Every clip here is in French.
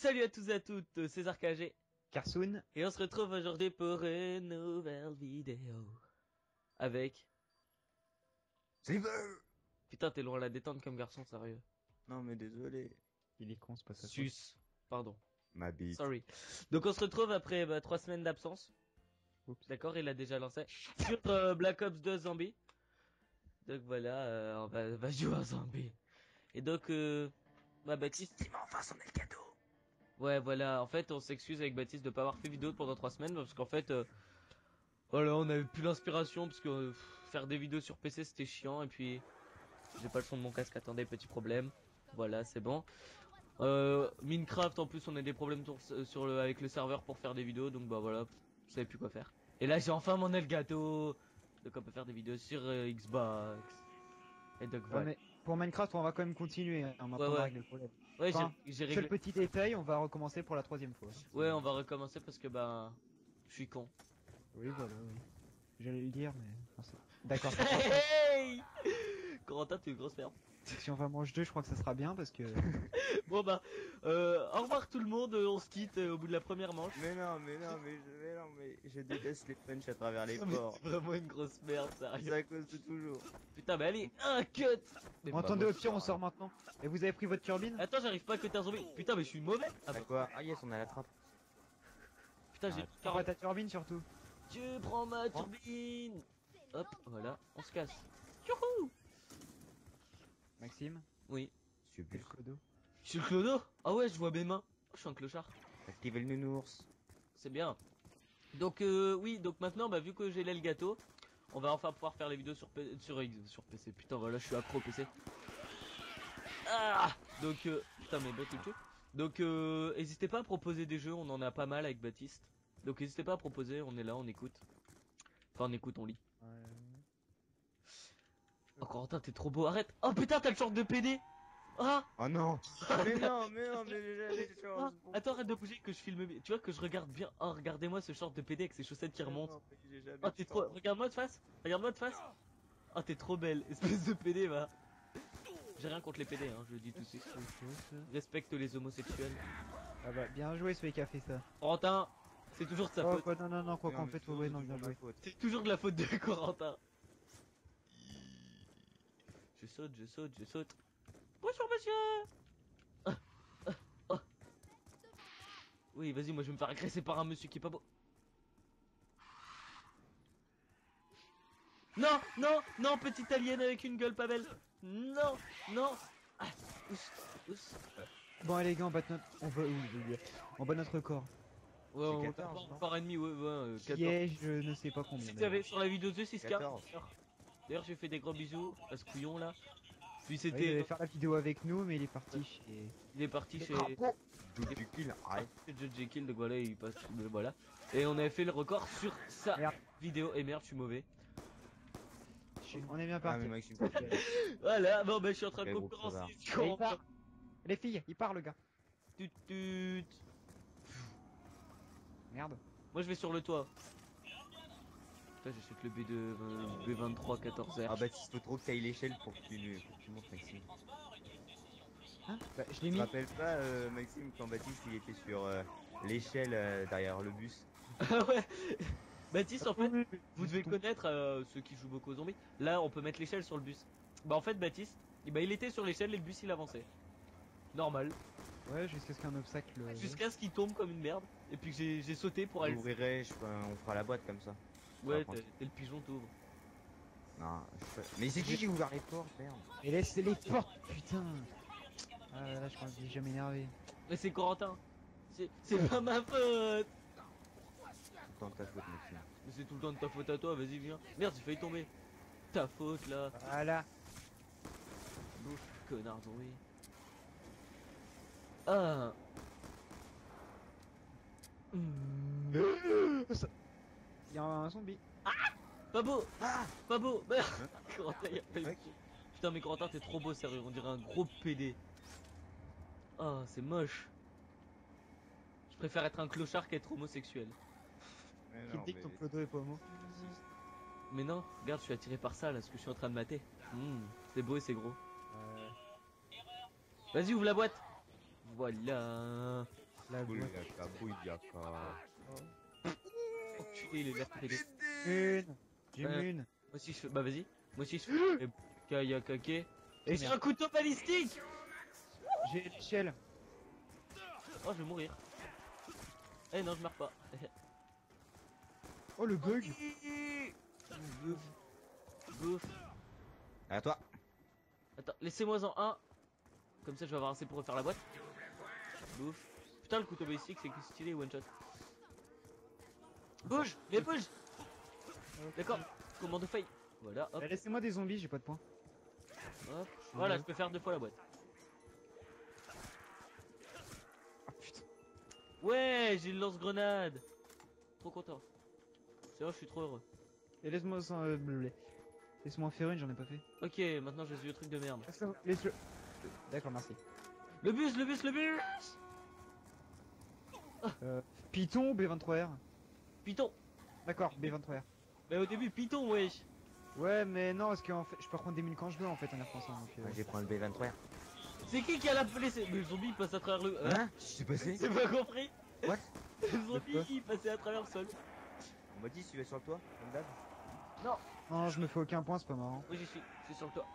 Salut à tous et à toutes, c'est Zarkagé. Carsoon. Et on se retrouve aujourd'hui pour une nouvelle vidéo. Avec... Silver. Putain, t'es loin à la détente comme garçon, sérieux. Non mais désolé. Il est con, c'est pas ça. Sus. Pardon. Ma bite. Sorry. Donc on se retrouve après 3 semaines d'absence. Oups. D'accord, il a déjà lancé. Sur Black Ops 2 Zombie. Donc voilà, on va jouer à Zombie. Et donc, Baptiste... Enfin, c'en est le cadeau. Ouais, voilà, en fait, on s'excuse avec Baptiste de pas avoir fait vidéo pendant 3 semaines, parce qu'en fait... Voilà, on avait plus l'inspiration parce que faire des vidéos sur PC c'était chiant et puis j'ai pas le son de mon casque. Attendez, petit problème. Voilà, c'est bon. Minecraft en plus on a des problèmes avec le serveur pour faire des vidéos donc bah voilà, je savais plus quoi faire. Et là j'ai enfin mon Elgato, donc on peut faire des vidéos sur Xbox. Et donc Ouais, voilà. mais pour Minecraft, on va quand même continuer. Hein, on va Ouais, pas ouais. régler le problème. Ouais, Enfin, j'ai seul réglé. petit détail, on va recommencer pour la 3e fois. Ouais, on va recommencer parce que bah je suis con. Oui, voilà, oui. J'allais le dire, mais... enfin, d'accord. Hey, Corentin, t'es une grosse merde. Si on va manger 2, je crois que ça sera bien parce que... Bon bah, au revoir tout le monde, on se quitte au bout de la première manche. Mais je déteste les punchs à travers les Mais ports. c'est vraiment une grosse merde, C'est sérieux. à cause de toujours. Putain, mais allez, un cut. Mais bah, Entendez, moi, au pire, on sort maintenant. Et vous avez pris votre turbine? Attends, j'arrive pas à cutter un zombie. Putain, mais je suis mauvais. Ah bah, Quoi? Ah yes, on a la trappe. putain, j'ai Ah, Prends pas ta turbine surtout. Dieu, prends ma turbine. Hop, voilà, on se casse. Youhou. Maxime, Oui. Je et le clodo. Je suis le clodo. Ah ouais, je vois mes mains. Oh, je suis un clochard. Activez le nounours. C'est bien. Donc, oui, donc maintenant, bah, vu que j'ai l'Elgato, on va enfin pouvoir faire les vidéos sur PC. Putain, voilà, je suis accro au PC. Ah! Donc, putain, mais bon, tout. Donc, n'hésitez pas à proposer des jeux, on en a pas mal avec Baptiste. Donc, n'hésitez pas à proposer, on est là, on écoute. Enfin, on écoute, on lit. Ouais. Oh, Corentin, t'es trop beau, arrête! Oh putain, t'as le short de PD! Ah! Oh non. mais j'avais des Ah, choses. attends, arrête de bouger, que je filme bien. Tu vois que je regarde bien. Oh, regardez-moi ce short de PD avec ses chaussettes qui remontent. Non, mais j'ai jamais Oh, de t'es trop. chance. Regarde-moi de face! Regarde-moi de face! Oh, t'es trop belle, espèce de PD, va! J'ai rien contre les PD, hein, je le dis tout de suite. Respecte les homosexuels. Ah bah, bien joué celui qui a fait ça. Corentin, c'est toujours de sa Oh, faute. quoi, non, quoi Non, qu'on mais fait, c'est ouais, non, toujours bien ma joué. faute. C'est toujours de la faute de Corentin. Je saute. Bonjour monsieur. Ah. Oui, vas-y, moi je vais me faire agresser par un monsieur qui est pas beau. Non, petite alien avec une gueule pas belle. Non. Ah, ous. Bon, allez, les gars, on bat notre... On bat notre record. Ouais, C'est on 14, non par ennemi, ouais, 14. Piège, je ne sais pas combien. Si t'avais sur la vidéo de 6K. 14. D'ailleurs, j'ai fait des gros bisous à ce couillon là. Puis Ouais, il c'était. devait faire la vidéo avec nous, mais il est parti chez... Il est parti chez. Du kill, arrête. Judge Jekyll, donc voilà, il passe. Voilà. Et on avait fait le record sur sa Merde. vidéo. Et merde, je suis mauvais. On est bien Ah parti. mais Maxime. Voilà, bon, bah, je suis en train de Quel gros concurrencer. Et il part. Les filles, il part le gars. Tut. Merde. Moi, je vais sur le toit. Putain, j'achète le B23 14R. Ah Baptiste, faut trop que t'ailles l'échelle pour que tu montes Maxime. Hein bah, je l'ai Tu te mis. rappelles pas Maxime quand Baptiste il était sur l'échelle derrière le bus. Ah ouais. Baptiste, en fait, Oui, vous devez connaître ceux qui jouent beaucoup aux zombies. Là, on peut mettre l'échelle sur le bus. Bah, en fait, Baptiste, il était sur l'échelle et le bus il avançait. Normal. Ouais, jusqu'à ce qu'un obstacle... Jusqu'à ce qu'il tombe comme une merde. Et puis que j'ai sauté pour aller. J'ouvrirai, on fera la boîte comme ça. Ouais, Par contre. t'es le pigeon t'ouvres. Non, mais c'est qui a ouvert les portes, merde. Et laisse les portes, putain. Ah là, je crois que j'ai jamais énervé. Mais c'est Corentin. C'est pas ma faute. Tout le temps de ta faute Maxime. Mais c'est tout le temps de ta faute à toi, vas-y viens. Merde, j'ai failli tomber. Ta faute là. Voilà. Connard zombie. Ah. Il y a un zombie. Pas beau. Ah Pas beau. Merde. Corentin, il a pas eu. Mec. Putain mais Corentin t'es trop beau sérieux, on dirait un gros PD. Oh c'est moche. Je préfère être un clochard qu'être homosexuel. Mais Qui non, dit que ton clodo est pas homo? Mais non, regarde je suis attiré par ça là, ce que je suis en train de mater. C'est beau et c'est gros. Vas-y ouvre la boîte. Voilà. La boîte. Bouillaka, bouillaka. Enculé, les verres pédés. Une. J'ai Ouais. une. Moi aussi je fais. Bah vas-y. Moi aussi je fais. Kaya kake. Et j'ai Merde. un couteau balistique. J'ai l'échelle. Oh, je vais mourir. Eh non, je meurs pas. Oh le bug. Bouffe. Bouffe. À toi. Attends, laissez-moi en un. Comme ça, je vais avoir assez pour refaire la boîte. Bouffe. Putain, le couteau balistique, c'est que stylé, one shot. Bouge, mais bouge. D'accord, commande faille. Voilà, hop, Laissez-moi des zombies, j'ai pas de points. hop. Voilà, je peux faire 2 fois la boîte. Ah putain. Ouais, j'ai le lance-grenade. Trop content. C'est vrai, je suis trop heureux. Et laisse-moi laisse-moi en faire une, j'en ai pas fait. Ok, maintenant j'ai le truc de merde. Laisse-le. D'accord, merci. Le bus, le bus, le bus. Python ou B23R? Python. D'accord, B23R. Mais au début, Python, wesh. Ouais, mais non, parce que en fait, je peux prendre des mines quand je veux en fait en y repensant. Donc, Je vais prendre le B23. C'est qui a laissé. Mais le zombie il passe à travers le. Hein? Je suis passé. C'est pas compris. What? Le zombie quoi il passait à travers le sol. On m'a dit si tu es sur le toit, comme d'hab. Non, je me fais aucun point, c'est pas marrant. Oui, j'y suis. Je suis sur le toit.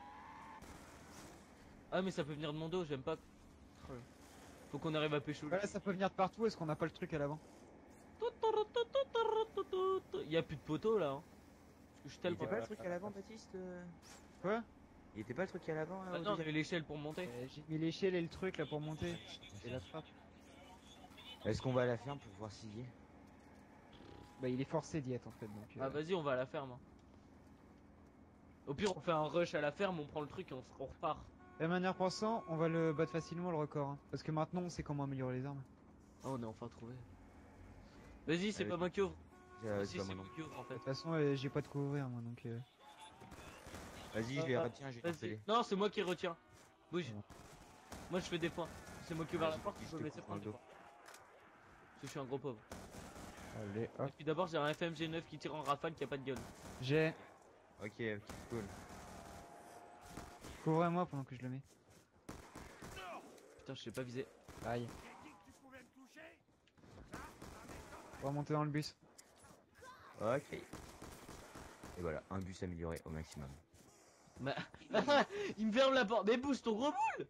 Ah, mais ça peut venir de mon dos, j'aime pas. Faut qu'on arrive à pécho. Ouais, ça peut venir de partout, est-ce qu'on n'a pas le truc à l'avant? Il y a plus de poteaux là. Hein. Parce que je suis Il tellement. était pas le truc à l'avant, Baptiste? Quoi? Il était pas le truc à l'avant? Ah non, j'avais l'échelle pour monter. J'ai mis l'échelle et le truc là pour monter. Et la trappe. Est-ce qu'on va à la ferme pour voir s'il y est? Bah, il est forcé d'y être en fait donc. Ah, vas-y, on va à la ferme. Hein. Au pire, on fait un rush à la ferme, on prend le truc et on repart. De manière pensant, on va le battre facilement le record. Hein. Parce que maintenant on sait comment améliorer les armes. Oh, on est enfin trouvé. Vas-y, c'est Allez. pas moi qui ouvre. C'est Si, pas c'est moi moi non. qui ouvre en De fait. toute façon, j'ai pas de quoi ouvrir moi donc. Vas-y, je les retiens, je vais les harceler. Non, c'est moi qui retiens. Bouge. Ouais. Moi je fais des points. C'est moi qui ouvre la Vas-y, porte, je je peux te me laisser coupe dans le prendre des dos. points. Parce que je suis un gros pauvre. Allez, hop. Et puis d'abord, j'ai un FMG9 qui tire en rafale qui a pas de gun. J'ai. Ok, cool. Couvre-moi pendant que je le mets. Putain, je sais pas viser. Aïe. On va monter dans le bus. Ok. Et voilà, un bus amélioré au maximum. Bah... Il me ferme la porte. Mais bouge ton gros boule.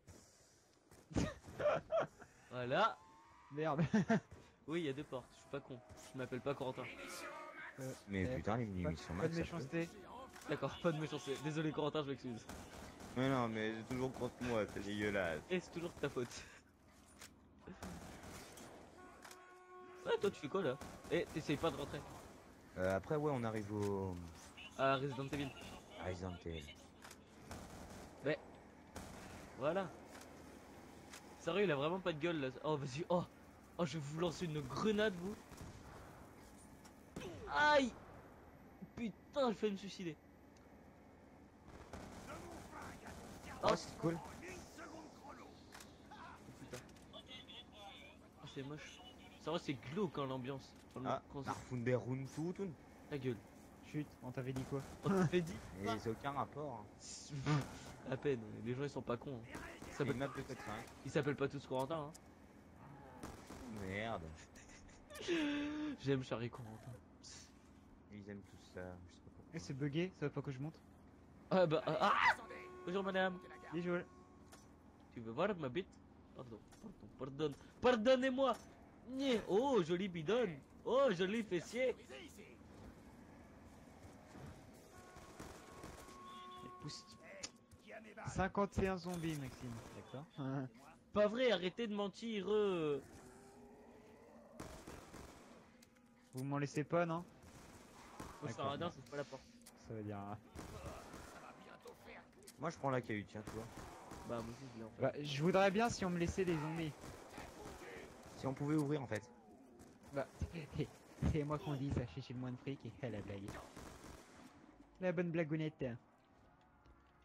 Voilà. Merde. Oui, il y a 2 portes. Je suis pas con. Je m'appelle pas Corentin. Mais Eh, putain, les pas, mini sont pas mal. de méchanceté. D'accord, pas de méchanceté. Désolé Corentin, je m'excuse. Mais non, mais c'est toujours contre moi, c'est dégueulasse. Et c'est toujours de ta faute. Ouais, toi tu fais quoi là? Eh, t'essayes pas de rentrer. Après, ouais, on arrive au À Resident Evil. Resident Evil. Voilà. Sérieux, il a vraiment pas de gueule là. Oh, vas-y. Oh, oh, je vais vous lancer une grenade, vous. Aïe. Putain, je vais me suicider. Oh, c'est cool. Oh, putain. Oh, c'est moche. C'est vrai, c'est glauque hein, l'ambiance. Ah, Narfunderun Tutun. Ta gueule. Chut, on t'avait dit quoi? On t'avait dit. Mais c'est aucun rapport. Hein. À peine. Les gens ils sont pas cons. Hein. C'est une map de 4-5. Ils s'appellent pas tous Corentin. Hein. Merde. J'aime Charlie Corentin. Ils aiment tout ça. Je sais pas pourquoi. Eh, c'est bugué, ça veut pas que je monte. Ah bah. Ah. Bonjour madame. Bisous. Tu veux voir ma bite? Pardon, pardon. Pardonnez-moi. Nyeh. Oh, joli bidon. Oh, joli fessier. Pousse. 51 zombies, Maxime. D'accord. Pas vrai, arrêtez de mentir. Vous m'en laissez pas, non? Moi, je suis un radin, je ouvre pas la porte. Ça veut dire. Moi, je prends la cahute, tiens, tu vois. Bah, moi aussi, je l'ai en fait. Bah, je voudrais bien si on me laissait des zombies. Si on pouvait ouvrir, en fait. Bah, c'est moi qu'on dit ça, chez le moins de fric et la blague. La bonne blagounette.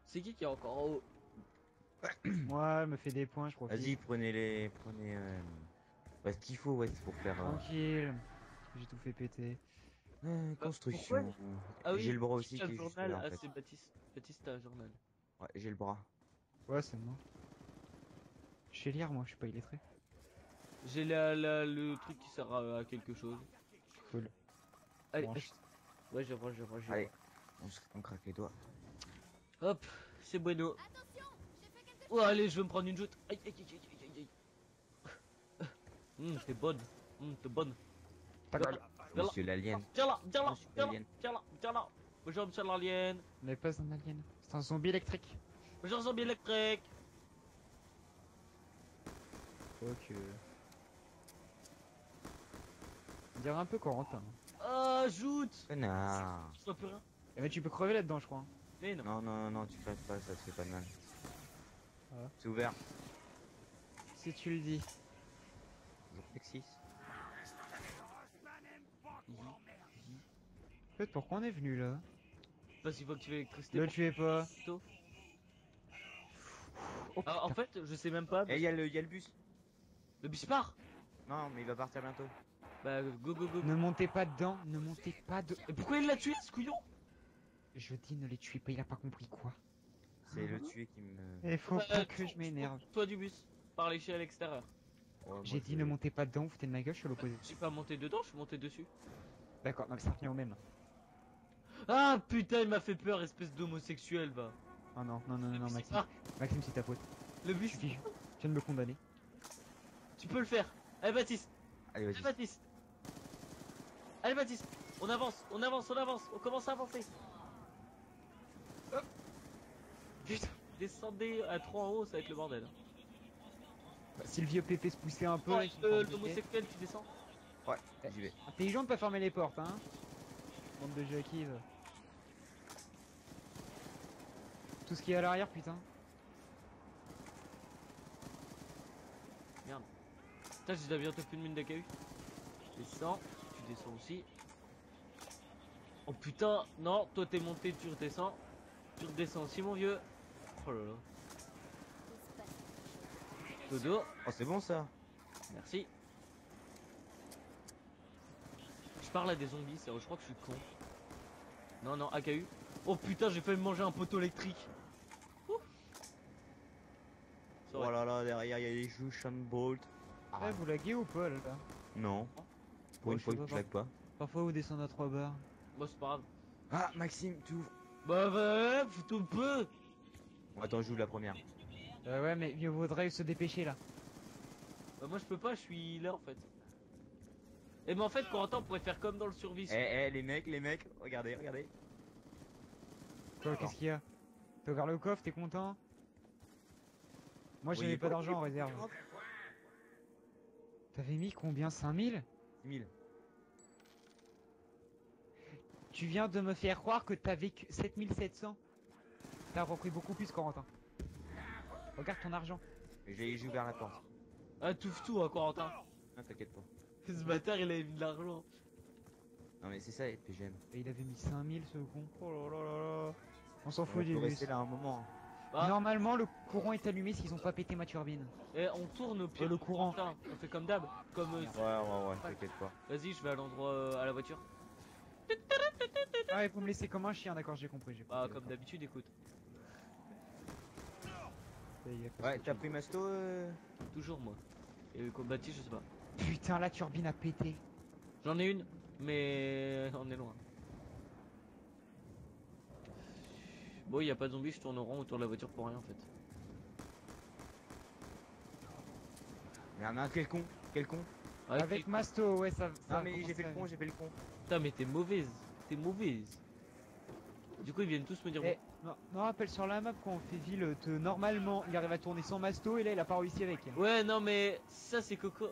C'est qui est encore en haut? Moi, elle me fait des points, je profite. Vas-y, prenez. Ouais, ce qu'il faut, ouais, c'est pour faire. Tranquille. J'ai tout fait péter. Construction. Ah oui, J'ai le bras aussi qui a qui le est juste journal. là, en Ah, fait. c'est Baptiste. Baptiste a un journal. Ouais, j'ai le bras. Ouais, c'est moi. Je sais lire, moi, je suis pas illettré. J'ai le truc qui sert à quelque chose. Cool. Allez, Branche. ouais, je branche, je branche. Allez, on craque les doigts. Hop, c'est bueno. Oh, allez, je vais me prendre une joute. Aïe, aïe, aïe, aïe, aïe, aïe. T'es bonne. T'es bonne. Ta gueule. Monsieur l'alien. Viens là, viens là, Monsieur viens là, l'alien. viens là, viens là. Bonjour, monsieur l'alien. On n'est pas un alien. C'est un zombie électrique. Bonjour, zombie électrique. Ok. On dirait un peu Corentin. Ah, joute. Connard. Je vois plus rien. Eh ben tu peux crever là-dedans je crois. Mais non. Non, non, non, non, tu crèves pas, ça te fait pas de mal. Ah. C'est ouvert. Si tu le dis. Toujours sexy. En fait pourquoi on est venu là? Parce qu'il faut que tu veux rester Le tuez pas. tôt. Oh, Ah, en putain. fait, je sais même pas. Eh, y a le bus. Le bus part. Non, mais il va partir bientôt. Bah, go, go, go. Ne montez pas dedans, ne montez pas de... Et pourquoi il l'a tué, ce couillon? Je dis ne les tuez pas, il a pas compris quoi. C'est le tuer qui me. Il faut pas que je m'énerve. Toi du bus, par l'échelle extérieure. Ouais, moi, J'ai dit je- ne montez pas dedans, vous foutez de ma gueule, je suis à l'opposé. Je suis pas monté dedans, je suis monté dessus. D'accord, donc ça revient au même. Ah putain, il m'a fait peur, espèce d'homosexuel, va. Oh non, non, non, non, non, Le bus, Maxime. part. Maxime, c'est ta faute. Le bus, Tu viens de me condamner. tu peux le faire. Allez, Baptiste. Allez, Allez, vas-y. Baptiste. Allez, Baptiste. On avance, on avance, on avance. On commence à avancer. Hop. Putain. Descendez à 3 en haut, ça va être le bordel. Bah, si le vieux pépé se poussait un peu, Oh, là, il se l'homosexuel, tu descends. Ouais, j'y vais. Intelligent de pas fermer les portes, hein. Bande de jackies. Tout ce qui est à l'arrière, putain. Merde. Putain, j'ai déjà bientôt plus de mine d'AKU. Je descends, tu descends aussi. Oh putain, non, toi t'es monté, tu redescends. Tu redescends aussi, mon vieux. Oh là là. Dodo, Oh, c'est bon ça. merci. Je parle à des zombies, sérieux, je crois que je suis con. Non, non, AKU. Oh putain, j'ai failli me manger un poteau électrique. Ouh. Ça aurait- Oh là là, derrière, il y a les joues Sean Bolt. Eh, vous laguez ou pas, là? Non. Pour Ouais, une je fois sais que pas, tu lagues pas. Parfois, vous descendez à 3 barres. Bon, c'est pas grave. Ah, Maxime, tu ouvres. Bah, fous-toi un peu. Bon, attends, j'ouvre la première. Ouais, mais mieux vaudrait se dépêcher, là. Bah, moi je peux pas, je suis là en fait. Et mais en fait, Corentin, on pourrait faire comme dans le survie. Eh, les mecs, regardez, regardez. Quoi, qu'est-ce qu'il y a? T'as ouvert le coffre, t'es content? Moi, Oui, j'avais pas quoi, d'argent en réserve. T'avais mis combien? 5000? 1000. Tu viens de me faire croire que t'avais que 7700. T'as repris beaucoup plus, Corentin. Regarde ton argent. J'ai ouvert la porte. Ah, tout, hein, Corentin. Non, t'inquiète pas. Ce bâtard, il avait mis de l'argent. Non, mais c'est ça, PGM. Et il avait mis 5000, ce con. Oh là là là là. On s'en On fout peut du bus. rester là un moment. Bah, Normalement, le courant est allumé s'ils ont pas pété ma turbine. et on tourne au pire. Le courant. Corentin, on fait comme d'hab. Comme. Ouais, t'inquiète pas. Vas-y, je vais à l'endroit, à la voiture. Ah ouais, faut me laisser comme un chien, d'accord, j'ai compris. Bah, comme d'habitude, écoute. Ouais, t'as pris Masto Toujours moi. Et combattu, je sais pas. Putain, la turbine a pété. J'en ai une, mais on est loin. Bon, y a pas de zombies, je tourne en rond autour de la voiture pour rien en fait. Merde, quel con. Ouais, Avec Masto, ouais, ça. Non, mais j'ai fait le con. Putain, mais t'es mauvaise. T'es mauvaise. Du coup, ils viennent tous me dire. Eh, non, non, rappelle sur la map quand on fait ville, normalement il arrive à tourner sans Masto et là il a pas réussi avec. Ouais, non, mais ça, c'est Coco.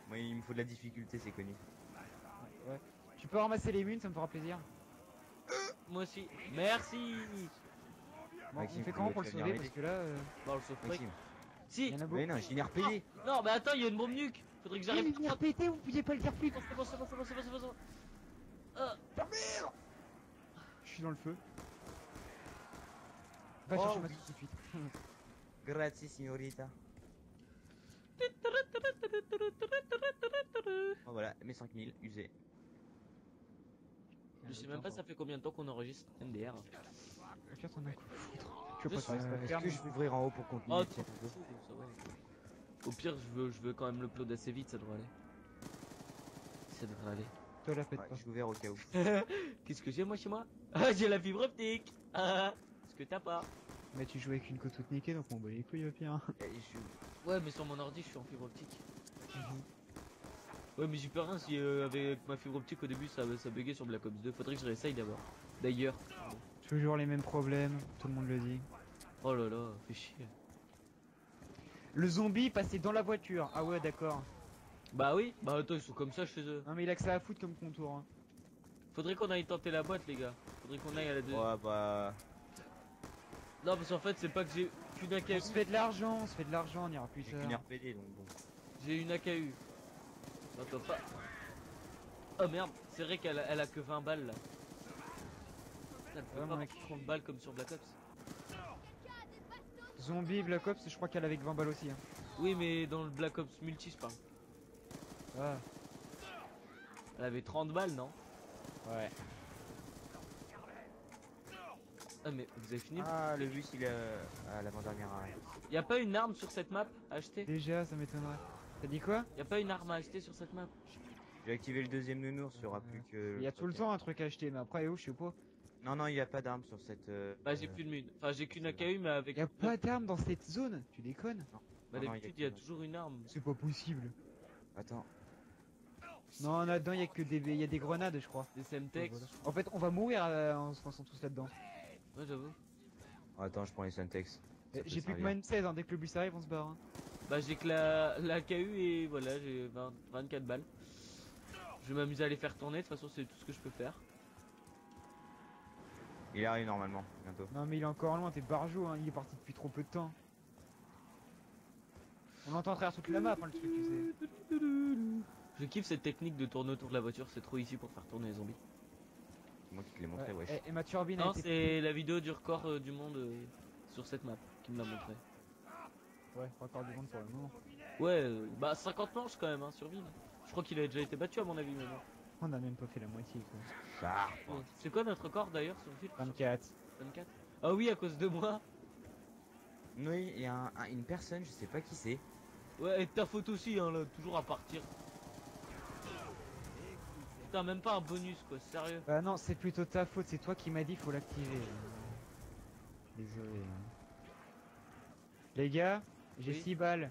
Moi, il me faut de la difficulté, c'est connu. Ouais. Tu peux ramasser les mines, ça me fera plaisir. Moi aussi. Merci. Bon, Maxime, on fait tu comment veux pour le venir sauver m'aider parce que là. Bon, le sauve Maxime. Si. Il y en a beaucoup. Mais non, j'ai une RPD. Non, mais attends, il y a une bombe nuque. Faudrait que j'arrive. Il vient péter, vous pouviez pas le dire plus. C'est bon, c'est bon, c'est bon, c'est bon, c'est bon, c'est bon. Je suis dans le feu. Va Oh, chercher oui. Masto tout de suite. Grazie, signorita. Oh, voilà, mes 5000 usés. Je sais même pas ça fait combien de temps qu'on enregistre NDR. Regarde, t'en as quoi foutre. Tu Je veux pas sais. te Est-ce que je peux ouvrir en haut pour continuer Oh, de tirer un peu ça va. Au pire, je veux quand même l'upload assez vite, ça devrait aller. Ça devrait aller. Toi la pète Ouais, pas. je suis ouvert au cas où. Qu'est-ce que j'ai moi chez moi? Ah, j'ai la fibre optique. Ah, ce que t'as pas. Mais tu joues avec une côte toute niquée donc on bat les couilles au pire. Et je suis- Ouais, mais sur mon ordi, je suis en fibre optique. Ouais, mais j'y peux rien si avec ma fibre optique au début ça buguait sur Black Ops 2. Faudrait que je réessaye d'abord. D'ailleurs. Toujours les mêmes problèmes, tout le monde le dit. Oh là là, fais chier. Le zombie passait dans la voiture. Ah ouais d'accord. Bah oui, bah attends, ils sont comme ça chez eux. Non mais il a que ça à foutre comme contour. Hein. Faudrait qu'on aille tenter la boîte, les gars. Faudrait qu'on aille à la deuxième. Ouais, bah. Non, parce qu'en fait, c'est pas que j'ai qu'une AKU. On se fait de l'argent, on ira plus J'ai tard. qu'une RPD donc bon. J'ai une AKU. Attends, pas. Oh merde, c'est vrai qu'elle elle a que 20 balles là. Elle peut Ouais, pas mec. avoir 30 balles comme sur Black Ops. Zombie, Black Ops, je crois qu'elle avait que 20 balles aussi. Hein. Oui, mais dans le Black Ops multi, je parle. Ah. Elle avait 30 balles, non? Ouais. Ah, mais vous avez fini? Ah, le bus il est à l'avant-dernière arrêt. Y a pas une arme sur cette map à acheter? Déjà, ça m'étonnerait. T'as dit quoi? Y a pas une arme à acheter sur cette map? J'ai activé le deuxième nounours, il y aura plus que. Il y a tout le temps un truc à acheter, mais après, je sais pas. Non, non, il n'y a pas d'arme sur cette. Bah, j'ai plus de mine. Enfin, j'ai qu'une AKU, mais avec. Y a pas d'armes dans cette zone, tu déconnes? Bah, Non, d'habitude, y a y a que- toujours une arme. C'est pas possible. Attends. Non, là-dedans, y a que des, y a des grenades, je crois. Des Semtex. Voilà. En fait, on va mourir en se lançant tous là-dedans. Ouais, j'avoue. Attends, je prends les Syntex. J'ai plus que ma M16, hein. Dès que le bus arrive, on se barre. Hein. Bah, j'ai que la KU et voilà, j'ai 24 balles. Je vais m'amuser à les faire tourner, de toute façon, c'est tout ce que je peux faire. Il arrive normalement, bientôt. Non, mais il est encore loin, t'es barjou, hein. Il est parti depuis trop peu de temps. On l'entend à travers toute la map, hein, le truc, tu sais. Je kiffe cette technique de tourner autour de la voiture, c'est trop easy pour faire tourner les zombies. C'est moi qui te l'ai montré, wesh. Et ma turbine a Non, été. c'est la vidéo du record du monde sur cette map qui me l'a montré. Ouais, record du monde pour le moment. Ouais, bah 50 manches quand même, hein, sur ville. Je crois qu'il a déjà été battu à mon avis maintenant. On a même pas fait la moitié, quoi. Ah, Ouais. C'est quoi notre record d'ailleurs sur ville? 24. 24. Ah oui, à cause de moi. oui, il y a une personne, je sais pas qui c'est. Ouais, et de ta faute aussi, hein, là, toujours à partir. Putain, même pas un bonus quoi, sérieux. Bah non, c'est plutôt ta faute, c'est toi qui m'as dit faut l'activer. Désolé. Les gars, j'ai Oui. 6 balles.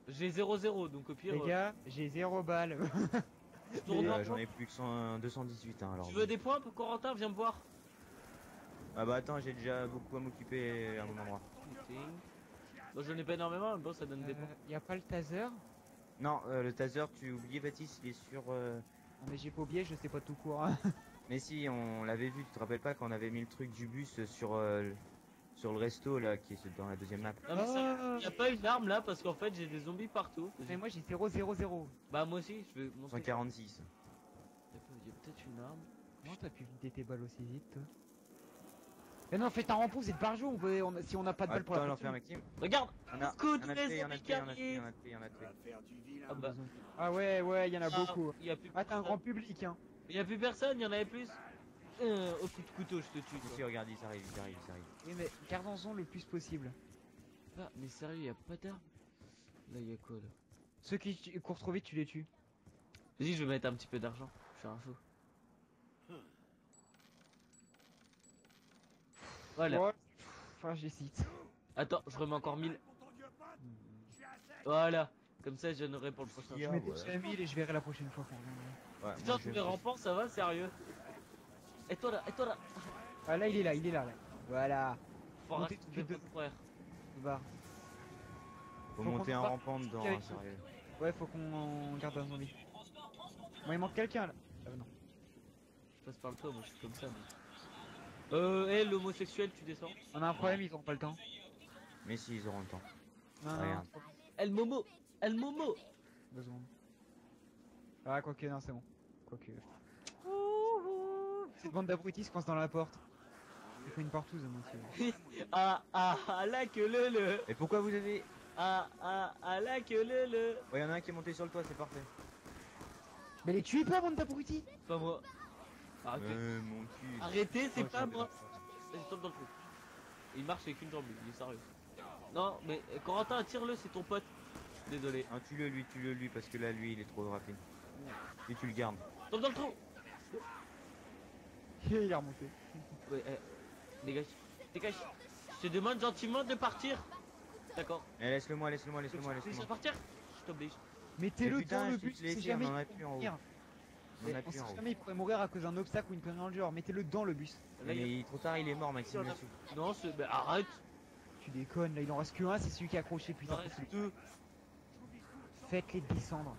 J'ai 0-0, donc au pire. Les gars, j'ai 0 balles. tourne en J'en point. ai plus que 218, hein, alors. Tu veux des points pour Corentin? Viens me voir. Ah bah attends, j'ai déjà beaucoup à m'occuper à mon endroit. Bon, j'en ai pas énormément, mais bon, ça donne des points. Y a pas le taser? Non, le taser, tu oublies Baptiste, il est sur. Non mais j'ai pas oublié, je sais pas tout court. Hein. Mais si, on l'avait vu, tu te rappelles pas quand on avait mis le truc du bus sur le resto là, qui est dans la deuxième map. Non, mais ça, Ah. y a pas une arme là parce qu'en fait j'ai des zombies partout. Mais moi j'ai 0 0 0. Bah, moi aussi, je vais montrer. 146. Y a peut-être une arme. Comment t'as pu vider tes balles aussi vite toi? Mais non, faites un rempou, vous êtes barjou, si on n'a pas de balles pour la Attends, prochaine. l'enfer Maxime. Regarde! On a, Coup de on a les tué, on a zombies tué, on a qui tué, on arrivent. a tué, on a tué. Ah bah, Ah ouais, y en a beaucoup. y a plus Ah, t'es un personne. grand public, hein. Y a plus personne, y en avait plus. Au coup de couteau, je te tue. Si, Toi. regarde, il arrive, il arrive, il arrive. Oui, mais gardons-en le plus possible. Ah, mais sérieux, y a pas d'arme. Là, y a quoi là? Ceux qui courent trop vite, tu les tues. Vas-y, je vais mettre un petit peu d'argent. Je suis un fou. Voilà. Ouais. Enfin, j'hésite. Attends, je remets encore 1000. Voilà. Comme ça, j'en aurai pour le prochain. Yeah, Je mets ouais. déjà 1000 et je verrai la prochaine fois. Ouais, Putain, moi, tous je- les rampants, ça va, sérieux? Et toi là, et toi là. Ah là, il est là, il est là. Là. Voilà. Faut Montez arrêter tout de suite de frère. Bah. Faut Faut monter qu'on un parte rampant dedans, avec hein, nous. sérieux. Ouais, faut qu'on garde un zombie. Bon, il manque quelqu'un là. Ah bah non. Je passe par le toit, moi je suis comme ça. L'homosexuel, tu descends. On a un problème, ils ont pas le temps. Mais si, ils auront le temps. Non, non, Regarde. El Momo, El Momo. 2 secondes. Ah, quoique, non, c'est bon. Quoique. Cette bande d'abrutis se coince dans la porte. Il faut une partouze, moi aussi. Là que le. Et pourquoi vous avez. Là que le. Ouais, y'en a un qui est monté sur le toit, c'est parfait. Mais les tuez pas, bande d'abrutis! Pas moi. Arrêtez. Mon cul. Arrêtez, c'est Oh, pas j'ai moi. fait Vas-y, tombe dans le trou. Il marche avec une jambe, il est sérieux. Non, mais Corentin, tire-le, c'est ton pote. Désolé. Non, tue-le lui, parce que là, lui, il est trop rapide. Et tu le gardes. Tombe dans le trou. Il est remonté. Ouais, dégage. Dégage. Je te demande gentiment de partir. D'accord. Eh, laisse-le-moi, laisse-le-moi, Tu laisse-le-moi, veux laisse-le-moi. partir? Je t'oblige. Mettez-le Mais putain, dans le je te bus, l'ai c'est dit, jamais on en a il plus pourrait en haut. mourir. On en a On plus sait en haut. jamais il pourrait mourir à cause d'un obstacle ou une connerie dans le genre. Mettez-le dans le bus. Là, il y a- Mais trop tard, il est mort, Maxime, il y en a- dessus. Non, bah, arrête. Tu déconnes, là il en reste que un, c'est celui qui est accroché, Il putain. en reste deux. Faites-les descendre.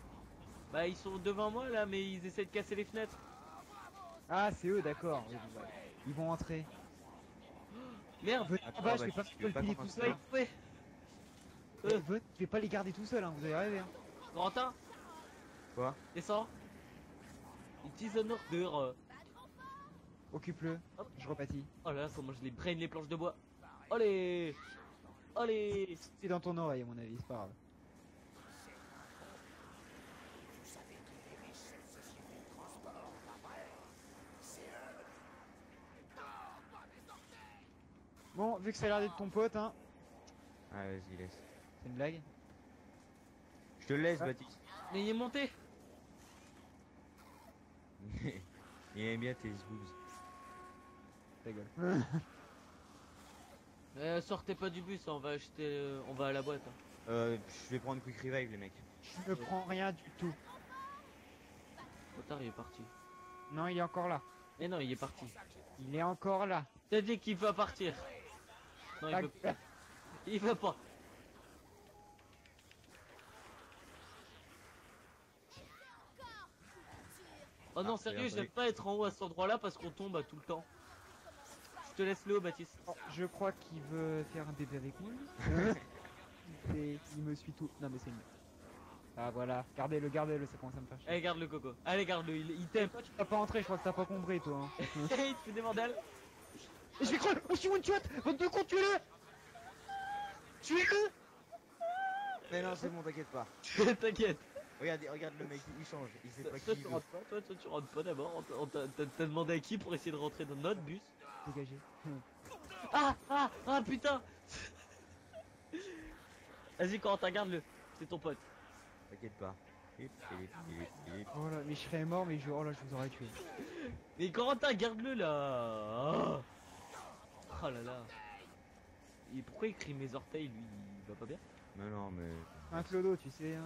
Bah, ils sont devant moi là, mais ils essaient de casser les fenêtres. Ah, c'est eux, d'accord. Oui, bon, bah, ils vont entrer. Merde. Venez Attends, en bas, bah, je vais pas tu me veux pas le qu'on tout se seul. lance Ouais. Venez, je vais pas les garder tout seul, hein, vous avez rêvé. Hein. Corentin, Quoi? descends. It is an order. Occupe-le, Hop. je repatis. Oh là là, comment je les brain les planches de bois. Allez. Allez. C'est dans ton oreille, à mon avis, c'est pas grave. Bon, vu que ça a l'air d'être ton pote, hein, Ah, vas-y, laisse. c'est une blague. Je te le laisse, Ah. Baptiste. Mais il est monté. Il aime bien tes boobs. Ta gueule. Sortez pas du bus, on va acheter, on va à la boîte. Hein. Je vais prendre Quick Revive, les mecs. Je ne prends rien du tout. Trop tard, il est parti. Non, il est encore là. Mais non, il est parti. Il est encore là. T'as dit qu'il va partir. Non, Ta il veut, gueule. il veut pas. Oh non, Ah, sérieux, merde, j'aime oui. pas être en haut à cet endroit-là parce qu'on tombe à tout le temps. Je te laisse le haut, Baptiste. Oh, je crois qu'il veut faire un bébé avec moi. Il me suit tout. Non mais c'est une. Ah voilà, gardez-le, ça commence à me faire chier. Allez, garde le coco. Allez, garde-le, il t'aime. Toi tu vas pas entrer, je crois que t'as pas compris toi. Hein. il te fait des mandales. Et je vais crever. Oh je suis one shot. Votre deux comptes, tuez-le. Tuez-le. Mais non, c'est bon, t'inquiète pas. T'inquiète. Regarde le mec, il change. Il sait pas Toi, qui il tu veut. rentres pas, toi, tu rentres pas d'abord. T'as demandé à qui pour essayer de rentrer dans notre bus? Dégagez. Ah, putain. Vas-y, Corentin, garde-le. C'est ton pote. T'inquiète pas. Hip. Oh là, mais je serais mort, mais oh là, je vous aurais tué. Mais Corentin, garde-le là. Oh là là. Et pourquoi il crie mes orteils, lui? Il va pas bien? Mais non, mais. Un clodo, tu sais. Hein.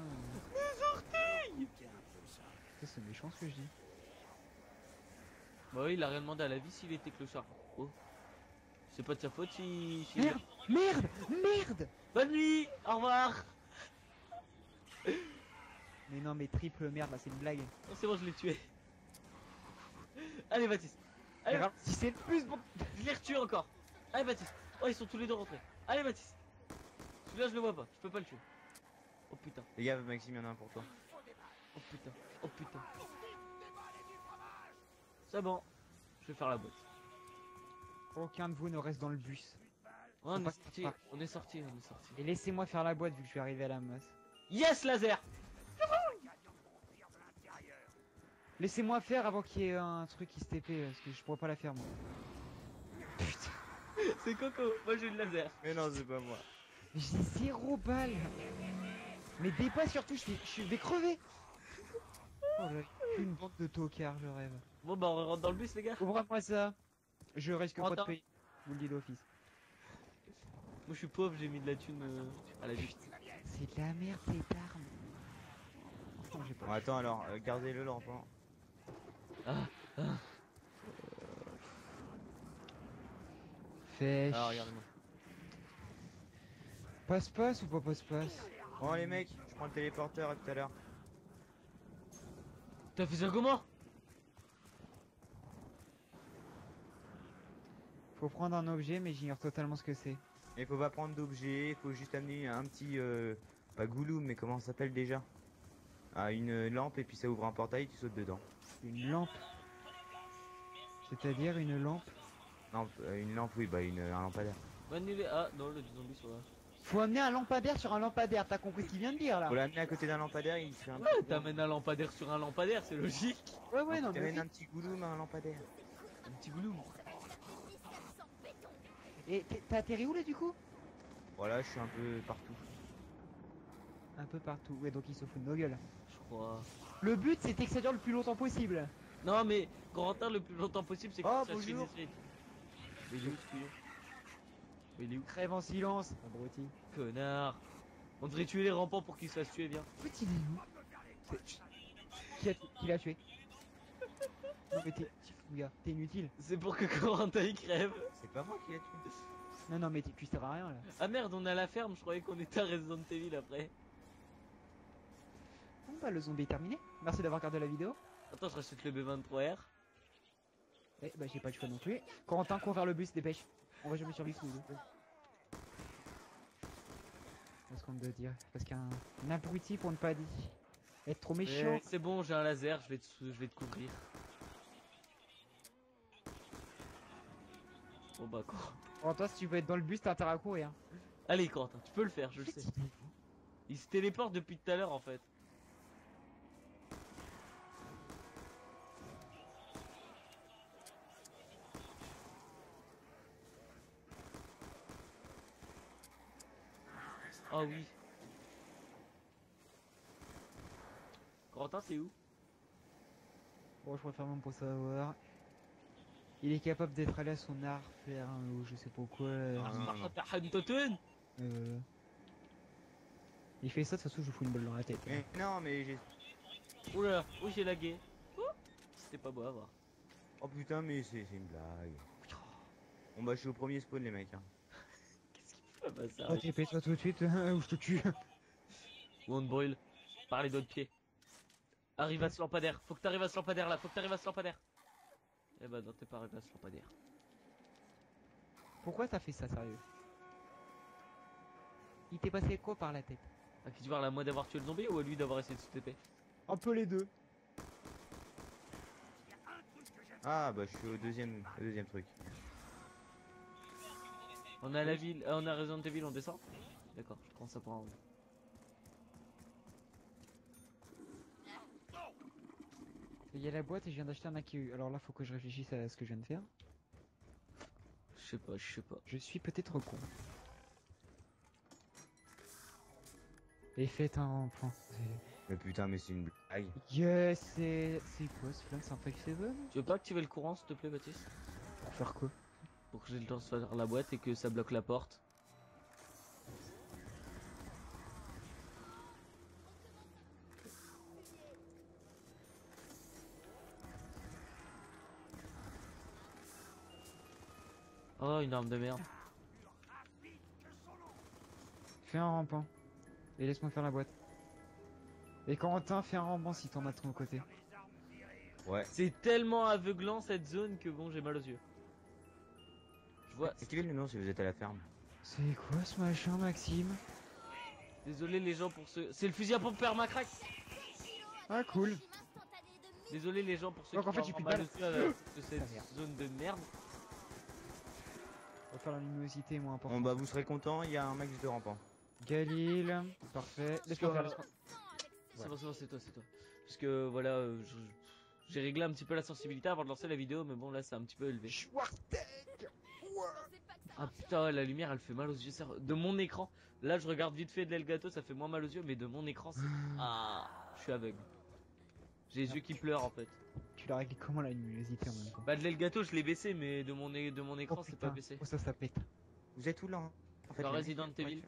Mes orteils. C'est méchant ce que je dis. Bah oui, il a rien demandé à la vie s'il était clochard. Oh. C'est pas de sa faute si... Merde, merde. Bonne nuit. Au revoir. Mais non, mais triple merde là, c'est une blague. Oh, c'est bon, je l'ai tué. Allez, Baptiste. Allez, Regarde, si c'est le plus bon. je l'ai retué encore. Allez, Baptiste. Oh, ils sont tous les deux rentrés. Allez, Baptiste. Celui-là, je le vois pas. Je peux pas le tuer. Oh putain. Les gars, Maxime, il y en a un pour toi. Oh putain. Oh putain. C'est bon. Je vais faire la boîte. Aucun de vous ne reste dans le bus. Oh, on est pas- sorti. pas. On est sorti. On est sorti. Et laissez-moi faire la boîte vu que je suis arrivé à la masse. Yes, laser. Laissez-moi faire avant qu'il y ait un truc qui se TP parce que je pourrais pas la faire moi. Putain. C'est Coco. Moi, j'ai le laser. Mais non, c'est pas moi. J'ai 0 balles. Mais dépasse surtout, je vais crever. Oh là, une bande de tocards, je rêve. Bon, bah, on rentre dans le bus, les gars. Ouvre-moi ça. Je risque pas de Attends. payer. Je vous le dis d'office. Moi, je suis pauvre. J'ai mis de la thune à la vie. C'est de la merde cette arme. Franchement, j'ai pas. Bon, attends alors, gardez-le là pendant. Fais. Alors, regardez-moi. Passe-passe ou pas passe-passe? Bon, les mecs, je prends le téléporteur à tout à l'heure. T'as fait ça comment? Faut prendre un objet, mais j'ignore totalement ce que c'est. Mais faut pas prendre d'objet, faut juste amener un petit. Pas gouloum, mais comment ça s'appelle déjà? Ah, une lampe et puis ça ouvre un portail, tu sautes dedans. Une lampe. C'est-à-dire une lampe. Non, une lampe, oui, bah un lampadaire. Bonne nuit, les... Ah, non, le zombie soit là. Faut amener un lampadaire sur un lampadaire, t'as compris ce qu'il vient de dire là? Faut l'amener à côté d'un lampadaire, il fait un Ouais, t'amènes un lampadaire sur un lampadaire, c'est logique. Ouais, ouais, non, mais. T'amènes oui. un petit gouloum à un lampadaire. Un petit goulou. Et t'as atterri où là du coup? Voilà, je suis un peu partout. un peu partout. Ouais, donc il se fout de nos gueules. Je crois. Le but c'était que ça dure le plus longtemps possible. Non, mais Corentin, le plus longtemps possible, c'est que Oh, ça se bonjour. finisse vite. Mais il est où ce couillon? Mais il est où? Crève en silence, abruti. Connard. On devrait tuer les rampants pour qu'ils se fassent tuer, viens. En fait, il est où? Qui l'a tué? Non mais t'es gars, t'es inutile. C'est pour que Corentin il crève. C'est pas moi qui l'ai tué. Non non mais tu sers à rien là. Ah merde, on est à la ferme, je croyais qu'on était à Resident Evil après. Bon bah le zombie est terminé. Merci d'avoir regardé la vidéo. Attends, je rachète le B23R. Eh bah j'ai pas le choix non plus. Corentin, cours vers le bus, dépêche. On va jamais survivre sous nous. Qu'est-ce qu'on doit dire? Parce qu'un abruti pour ne pas dire être trop méchant. C'est bon, j'ai un laser, je vais te couvrir. Bon bah quoi. Corentin, si tu veux être dans le bus, t'as intérêt à courir. Allez Corentin, tu peux le faire, je le sais. Il se téléporte depuis tout à l'heure en fait. Ah oui. Corentin, t'es où? Bon, je préfère même pour savoir. Il est capable d'être allé à son art, faire ou je sais pas quoi. Il fait ça, de toute façon, je lui fous une balle dans la tête. Mais non, mais j'ai. Oula, oui j'ai lagué. Ouh, c'était pas beau à voir. Oh putain, mais c'est une blague. Bon bah je suis au premier spawn les mecs. Hein. Qu'est-ce qu'il fait? Bah ça Oh, TP-toi tout de suite, ou je te tue. Ou on te brûle. Par les doigts de pied. Arrive à ce lampadaire. Faut que t'arrives à ce lampadaire là. Faut que t'arrives à ce lampadaire. Eh bah non, t'es pas arrivé à ce lampadaire. Pourquoi t'as fait ça, sérieux? Il t'est passé quoi par la tête? À qui tu parles, à moi d'avoir tué le zombie ou à lui d'avoir essayé de se TP? Un peu les deux. Ah bah je suis au deuxième truc. On a la ville, on a Resident Evil, on descend? D'accord, je prends ça pour un oui. Il y a la boîte et je viens d'acheter un AQ. Alors là, faut que je réfléchisse à ce que je viens de faire. Je sais pas, je sais pas. Je suis peut-être con. Et faites un point. Mais putain, mais c'est une blague. Yes, c'est quoi ce flingue? C'est un 5-7? Tu veux pas activer le courant s'il te plaît Baptiste? Pour faire quoi? Pour que j'ai le temps de faire la boîte et que ça bloque la porte. Oh, une arme de merde. Fais un rampant. Et laisse-moi faire la boîte. Et Corentin, fais un rampant si t'en as de ton côté. Ouais. C'est tellement aveuglant cette zone que bon, j'ai mal aux yeux. Je vois. Activez le nom si vous êtes à la ferme. C'est quoi ce machin, Maxime? Désolé les gens pour ce. C'est le fusil à pompe permacrack. Ah, cool. Désolé les gens pour ceux Donc, qui en fait, vont j'ai avoir plus mal de aux yeux avec Ta cette merde. zone de merde. On va faire la luminosité moins importante. Bon bah vous serez content, il y a un max de rampant. Galil, parfait. Laisse-moi faire, laisse-moi. C'est bon, c'est toi, c'est toi. Parce que voilà, j'ai réglé un petit peu la sensibilité avant de lancer la vidéo, mais bon là c'est un petit peu élevé. Ah putain, la lumière elle fait mal aux yeux. De mon écran, là je regarde vite fait de l'Elgato, ça fait moins mal aux yeux, mais de mon écran, c'est. Ah, je suis aveugle. J'ai les yeux qui pleurent en fait. Tu l'as réglé comment la luminosité en même temps? Bah de l'Elgato je l'ai baissé, mais de mon écran Oh, c'est putain. pas baissé. Oh, ça pète. Vous êtes où là hein en Dans les mecs Resident Evil.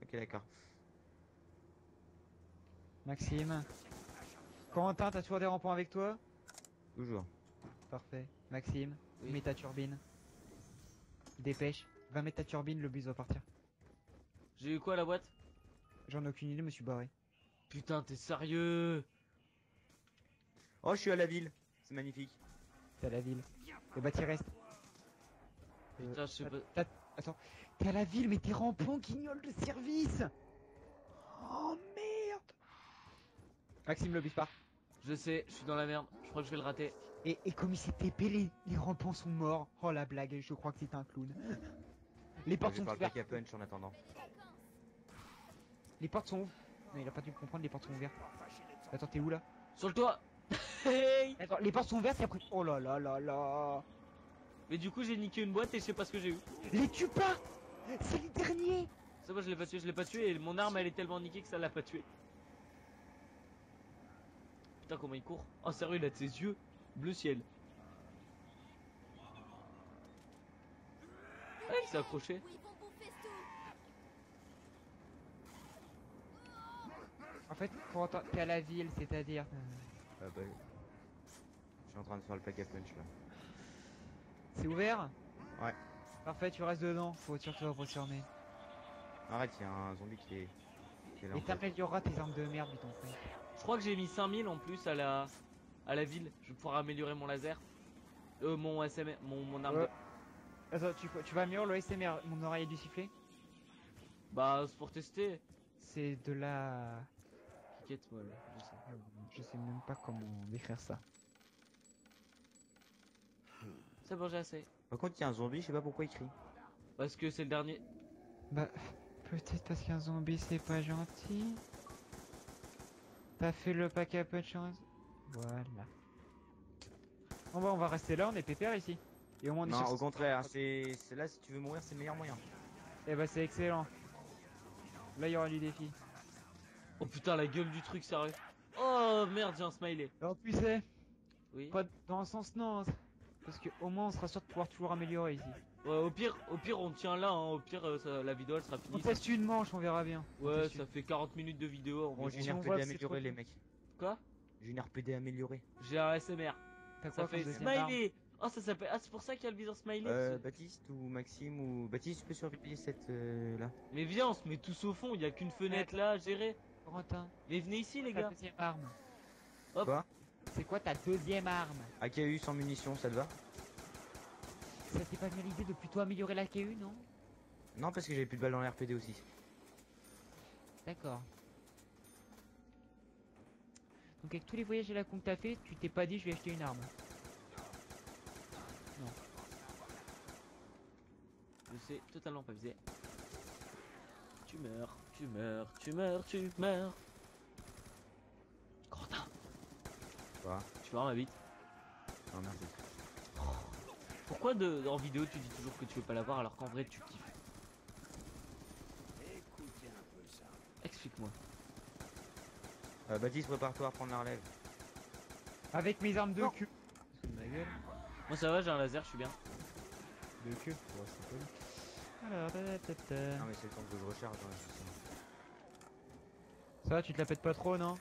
Ok d'accord. Maxime. Corentin, t'as toujours des rampants avec toi? Toujours. Parfait. Maxime, Oui. mets ta turbine. Dépêche. Va mettre ta turbine, le bus va partir. J'ai eu quoi à la boîte? J'en ai aucune idée, je me suis barré. Putain, t'es sérieux? Oh je suis à la ville. C'est magnifique. T'es à la ville. Et bah t'y restes. Putain, je sais pas. Attends. T'es à la ville, mais t'es rampant guignol de service. Oh merde. Maxime, le bus part. Je sais, je suis dans la merde. Je crois que je vais le rater. Et comme il s'est TP, les rampants sont morts. Oh la blague, je crois que c'est un clown. Les portes Je sont parle ouvertes. pas qu'à punch en attendant. Les portes sont ouvertes. Non, il a pas dû me comprendre, les portes sont ouvertes. Attends, t'es où là? Sur le toit. Hey. Attends, les portes sont ouvertes et après. Oh là là là là. Mais du coup j'ai niqué une boîte et je sais pas ce que j'ai eu. Les tue pas. C'est les derniers. C'est bon, je l'ai pas tué et mon arme elle est tellement niquée que ça l'a pas tué. Putain, comment il court. Oh, sérieux, il a de ses yeux bleu ciel. Ah, il s'est accroché. En fait, quand t'es à la ville, c'est-à-dire. Bah, je suis en train de faire le pack à punch là. C'est ouvert? Ouais. Parfait, tu restes dedans. Faut être sûr que tu vas pas se fermer. Arrête, il y a un zombie qui est là. Et En fait. t'amélioreras tes armes de merde, ton frère. Je crois que j'ai mis 5000 en plus à la ville. Je vais pouvoir améliorer mon laser. Mon SMR, mon arme. Ouais. Attends, tu vas améliorer le SMR, mon oreiller du sifflet? Bah, c'est pour tester. C'est de la. Piquette molle, je sais. Je sais même pas comment décrire ça. C'est bon, j'ai assez. Par contre, il y a un zombie, je sais pas pourquoi il crie. Parce que c'est le dernier. Bah, peut-être parce qu'un zombie c'est pas gentil. T'as fait le pack à punch. Voilà. Bon bah on va rester là, on est pépère ici. Et au moins on est Non, sur... au contraire, c'est là si tu veux mourir, c'est le meilleur moyen. Eh bah c'est excellent. Là il y aura du défi. Oh putain, la gueule du truc, sérieux. Oh merde, j'ai un smiley. Alors tu sais, Oui. pas dans le sens non. Parce que au moins on sera sûr de pouvoir toujours améliorer ici. Ouais, au pire, on tient là, hein. Au pire, la vidéo elle sera On finie. teste une manche, on verra bien. On Ouais, teste ça fait 40 minutes de vidéo. Bon, j'ai si une on voit RPD que c'est améliorée, trop les tôt. mecs. Quoi? J'ai une RPD améliorée. J'ai un SMR. T'as Ça quoi fait comme deuxième arme? smiley. Oh, ça s'appelle. Ah, c'est pour ça qu'il y a le viseur smiley. Baptiste ou Maxime ou. Baptiste, tu peux surveiller cette là. Mais viens, on se met tous au fond. Il y a qu'une fenêtre là à gérer. Corentin, Mais venez ici, les ta gars. deuxième arme. Hop. Quoi? C'est quoi ta deuxième arme? AKU sans munitions, ça te va? Ça t'est pas bien l'idée de plutôt améliorer la KU, non? Non, parce que j'avais plus de balles dans la RPD aussi. D'accord. Donc avec tous les voyages à la con que t'as fait, tu t'es pas dit je vais acheter une arme. Non. Je sais totalement pas visé. Tu meurs, tu meurs, tu meurs, tu meurs. Corentin, Quoi? tu vois ma bite. Non, merci. Pourquoi en vidéo tu dis toujours que tu veux pas l'avoir alors qu'en vrai tu kiffes? Explique-moi. Baptiste, prépare-toi à prendre la relève. Avec mes armes de cul. Ma gueule. Moi ça va, j'ai un laser, je suis bien. De cul. Ouais, c'est cool. Alors, Non, mais c'est le temps que je recharge. Hein, ça va, tu te la pètes pas trop, non?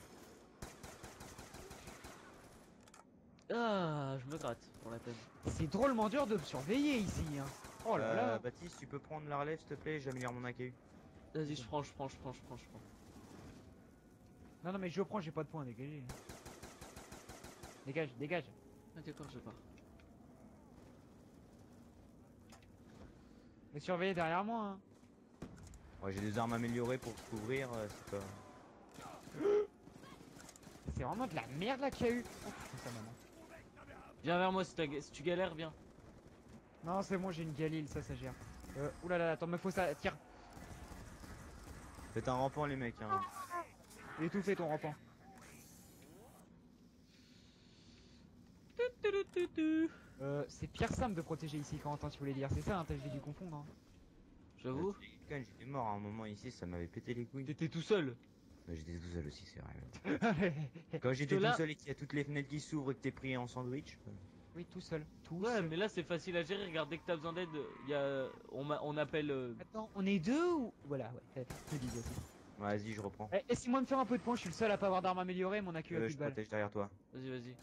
Ah, je me gratte pour la peine. C'est drôlement dur de me surveiller ici, hein. Oh là là. Baptiste, tu peux prendre la relève, s'il te plaît, j'améliore mon AKU. Vas-y, je prends. Non, non, mais je prends, j'ai pas de points, dégagez. Dégage, dégage. Ah d'accord, je pars. Mais surveillez derrière moi, hein. Ouais, j'ai des armes améliorées pour se couvrir, c'est pas. C'est vraiment de la merde la KU. Oh putain, ça maman. Viens vers moi si tu galères, viens. Non, c'est bon, j'ai une Galil, ça gère. Oulala, attends, me faut ça, tire. Faites un rampant, les mecs. Hein. Étouffez ton rampant. C'est pire simple de protéger ici, Corentin, tu voulais dire. C'est ça, hein, j'ai dû confondre. Hein. J'avoue. Quand j'étais mort à un moment ici, ça m'avait pété les couilles. T'étais tout seul. Mais j'étais tout seul aussi, c'est vrai. Quand j'étais tout seul et qu'il y a toutes les fenêtres qui s'ouvrent et que t'es pris en sandwich. Oui, tout seul. Tout Ouais, seul. mais là c'est facile à gérer. Regarde, dès que t'as besoin d'aide, on appelle. Attends, on est deux ou. Voilà, ouais, je dis aussi. Vas-y, je reprends. Essaye-moi de me faire un peu de points, je suis le seul à pas avoir d'arme améliorée, mon AQ a plus Je de balles. protège derrière toi. Vas-y.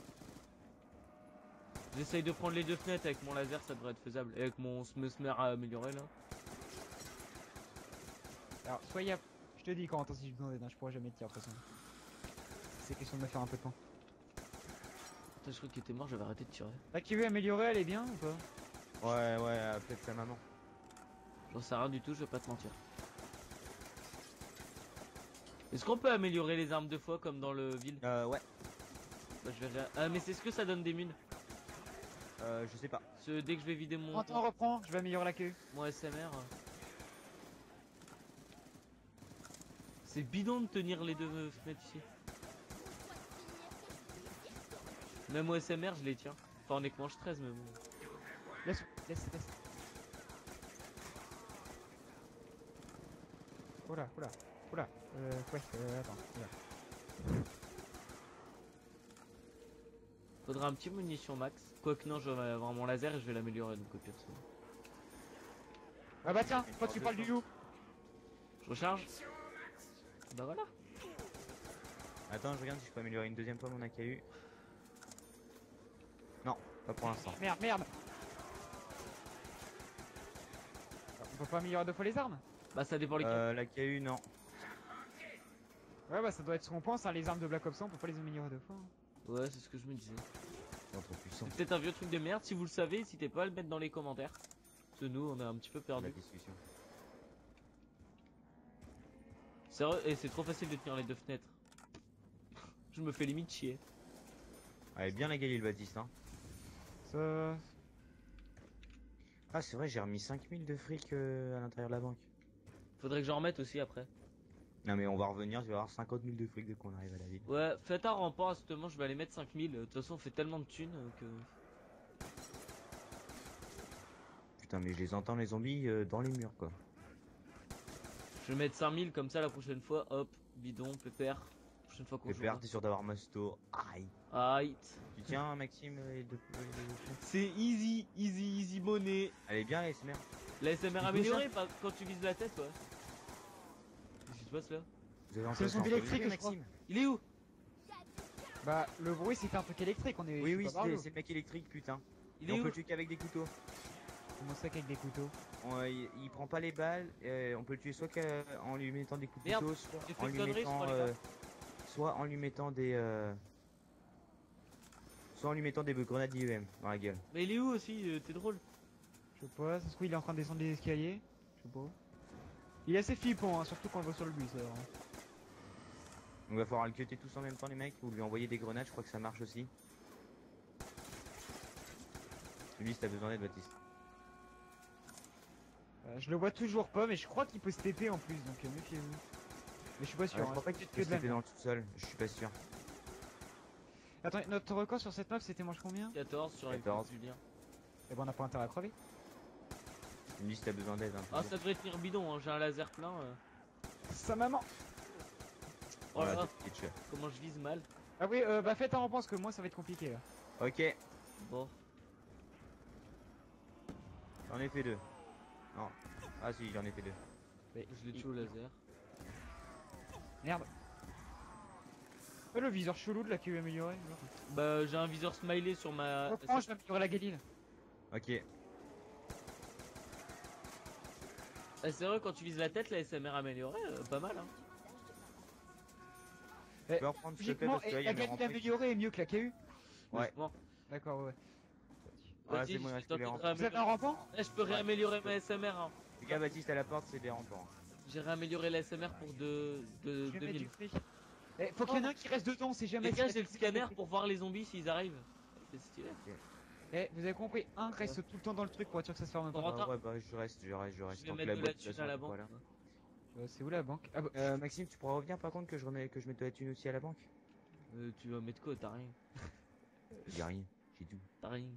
J'essaye de prendre les deux fenêtres avec mon laser, ça devrait être faisable. Et avec mon mesmer à améliorer là. Alors, soyez. Je te dis, Corentin, si j'ai besoin d'aide, hein, je pourrais jamais te tirer de toute façon. C'est question de me faire un peu de points. Attends, je crois qu'il était mort, j'avais arrêté de tirer. L'AQ améliorée, elle est bien ou pas? Ouais, peut-être sa maman. J'en sais rien du tout, je vais pas te mentir. Est-ce qu'on peut améliorer les armes deux fois comme dans le ville? Ouais. Bah, je verrai. Ah, mais c'est ce que ça donne des mines. Je sais pas. Dès que je vais vider mon Corentin, reprends, je vais améliorer l'AQ. mon SMR. C'est bidon de tenir les deux fenêtres ici. Même au SMR, je les tiens. Enfin, on est que manche 13, mais bon. Laisse. Oula, oula, oula. Ouais, attends, oula. Faudra un petit munition max. Quoique non, je vais avoir mon laser et je vais l'améliorer donc au pire. Ah bah tiens, quand tu parles du loup. Je recharge. Bah voilà. Attends, je regarde si je peux améliorer une deuxième fois mon AKU. Non, pas pour l'instant. Merde, merde. On peut pas améliorer deux fois les armes? Bah ça dépend lesquels. L'AKU, non. Ouais, bah ça doit être ce qu'on pense, hein, les armes de Black Ops 1, on peut pas les améliorer deux fois. Hein. Ouais, c'est ce que je me disais. C'est trop puissant. C'est peut-être un vieux truc de merde. Si vous le savez, n'hésitez pas à le mettre dans les commentaires. Parce que nous, on est un petit peu La perdu. discussion. Sérieux, et c'est trop facile de tenir les deux fenêtres. Je me fais limite chier. Allez, bien la Galil Baptiste, hein. Ça... Ah, c'est vrai, j'ai remis 5000 de fric à l'intérieur de la banque. Faudrait que j'en remette aussi après. Non, mais on va revenir, tu vas avoir 50 000 de fric dès qu'on arrive à la ville. Ouais, faites un rempart, justement, je vais aller mettre 5000. De toute façon, on fait tellement de thunes que. Putain, mais je les entends, les zombies, dans les murs, quoi. Je vais mettre 5000 comme ça la prochaine fois. Hop, bidon, pépère. Prochaine fois qu'on Pépère, joue. t'es sûr d'avoir Masto. Aïe. Aïe. Tu tiens, Maxime, C'est easy, easy, easy money. Elle est bien, la SMR. La SMR Il améliorée quand tu vises la tête, ouais. Qu'est-ce qui se passe là? Vous avez C'est entendu le zombie ça, électrique, je crois. Maxime? Il est où? Bah, le bruit c'était un truc électrique, on est. Oui, je oui, suis pas c'est le mec électrique, putain. Il Et est on où? peut le tuer qu'avec des couteaux. Comment ça qu'avec des couteaux? Il prend pas les balles, on peut le tuer soit en lui mettant des coups de Merde, couteau, soit j'ai fait en une lui connerie, je mettant, prends les balles. soit en lui mettant des grenades IEM dans la gueule. Mais il est où aussi? T'es drôle. Je sais pas, ça se trouve il est en train de descendre les escaliers. Je sais pas. Il est assez flippant, hein, surtout quand on le voit sur le bus. Alors. On va falloir le cutter tous en même temps les mecs, ou lui envoyer des grenades, je crois que ça marche aussi. Lui si t'as besoin d'aide Baptiste. Je le vois toujours pas, mais je crois qu'il peut se TP en plus, donc méfiez-vous. Mais je suis pas sûr. Je hein, crois pas c'est qu'il peut-être peut se de la taper dans merde. le sous-sol, je suis pas sûr. Attends, notre record sur cette map c'était manche combien? 14 sur 14. Julien. Eh ben on a pas intérêt à crever. Lui si t'as besoin d'aide. Hein, Ah, ça devrait tenir bidon, hein. J'ai un laser plein. Sa maman. Oh là là, t'es chill. comment je vise mal. Ah oui, bah faites un repas parce que moi ça va être compliqué là. Ok, Bon, j'en ai fait deux. Non. Ah si, j'en ai fait deux. je l'ai tué au laser. Merde. Le viseur chelou de la qui est amélioré. Bah, j'ai un viseur smiley sur ma. Reprends, je vais améliorer la Galil. Ok. Ah, c'est vrai, quand tu vises la tête, la SMR améliorée, pas mal, hein. Tu peux reprendre s'il te plaît Logiquement, parce que là il y la a mes Galil rentrées. améliorée est mieux que la KU. Ouais. Logiquement. D'accord, ouais. Ah, Vas-y, c'est bon, il je reste vais que les tenter de renforts. Vous avez un rampant? Eh, je peux réaméliorer ma SMR, hein. Les gars, Baptiste à la porte, c'est des renforts. J'ai réamélioré la SMR pour Je vais mettre 2000. du fric. Eh, faut qu'il y en ait un qui reste dedans, c'est jamais. Les gars, j'ai le scanner pour voir les zombies s'ils arrivent. C'est stylé. Eh, vous avez compris, un reste tout le temps dans le truc pour être sûr que ça se ferme On pas. rentre. Ouais, bah je reste. Je vais Tant que mettre de la boîte, thune toute à la façon, banque. voilà. C'est où la banque? Ah bah, Maxime, tu pourras revenir par contre que je mette de la thune aussi à la banque? Tu vas mettre quoi? T'as rien. J'ai rien, j'ai tout. T'as rien.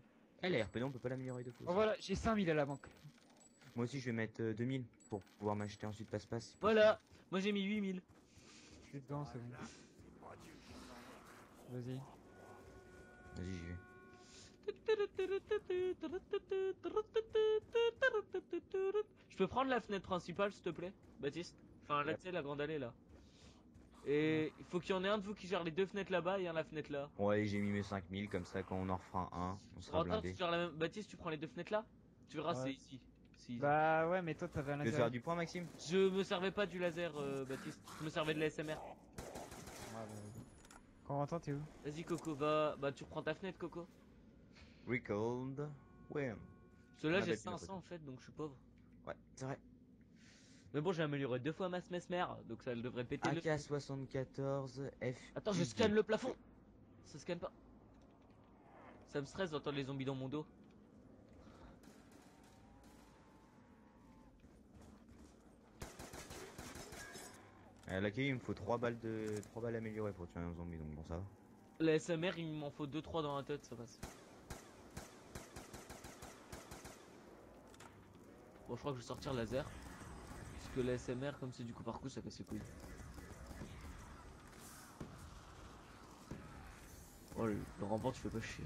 Eh, la RP, non, on peut pas l'améliorer de fois. oh, voilà, j'ai 5000 à la banque. Moi aussi, je vais mettre 2000 pour pouvoir m'acheter ensuite passe-passe. si Voilà. Moi j'ai mis 8000. Je suis dedans, c'est bon. Vas-y. possible. Vas-y, j'y vais. Je peux prendre la fenêtre principale s'il te plaît, Baptiste? Enfin là tu sais la grande allée là. Et il faut qu'il y en ait un de vous qui gère les deux fenêtres là-bas et un la fenêtre là. Bon, allez, j'ai mis mes 5000, comme ça, quand on en refera un, on sera Rentre, blindé. tu gères la même... Baptiste tu prends les deux fenêtres là? Tu verras Ouais. c'est ici. C'est ici. Bah ouais, mais toi t'avais un Tu veux laser. faire du point, Maxime? Je me servais pas du laser Baptiste, je me servais de la SMR. Corentin, t'es où? Vas-y Coco, va. Bah tu prends ta fenêtre Coco. Recalled. Ouais. Ceux-là Ah, j'ai bah, tu m'as 500 en fait donc je suis pauvre. Ouais, c'est vrai. Mais bon j'ai amélioré deux fois ma mesmer donc ça devrait péter le... AK-74 F. Attends je scanne le plafond. Ça scanne pas. Ça me stresse d'entendre les zombies dans mon dos. L'accueil, il me faut 3 balles améliorées pour tuer un zombie, donc bon, ça va. La SMR il m'en faut 2-3 dans la tête, ça passe. Bon je crois que je vais sortir le laser. que la SMR, comme c'est du coup par coup, ça casse les couilles. Oh, le rempart, tu fais pas chier.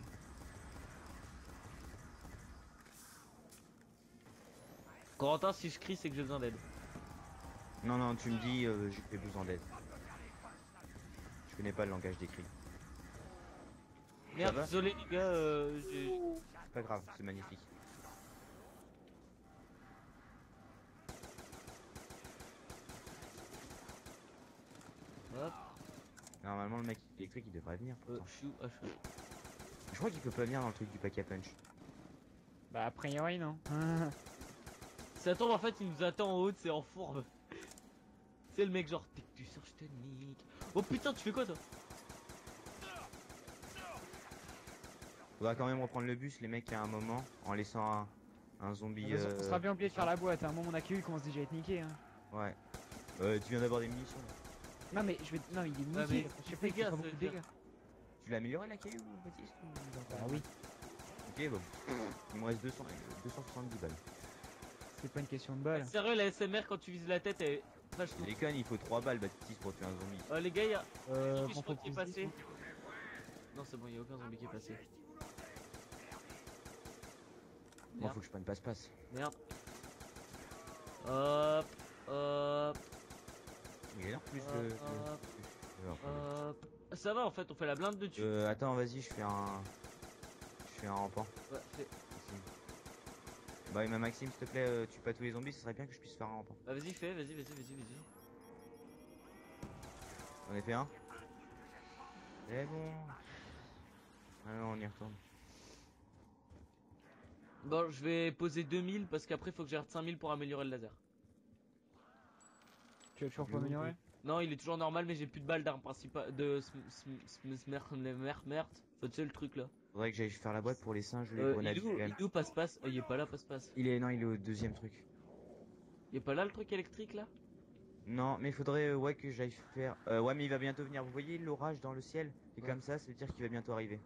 Corentin, si je crie, c'est que j'ai besoin d'aide. Non, non, tu me dis, j'ai besoin d'aide. Je connais pas le langage des cris. Merde, va désolé les gars, C'est pas grave, c'est magnifique. Hop, Normalement, le mec électrique il devrait venir. Pourtant. je suis où? Ah, je suis où. Je crois qu'il peut pas venir dans le truc du pack à punch. Bah, a priori, non. Ça tombe, en fait, il nous attend en haut, c'est en fourbe. C'est le mec, genre, dès que tu sors, je te nique. Oh putain, tu fais quoi toi? Faudra quand même reprendre le bus, les mecs, à un moment, en laissant un zombie. On sera bien obligé de faire la boîte. À un moment, mon AQ il commence déjà à être niqué. Hein. Ouais. Tu viens d'avoir des munitions. Non, mais je vais. Non, il est niqué. Ouais, mais Je sais pas, il fait dégâts, pas beaucoup ça de veut dire. dégâts. Tu l'as amélioré la caillou, Baptiste Ah oui, Ok, bon. Il me reste 270 balles. c'est pas une question de balle. Sérieux, la SMR, quand tu vises la tête, elle est vachement. Les connes, il faut 3 balles, Baptiste, pour tuer un zombie. Oh les gars, y'a. Euh, Je bon, crois faut qu'il est plus passé. 10, Non, c'est bon, y'a aucun zombie qui est passé. Moi, Merde. faut que je prenne passe-passe. Merde. Hop, hop, Il a l'air plus hop, de. hop. Ça va en fait, on fait la blinde de dessus. Attends, vas-y, je fais un. Je fais un rampant. Ouais, fais- Ici. Bah, et ma Maxime, s'il te plaît, tue pas tous les zombies, ce serait bien que je puisse faire un rampant. Bah, vas-y, fais, vas-y. On en a fait un. C'est bon. Ah non, on y retourne. Bon, je vais poser 2000 parce qu'après, faut que j'arrête 5000 pour améliorer le laser. Tu vas toujours pas améliorer? Non, il est toujours normal, mais j'ai plus de balles d'arme principale. De merde. Faut tu sais le truc là. Faudrait que j'aille faire la boîte pour les singes, les Il grenades. est où, il est où passe-passe? Il est pas là, passe-passe. Non, il est au deuxième truc. Il est pas là le truc électrique là? Non, mais il faudrait ouais que j'aille faire. Ouais, mais il va bientôt venir. Vous voyez l'orage dans le ciel? Et Ouais. comme ça veut dire qu'il va bientôt arriver.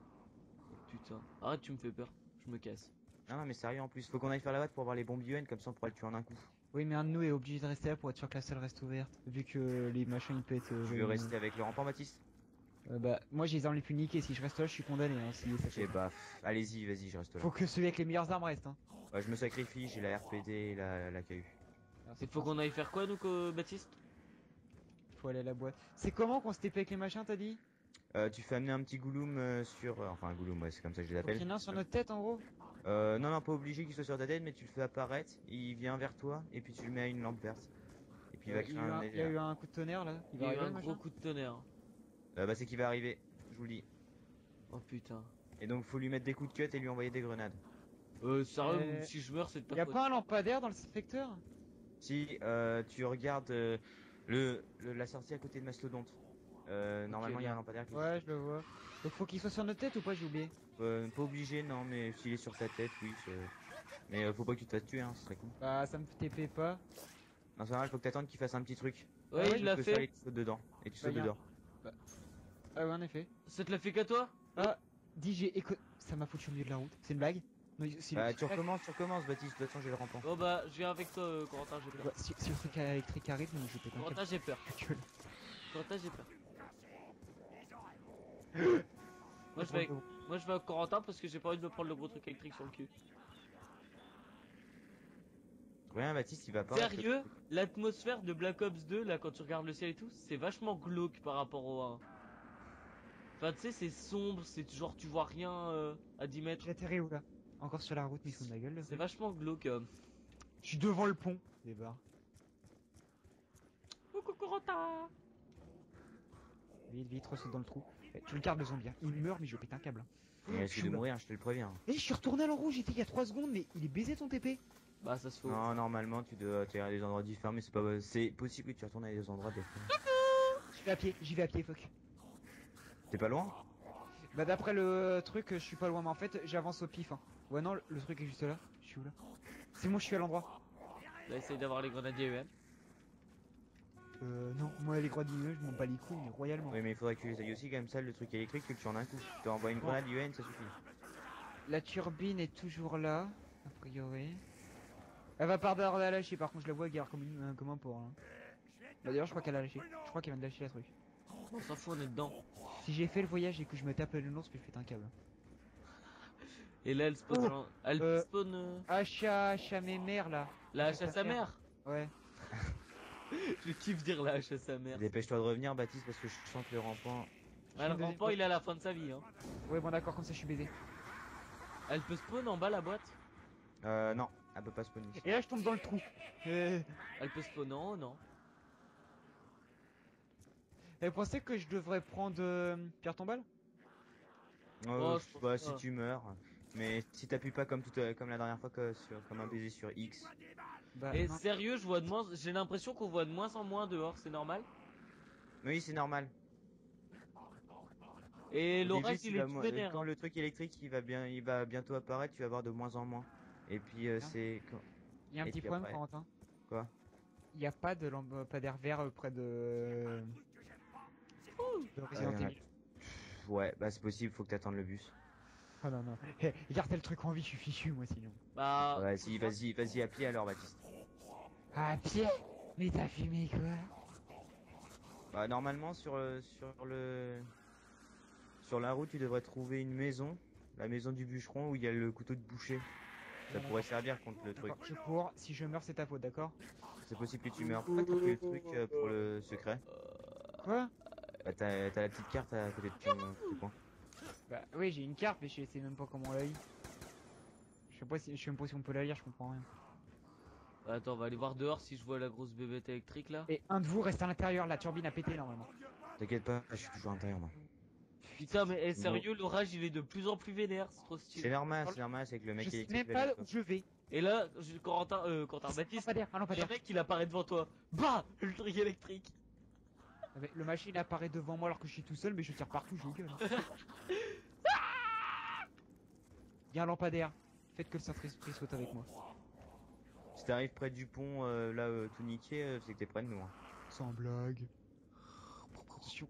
Putain. Arrête, tu me fais peur. Je me casse. Non, non, mais sérieux en plus. Faut qu'on aille faire la boîte pour voir les bombes UN, comme ça on pourra le tuer en un coup. Oui, mais un de nous est obligé de rester là pour être sûr que la salle reste ouverte. Vu que les machins ils pètent. Tu veux rester avec le rampant, Baptiste? Bah, moi j'ai les armes les plus niquées. Si je reste là, je suis condamné. Hein, si ça Ok, fait. bah, allez-y, vas-y, je reste là. Faut que celui avec les meilleures armes reste. Hein. Ouais, je me sacrifie, j'ai la RPD et la KU. Il faut qu'on aille faire quoi, nous, Baptiste? Faut aller à la boîte. C'est comment qu'on se TP avec les machins, t'as dit? Tu fais amener un petit gouloum sur. Enfin, un gouloum, ouais, c'est comme ça que je Faut qu'il l'appelle. y en ait un sur notre tête en gros? Non, non, pas obligé qu'il soit sur ta tête, mais tu le fais apparaître, il vient vers toi, et puis tu le mets à une lampe verte. Et puis il va créer un il y a eu un coup de tonnerre là. Il y a eu arriver, un le gros machin coup de tonnerre. Bah, c'est qu'il va arriver, je vous le dis. Oh putain. Et donc, faut lui mettre des coups de cut et lui envoyer des grenades. Sérieux, Euh, si je meurs, c'est de ta Y a faute. pas un lampadaire dans le secteur? Si tu regardes la sortie à côté de Mastodonte, normalement il y a un lampadaire qui. Ouais, je le vois. Donc faut qu'il soit sur notre tête ou pas, j'ai oublié. Pas obligé, non, mais s'il est sur ta tête, oui. Mais faut pas que tu te fasses tuer, hein, ce serait con. Bah, ça me TP pas. Non, c'est normal, faut que t'attendes qu'il fasse un petit truc. Ouais, ouais, il l'a Tu peux faire fait. et tu sautes dedans. Et tu Bah, sautes y a- dedans. Ah ouais, en effet. Ça te l'a fait qu'à toi? Ah, DJ, ça m'a foutu au milieu de la route. C'est une blague? Non, si, Tu recommences, Baptiste, de toute façon j'ai le rampant. Oh bah, je viens avec toi, Corentin, j'ai peur. Ouais, si le truc électrique arrive, mais je pète un Corentin, j'ai peur. câble. Corentin, j'ai peur. Moi, je vais avec Corentin parce que j'ai pas envie de me prendre le gros truc électrique sur le cul. Rien, Baptiste, il va pas. Sérieux, l'atmosphère de Black Ops 2, là, quand tu regardes le ciel et tout, c'est vachement glauque par rapport au 1. Enfin, tu sais, c'est sombre, c'est genre, tu vois rien à 10 mètres. J'atterris où là? Encore sur la route, mais il se fout de ma gueule. le C'est truc. vachement glauque. Je suis devant le pont. Des barres. Coucou Corentin. Vite, vite, ressaute dans le trou. Eh, tu le gardes le zombie. Hein. Il meurt, mais je pète un câble. Il risque de mourir, je te le préviens. Eh, je suis retourné à l'en-rouge, j'étais il y a 3 secondes, mais il est baisé ton TP. Bah, ça se fait. Non, normalement tu dois aller à des endroits différents, mais c'est possible que tu retournes à des endroits différents. J'y vais à pied, fuck. T'es pas loin? Bah, d'après le truc, je suis pas loin, mais en fait, j'avance au pif. Hein. Ouais, non, le truc est juste là. Je suis où là? C'est bon, je suis à l'endroit. Là, essaye d'avoir les grenadiers EM. Non, moi les grenades IE, je m'en bats les couilles, mais royalement. Oui, mais il faudrait que tu les ailles aussi, comme ça, le truc électrique, tu le tues en un coup. Tu envoies une grenade UN, ça suffit. La turbine est toujours là, a priori. Elle va pas tarder à lâcher, par contre je la vois guerre comme un porc. Hein. Bah, d'ailleurs je crois qu'elle a lâché. Je crois qu'elle vient de lâcher la truc. On s'en fout, on est dedans. Si j'ai fait le voyage et que je me tape le ours, puis je fais un câble. Et là, elle spawn. Oh, Elle spawn. Achat mes mères là. La hache à sa mère. Ouais. Je kiffe dire la hache à sa mère. Dépêche-toi de revenir, Baptiste, parce que je sens que le rampant. Ah, le rampant, il est à la fin de sa vie. Hein. Ouais, bon, d'accord, comme ça je suis baisé. Elle peut spawn en bas la boîte. Non, elle peut pas spawner. Et là je tombe dans le trou. Elle peut spawn en haut, non? Elle pensait que je devrais prendre pierre tombale? Oh, je pense Bah, pas. si tu meurs. Mais si t'appuies pas comme comme la dernière fois comme un baiser sur X. Bah, Et non. sérieux, je vois de moins. J'ai l'impression qu'on voit de moins en moins dehors, c'est normal. Oui, c'est normal. Et Au l'orage, début, il est tout vénère. quand le truc électrique il va bientôt apparaître, tu vas voir de moins en moins. Et puis c'est Il y a un et petit puis problème, après- Corentin. quoi? Il n'y a pas de lampadaire vert près de Resident y en a- Evil. Ouais, bah c'est possible, faut que t'attendes le bus. Oh non, non. Hey, gardez le truc en vie, je suis fichu moi sinon. Bah. Vas-y, vas-y à pied alors, Baptiste. Ah, pied. Mais t'as fumé quoi? Bah normalement sur la route, tu devrais trouver une maison, la maison du bûcheron où il y a le couteau de boucher. Ça Bon, pourrait servir contre le truc. d'accord, je cours, si je meurs c'est ta faute, d'accord? C'est possible que tu meurs. Pourquoi t'as pris le truc pour le secret? Quoi? Bah t'as la petite carte à côté de ton coin. Bah oui, j'ai une carte, mais je sais même pas comment on la lit. Je sais même pas si on peut la lire, je comprends rien. Attends, on va aller voir dehors si je vois la grosse bébête électrique là. Et un de vous reste à l'intérieur, la turbine a pété normalement. T'inquiète pas, je suis toujours à l'intérieur moi. Putain, mais sérieux, l'orage il est de plus en plus vénère, c'est trop C'est stylé. normal, c'est que le mec Je sais électrique même va pas dire où je vais. Et là, Corentin, Baptiste, Un le lampadaire. mec il apparaît devant toi. Bah, le truc électrique. Ah, mais le machine apparaît devant moi alors que je suis tout seul, mais je tire partout, je gueule. Y'a un lampadaire. Faites que le Saint-Esprit soit avec moi. Si t'arrives près du pont tout niqué, c'est que t'es près de nous. Hein. Sans blague. Attention.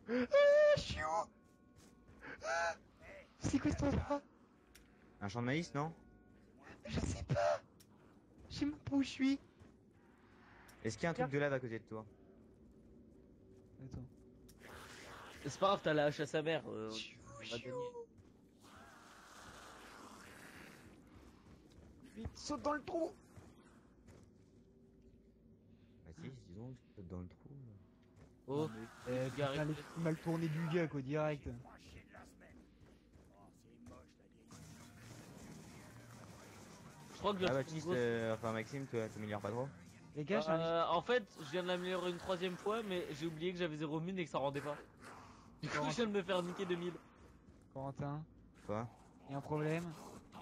Ah, chiot. Ah, c'est quoi cet endroit? Un champ de maïs, non? Je sais pas. Je sais même pas où je suis. Est-ce qu'il y a un truc de lave à côté de toi? Attends. C'est pas grave, t'as la hache à sa mère. On va gagner. Vite, saute dans le trou. Bah si, disons, tu sautes dans le trou. Oh, Putain, les coups mal tourné du gars quoi, direct. je crois que je Ah la Baptiste, trouve grosse. enfin Maxime, toi t'améliores pas trop? Les gars, j'ai un... En fait, je viens de l'améliorer une troisième fois, mais j'ai oublié que j'avais 0 mine et que ça rendait pas. Du coup, je viens de me faire niquer 2000. Corentin, Quoi? y'a un problème.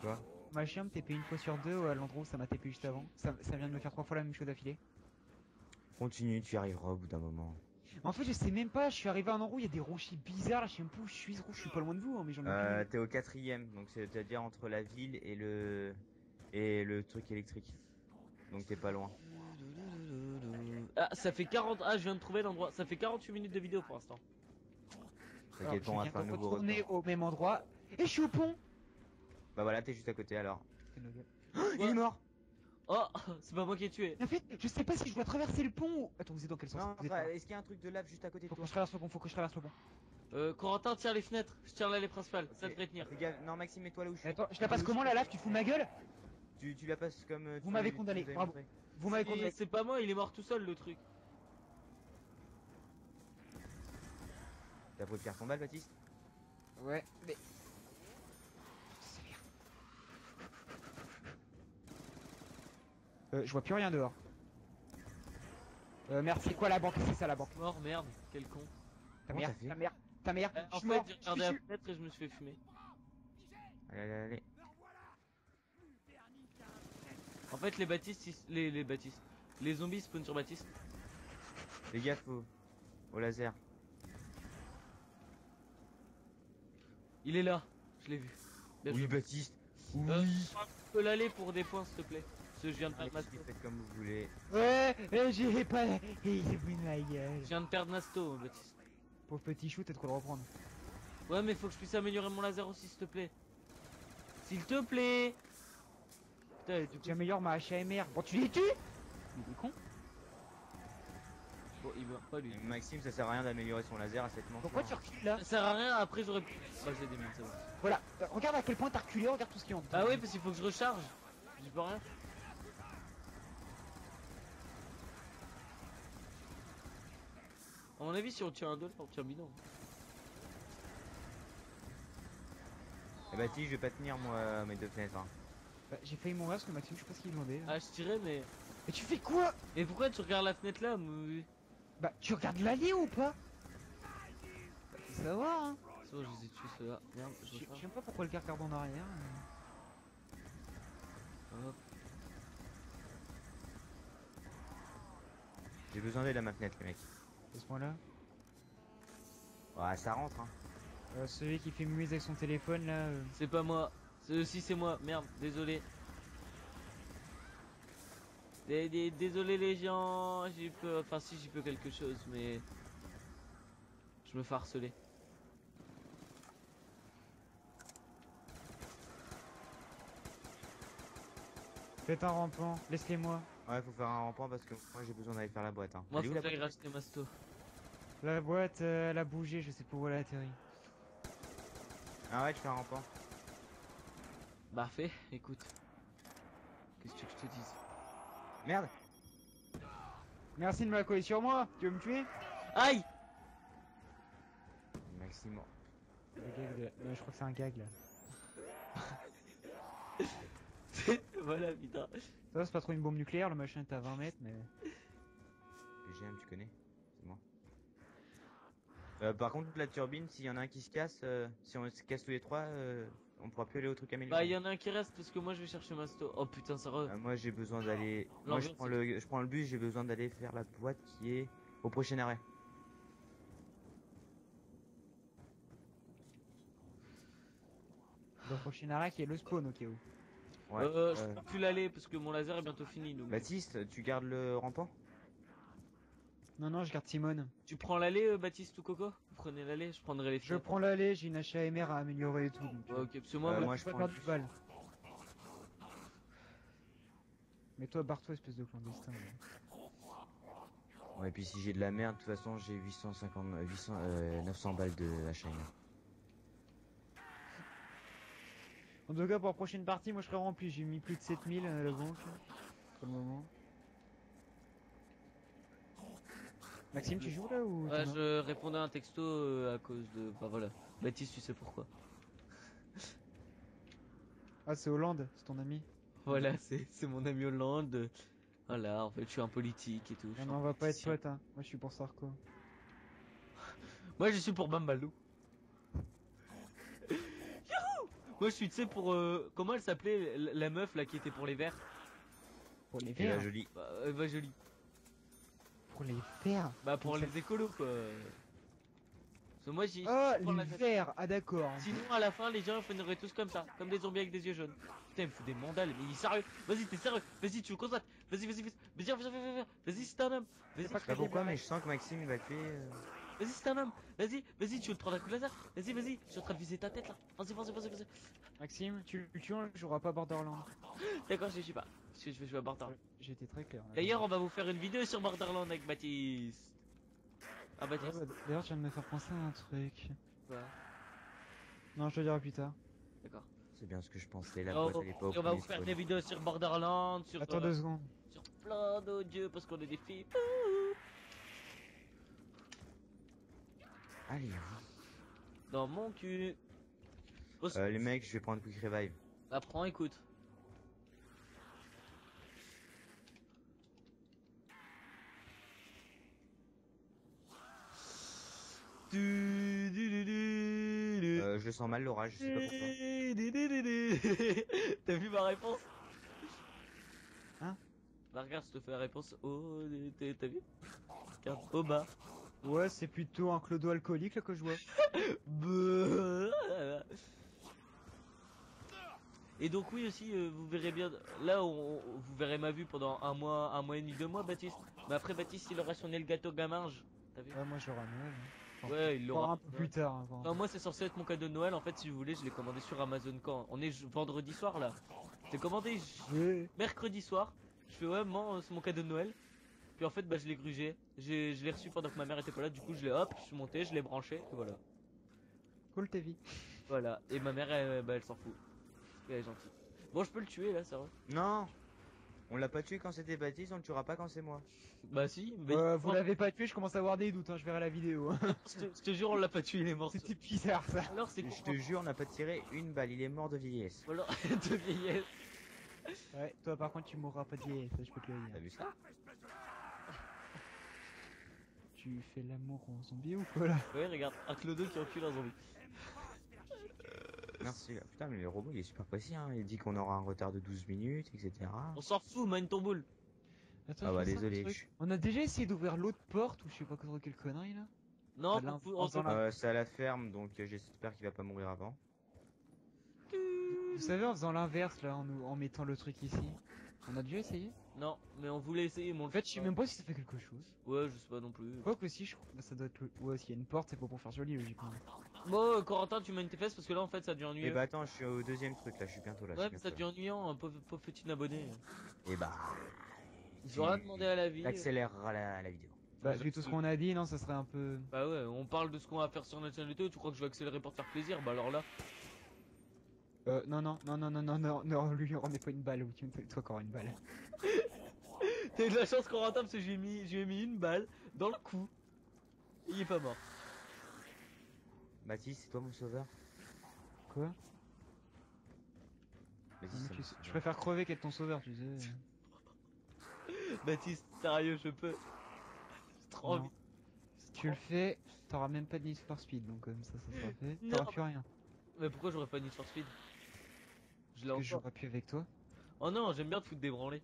Quoi? Ma chien me TP une fois sur deux à l'endroit où ça m'a TP juste avant. Ça vient de me faire 3 fois la même chose d'affilée. Continue, tu y arriveras au bout d'un moment. En fait, je sais même pas, je suis arrivé à un endroit où il y a des rochers bizarres là, je sais même pas où je suis, je suis pas loin de vous, hein, mais j'en ai aucune idée. T'es au 4ème, donc c'est-à-dire entre la ville et le truc électrique. Donc t'es pas loin. Ah, ça fait 40. Ah, je viens de trouver l'endroit. Ça fait 48 minutes de vidéo pour l'instant. Alors, T'inquiète pas, on va je faire un viens de nouveau retourner record. au même endroit. Et je suis au pont. Bah voilà, t'es juste à côté alors. Il est mort! Oh, c'est pas moi qui ai tué. En fait, je sais pas si je dois traverser le pont ou... Attends, vous êtes dans quel sens? Non, Vous êtes enfin, là. est-ce qu'il y a un truc de lave juste à côté de Faut que toi? je traverse le pont, faut que je traverse le pont. Corentin, tire les fenêtres. Je tire l'allée principale. Ça devrait tenir. Fais gaffe. Non, Maxime, mets-toi là où je suis. Attends, je la passe comment la lave? Tu te fous de ma gueule? Tu la passes comme. Vous m'avez condamné, tu nous avais bravo. montré. Vous m'avez condamné. C'est pas moi, il est mort tout seul le truc. T'as pris pierre tombale, Baptiste? Ouais, mais... je vois plus rien dehors. Merde, c'est quoi la banque? C'est ça la banque. Mort, merde, quel con. Ta Comment mère, t'as fait ta mère, ta mère. En je suis fait, mort, j'ai je regardé suis la dessus. fenêtre et je me suis fait fumer. Allez. En fait, les Baptistes, les Baptistes. Les zombies spawnent sur Baptiste. Fais gaffe au laser. Il est là, je l'ai vu. Bien Oui, joué. Baptiste. Oui. Je peux l'aller pour des points, s'il te plaît. Parce que je viens de perdre Allez, Nasto. faites comme vous voulez. Ouais, j'ai pas... Il s'est pris de ma gueule. Je viens de perdre Nasto, Baptiste. Pauvre petit chou, t'as de quoi le reprendre. Ouais, mais faut que je puisse améliorer mon laser aussi, s'il te plaît. S'il te plaît. Putain, et du coup, J'améliore ma HAMR. Bon, tu les tues? Il est con. bon, il meurt pas lui. Maxime, ça sert à rien d'améliorer son laser à cette manche. Pourquoi tu recules là? Ça sert à rien, après j'aurais pu. Bah, j'ai des mines, c'est bon. Voilà, regarde à quel point t'as reculé, regarde tout ce qui est en dessous. Ah ouais, parce qu'il faut que je recharge. J'y peux rien. À mon avis, si on tire un 2, on tire bidon. Eh bah, si, je vais pas tenir moi mes deux fenêtres. Hein. Bah, j'ai failli mourir parce que Maxime, je sais pas ce qu'il demandait. Ah, je tirais, mais. Mais tu fais quoi? Et pourquoi tu regardes la fenêtre là? Bah, tu regardes l'allée ou pas? Faut savoir, hein. C'est bon, je les ai tués ceux-là. Merde, je Je recharge. sais pas pourquoi le gars regarde en arrière. Hop. J'ai besoin d'aide à ma fenêtre, les mecs. À ce point-là. Ouais, ça rentre, hein. Celui qui fait mumuse avec son téléphone là. C'est pas moi. Si c'est moi. Merde, désolé. Désolé les gens. J'y peux. Enfin, si j'y peux quelque chose, mais. Je me fais harceler. Faites un rampant, laisse-les-moi. Ouais, faut faire un rampant parce que moi j'ai besoin d'aller faire la boîte. Hein. Moi, Elle est faut où, que la j'aille boîte racheter Masto. La boîte, elle a bougé, je sais pas où elle a atterri. Ah ouais, tu fais un rampant. Bah, fais, écoute. Qu'est-ce que tu veux que je te dise? Merde. Merci de me la coller sur moi, tu veux me tuer? Aïe! Maxime. Le gag de... je crois que c'est un gag là. Voilà, putain. Ça, c'est pas trop une bombe nucléaire, le machin est à 20 mètres, mais. PGM, tu connais? C'est moi. Par contre, la turbine, s'il y en a un qui se casse, si on se casse tous les trois, on pourra plus aller au truc amélioré. Bah, il y en a un qui reste parce que moi je vais chercher Masto. Oh putain, ça re. Moi j'ai besoin d'aller. Moi L'ambiance, je prends le bus, j'ai besoin d'aller faire la boîte qui est au prochain arrêt. Le prochain arrêt qui est le spawn au cas où. Ouais. Je peux plus l'aller parce que mon laser est bientôt fini. Donc. Baptiste, tu gardes le rampant? Non, non, je garde Simone. Tu prends l'allée, Baptiste ou Coco? Vous prenez l'allée, je prendrai les Je fenêtres. prends l'allée, j'ai une HAMR à améliorer et tout. Donc, Ouais, ok, parce que moi, moi, je je peux prends faire le du bus. bal. Mais toi, barre-toi, espèce de clandestin. Ouais, et puis si j'ai de la merde, de toute façon j'ai 900 balles de HM. En tout cas, pour la prochaine partie, moi je serai rempli. J'ai mis plus de 7000 à la banque. Pour le moment. Maxime, tu joues là ou Ouais, Thomas je répondais à un texto à cause de. Bah voilà. Baptiste, tu sais pourquoi. Ah, c'est Hollande, c'est ton ami. Voilà, c'est mon ami Hollande. Voilà, en fait, je suis un politique et tout. je Ah suis non, un on va pas être politicien. potes, hein. Moi je suis pour Sarko. Moi, je suis pour Bambalou. Youhou. Moi, je suis, tu sais, pour. Comment elle s'appelait la meuf là qui était pour les verts? Pour les Et là, verts joli. Bah, Eva Jolie. Pour les verts Bah, pour Donc les écolos quoi. Parce que moi, j'y. Oh, je prends la les tête. verts Ah d'accord. Sinon, à la fin, les gens ils finiraient tous comme ça, comme des zombies avec des yeux jaunes. Putain, il me fout des mandales, mais il est sérieux. Vas-y, t'es sérieux. Vas-y, tu veux qu'on se batte. Vas-y, Vas-y, c'est un homme. Vas-y, pas Je sais pas pourquoi, mais je sens que Maxime il va tuer. vas-y, c'est un homme. Vas-y, tu veux te prendre un coup de laser. Vas-y, je suis en train de viser ta tête là. Vas-y. Maxime, tu le tues, on jouera pas Borderlands. D'accord, je suis pas. Parce que je vais jouer à Borderlands. J'ai été très clair. D'ailleurs, on va vous faire une vidéo sur Borderlands avec Baptiste. Ah, Ouais, Baptiste. bah, d'ailleurs, je viens de me faire penser à un truc. Ouais, Non, je te dirai plus tard. d'accord. C'est bien ce que je pensais, la Oh, boîte à l'époque. et on va vous faire des vidéos sur Borderlands, sur, Attends 2 secondes. sur plein d'autres jeux parce qu'on est des filles. Allez, Dans mon cul. les mecs, je vais prendre Quick Revive. Apprends, écoute. Je le sens mal l'orage, je sais pas pourquoi. T'as vu ma réponse? Hein? Bah regarde, je te fais la réponse. Oh, t'as vu? Regarde, au bas. Ouais, c'est plutôt un clodo alcoolique là que je vois. Et donc oui aussi, vous verrez bien. Là, vous verrez ma vue pendant un mois et demi, 2 mois, Baptiste. Mais après, Baptiste, il aura son Elgato Gaminge. T'as vu? Ouais, moi je l'aurai à Noël. Ouais, il L'aura l'aura un peu plus tard. Hein, Non, moi c'est censé être mon cadeau de Noël. En fait, si vous voulez, je l'ai commandé sur Amazon quand on est vendredi soir là. J'ai commandé mercredi soir. Je fais ouais, maman, c'est mon cadeau de Noël. Puis en fait, bah je l'ai grugé. Je l'ai reçu pendant que ma mère était pas là. Du coup, je l'ai hop, je suis monté, je l'ai branché. Et voilà. Cool ta vie. Voilà. Et ma mère, bah, elle s'en fout. Elle est gentille. Bon, je peux le tuer là, ça va. Non, on l'a pas tué quand c'était Baptiste, on le tuera pas quand c'est moi. Bah si. Mais Vous l'avez pas tué, je commence à avoir des doutes, hein, je verrai la vidéo. Hein. je te jure, on l'a pas tué, il est mort. C'était bizarre ça. Alors c'est Je te jure, on n'a pas tiré une balle, il est mort de vieillesse. Ou alors de vieillesse. Ouais, toi par contre tu mourras pas de vieillesse, ça je peux te le T'as dire. vu ça? Tu fais l'amour en zombie ou quoi là? Ouais, regarde, un clodo qui encule un zombie. Merci. Putain, mais le robot il est super précis, hein. Il dit qu'on aura un retard de 12 minutes, etc. On s'en fout, mine ton boule. Attends, Ah je bah pense à un désolé. truc. On a déjà essayé d'ouvrir l'autre porte ou je sais pas quelle connerie là. Non, Ah, là, on faisant s'en la- C'est à la ferme, donc j'espère qu'il va pas mourir avant. Vous savez, en faisant l'inverse là, en mettant le truc ici. On a déjà essayé? Non, mais on voulait essayer, mais on En le fait, fait je sais même pas si ça fait quelque chose. Ouais, je sais pas non plus. Quoi que si, je crois que ça doit être le... Ouais, s'il y a une porte, c'est pas pour faire joli logiquement. Bon, Corentin, tu mènes tes fesses parce que là en fait ça devient Et ennuyeux. bah attends, je suis au deuxième truc là, je suis bientôt là. Ouais, mais ça devient ennuyant, un pauvre petit abonné. Et bah. Ils ont rien demandé à la vie. Accélérera la vidéo. Bah, Ouais, vu tout ce qu'on a dit, non, ça serait un peu... Bah ouais, on parle de ce qu'on va faire sur notre chaîne YouTube, tu crois que je vais accélérer pour te faire plaisir? Bah alors là. Non, lui, on n'est pas une balle, ou tu toi encore une balle. T'as eu de la chance Corentin parce que je lui ai mis une balle dans le cou. Il est pas mort. Mathis, c'est toi mon sauveur? Quoi? Vas-y, Non, mais c'est tu mon sais, sauveur. je préfère crever qu'être ton sauveur, tu sais. Baptiste, sérieux, je peux. J'ai trop Non. envie. Si tu le fais, t'auras même pas de Need for Speed, donc comme ça sera fait. Non. T'auras plus rien. Mais pourquoi j'aurais pas Need for Speed? Je l'ai Parce que encore. j'aurais pu avec toi. Oh non, j'aime bien te foutre des branlés.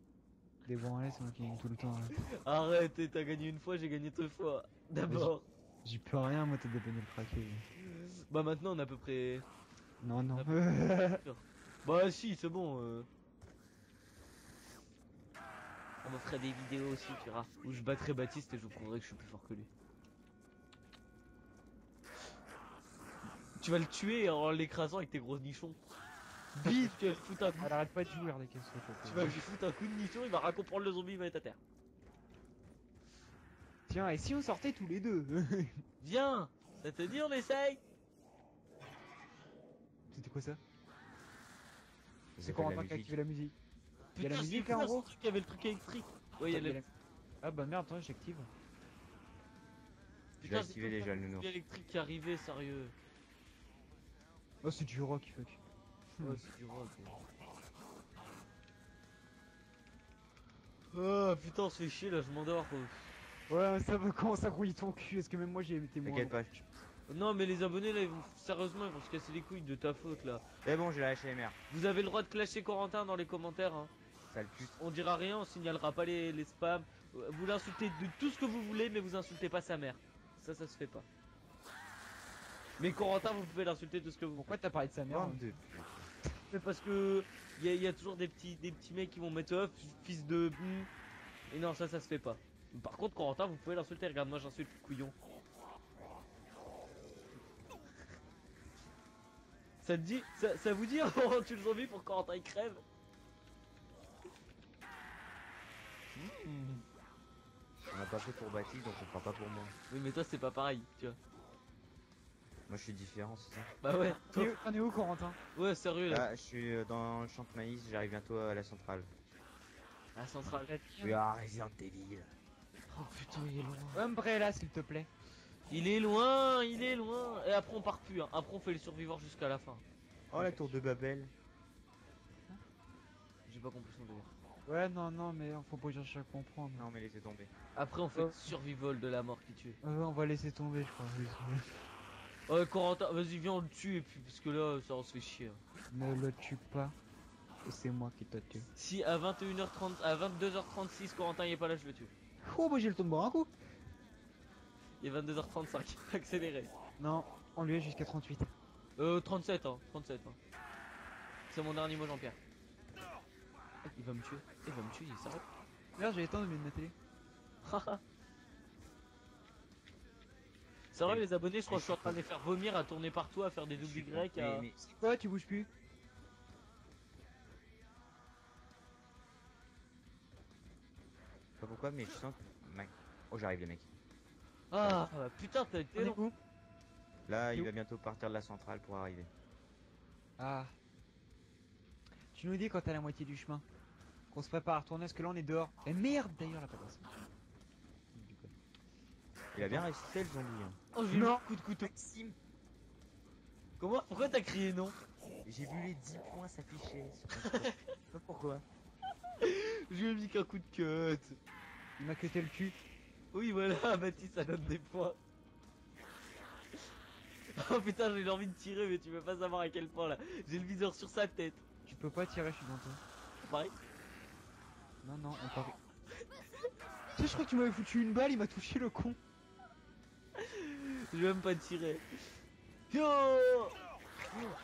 Des branlés, c'est moi qui gagne tout le temps. Là. Arrête, t'as gagné une fois, j'ai gagné deux fois. D'abord. J'y peux rien, moi, t'as dépanné le craqué. Bah maintenant on a à peu près. Non. Bah si, c'est bon. On me ferait des vidéos aussi, tu verras. Où je battrais Baptiste et je vous prouverai que je suis plus fort que lui. Tu vas le tuer en l'écrasant avec tes gros nichons. Bite, tu vas lui foutre un coup. Elle arrête pas de jouer, regardez qu'elle se fait. Tu vas lui foutre un coup de nichon, il va rien comprendre le zombie, il va être à terre. Tiens, et si on sortait tous les deux? Viens, ça te dit on essaye? C'était quoi ça? Ça C'est s'appelle Corentin la qui a musique. activé la musique. Il y a la Putain, musique c'est là en clair, gros? ce truc, il y avait le truc électrique. Ouais, il y a le... Ah bah merde, attends, j'active. Je l'ai activé déjà le nounours. électrique qui arrivait, sérieux. Oh, c'est du rock, fuck. Ouais, c'est du rock. Oh putain, on se fait chier là, je m'endors. Ouais, ça va commencer à grouiller ton cul, est-ce que même moi j'ai été moins. T'inquiète pas. Non, mais les abonnés là, sérieusement, ils vont se casser les couilles de ta faute là. C'est bon, j'ai la HMR. Vous avez le droit de clasher Corentin dans les commentaires. Hein. Sale pute. On dira rien, on signalera pas les spams. Vous l'insultez de tout ce que vous voulez, mais vous insultez pas sa mère. Ça se fait pas. Mais Corentin, vous pouvez l'insulter de ce que vous. Pourquoi t'as parlé de sa mère? Bande de putes. Mais parce que y a toujours des petits mecs qui vont mettre fils de. Et non, ça se fait pas. Par contre, Corentin, vous pouvez l'insulter. Regarde, moi j'insulte couillon. Ça te dit, ça vous dit, on tue le zombie pour que Corentin il crève. On n'a pas fait pour Baptiste, donc on fera pas pour moi. Oui, mais toi c'est pas pareil, tu vois. Moi je suis différent, c'est ça. Bah ouais. T'en es où, Corentin? Ouais, sérieux là. Là, je suis dans le champ de maïs, j'arrive bientôt à la centrale. La centrale. Je suis à Resident Evil. Oh putain, il est loin. Umbrella, s'il te plaît. Il est loin, il est loin. Et après on part plus. Hein. Après on fait les survivants jusqu'à la fin. Oh la tour de Babel. J'ai pas compris son délire. Ouais, non, mais faut pas chercher à comprendre. Non mais laissez tomber. Après on fait Oh. survival de la mort qui tue. On va laisser tomber, je crois. Ouais, Corentin, vas-y, viens, on le tue. Et puis, parce que là, ça on se fait chier. Hein. Ne le tue pas. Et c'est moi qui te tue. Si à 21h30, à 22h36, Corentin il est pas là, je le tue. Oh, bah j'ai le temps de boire un coup. Il est 22h35, accéléré. Non, on lui est jusqu'à 38. 37, hein, 37. Hein. C'est mon dernier mot, Jean-Pierre. Il va me tuer, il va me tuer, il est sérieux. Merde, j'ai éteint de ma télé. C'est vrai, les abonnés, je crois que je suis en train de les faire vomir, à tourner partout, à faire des doubles Y. À... Mais C'est quoi, tu bouges plus? pas pourquoi, mais je sens que... Oh, j'arrive les mecs. Ah, putain, t'as On été est long. où? Là, il où va bientôt partir de la centrale pour arriver. Ah. Tu nous dis quand t'es à la moitié du chemin. Qu'on se prépare à retourner, parce que là on est dehors. Et merde d'ailleurs la passe. Il a bien résisté le zombie. Hein. Oh, j'ai eu Non. un coup de couteau. Maxime, Comment? Pourquoi t'as crié non? j'ai vu les 10 points s'afficher sur ton score. Je sais pas pourquoi. Je lui ai mis qu'un coup de cut. Il m'a cuté le cul. Oui, voilà, Baptiste, ça donne des points. Oh putain, j'ai envie de tirer, mais tu peux pas savoir à quel point là. J'ai le viseur sur sa tête. Tu peux pas tirer, je suis dans toi. Pareil. Non, non, on part. Tu sais, je crois que tu m'avais foutu une balle, il m'a touché le con. Je vais même pas tirer. Yo!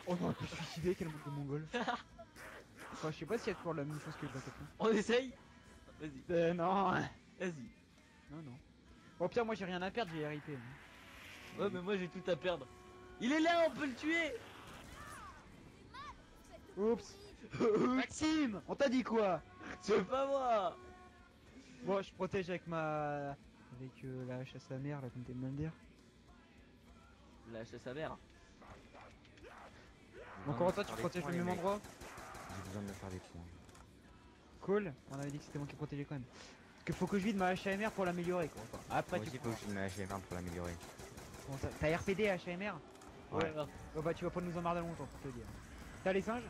Oh non, je suis suicidé, quel monde de mongol. Enfin, je sais pas s'il y a toujours la même chose que le bataillon. On essaye? Vas-y, Non. vas-y. Non, non. Au pire, moi j'ai rien à perdre, j'ai RIP. Ouais, mais moi j'ai tout à perdre. Il est là, on peut le tuer! Oups. Maxime, on t'a dit quoi? C'est pas moi! Bon, je protège avec ma... Avec la hache à sa mère, là, comme t'aimes bien le dire. Lâche sa mère. Donc en toi, tu protèges le même endroit? J'ai besoin de me faire des points. Cool. On avait dit que c'était moi qui protégeais quand même. Parce qu'il faut que je vide ma HMR pour l'améliorer, quoi. Enfin, après, Moi tu aussi, faut que je me lâche les mains pour l'améliorer. Bon, t'as RPD HMR? Ouais. Oh bah, tu vas pas nous emmerder longtemps, pour te dire. T'as les singes?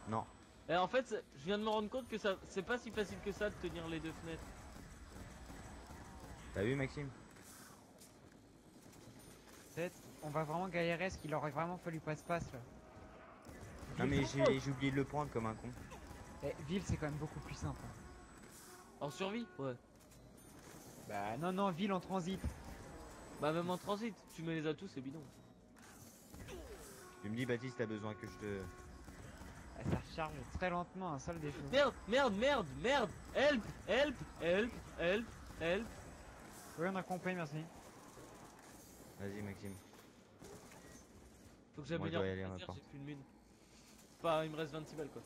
Non. Et en fait, je viens de me rendre compte que ça, c'est pas si facile que ça de tenir les deux fenêtres. T'as vu, Maxime? Peut-être, on va vraiment galérer, est-ce qu'il aurait vraiment fallu passe-passe, là? Non, mais j'ai oublié de le prendre comme un con. Eh, ville, c'est quand même beaucoup plus simple. Hein. En survie? Ouais. Bah, non, non, ville en transit. Bah, même en transit, tu mets les atouts, c'est bidon. Tu me dis, Baptiste, t'as besoin que je te... Ah, ça recharge très lentement, un seul des choses. Merde, merde, merde, merde! Help, help, help, help, help. Oui, on a compris, merci. Vas-y, Maxime. Faut que Moi, je j'améliore dois y aller, mon on va laser, pas. j'ai plus de mine. C'est pas, il me reste 26 balles quoi.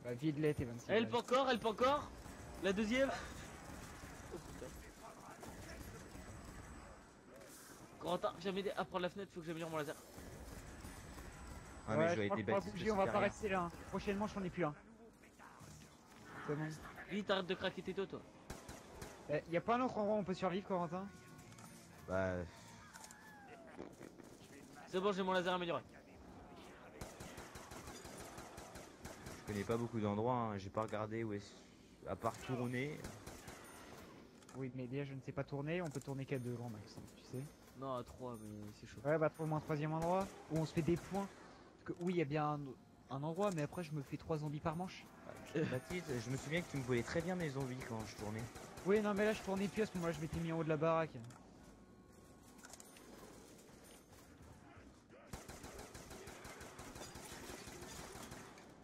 Bah, vide-les, tes 26 Help balles. encore, help encore. La deuxième. Oh putain. Corentin, viens m'aider à prendre la fenêtre, faut que j'améliore mon laser. Ah, mais je dois crois aider qu'on va Baptiste. bouger, on va pas rester là. Hein. Prochainement, j'en ai plus un. C'est bon. Vite, arrête de craquer tes dos toi. Eh, y a pas un autre endroit où on peut survivre, Corentin? Bah... C'est bon, j'ai mon laser amélioré. Je connais pas beaucoup d'endroits, hein. J'ai pas regardé où est-ce... À part tourner... Oui, mais déjà, je ne sais pas tourner, on peut tourner qu'à deux grands max, hein, tu sais. Non, à 3, mais c'est chaud. Ouais, bah, trouve-moi un troisième endroit où on se fait des points. Parce que oui, il y a bien un endroit, mais après, je me fais 3 zombies par manche. Baptiste, je me souviens que tu me volais très bien mes zombies quand je tournais. Oui, non, mais là, je tournais plus à ce moment-là, je m'étais mis en haut de la baraque.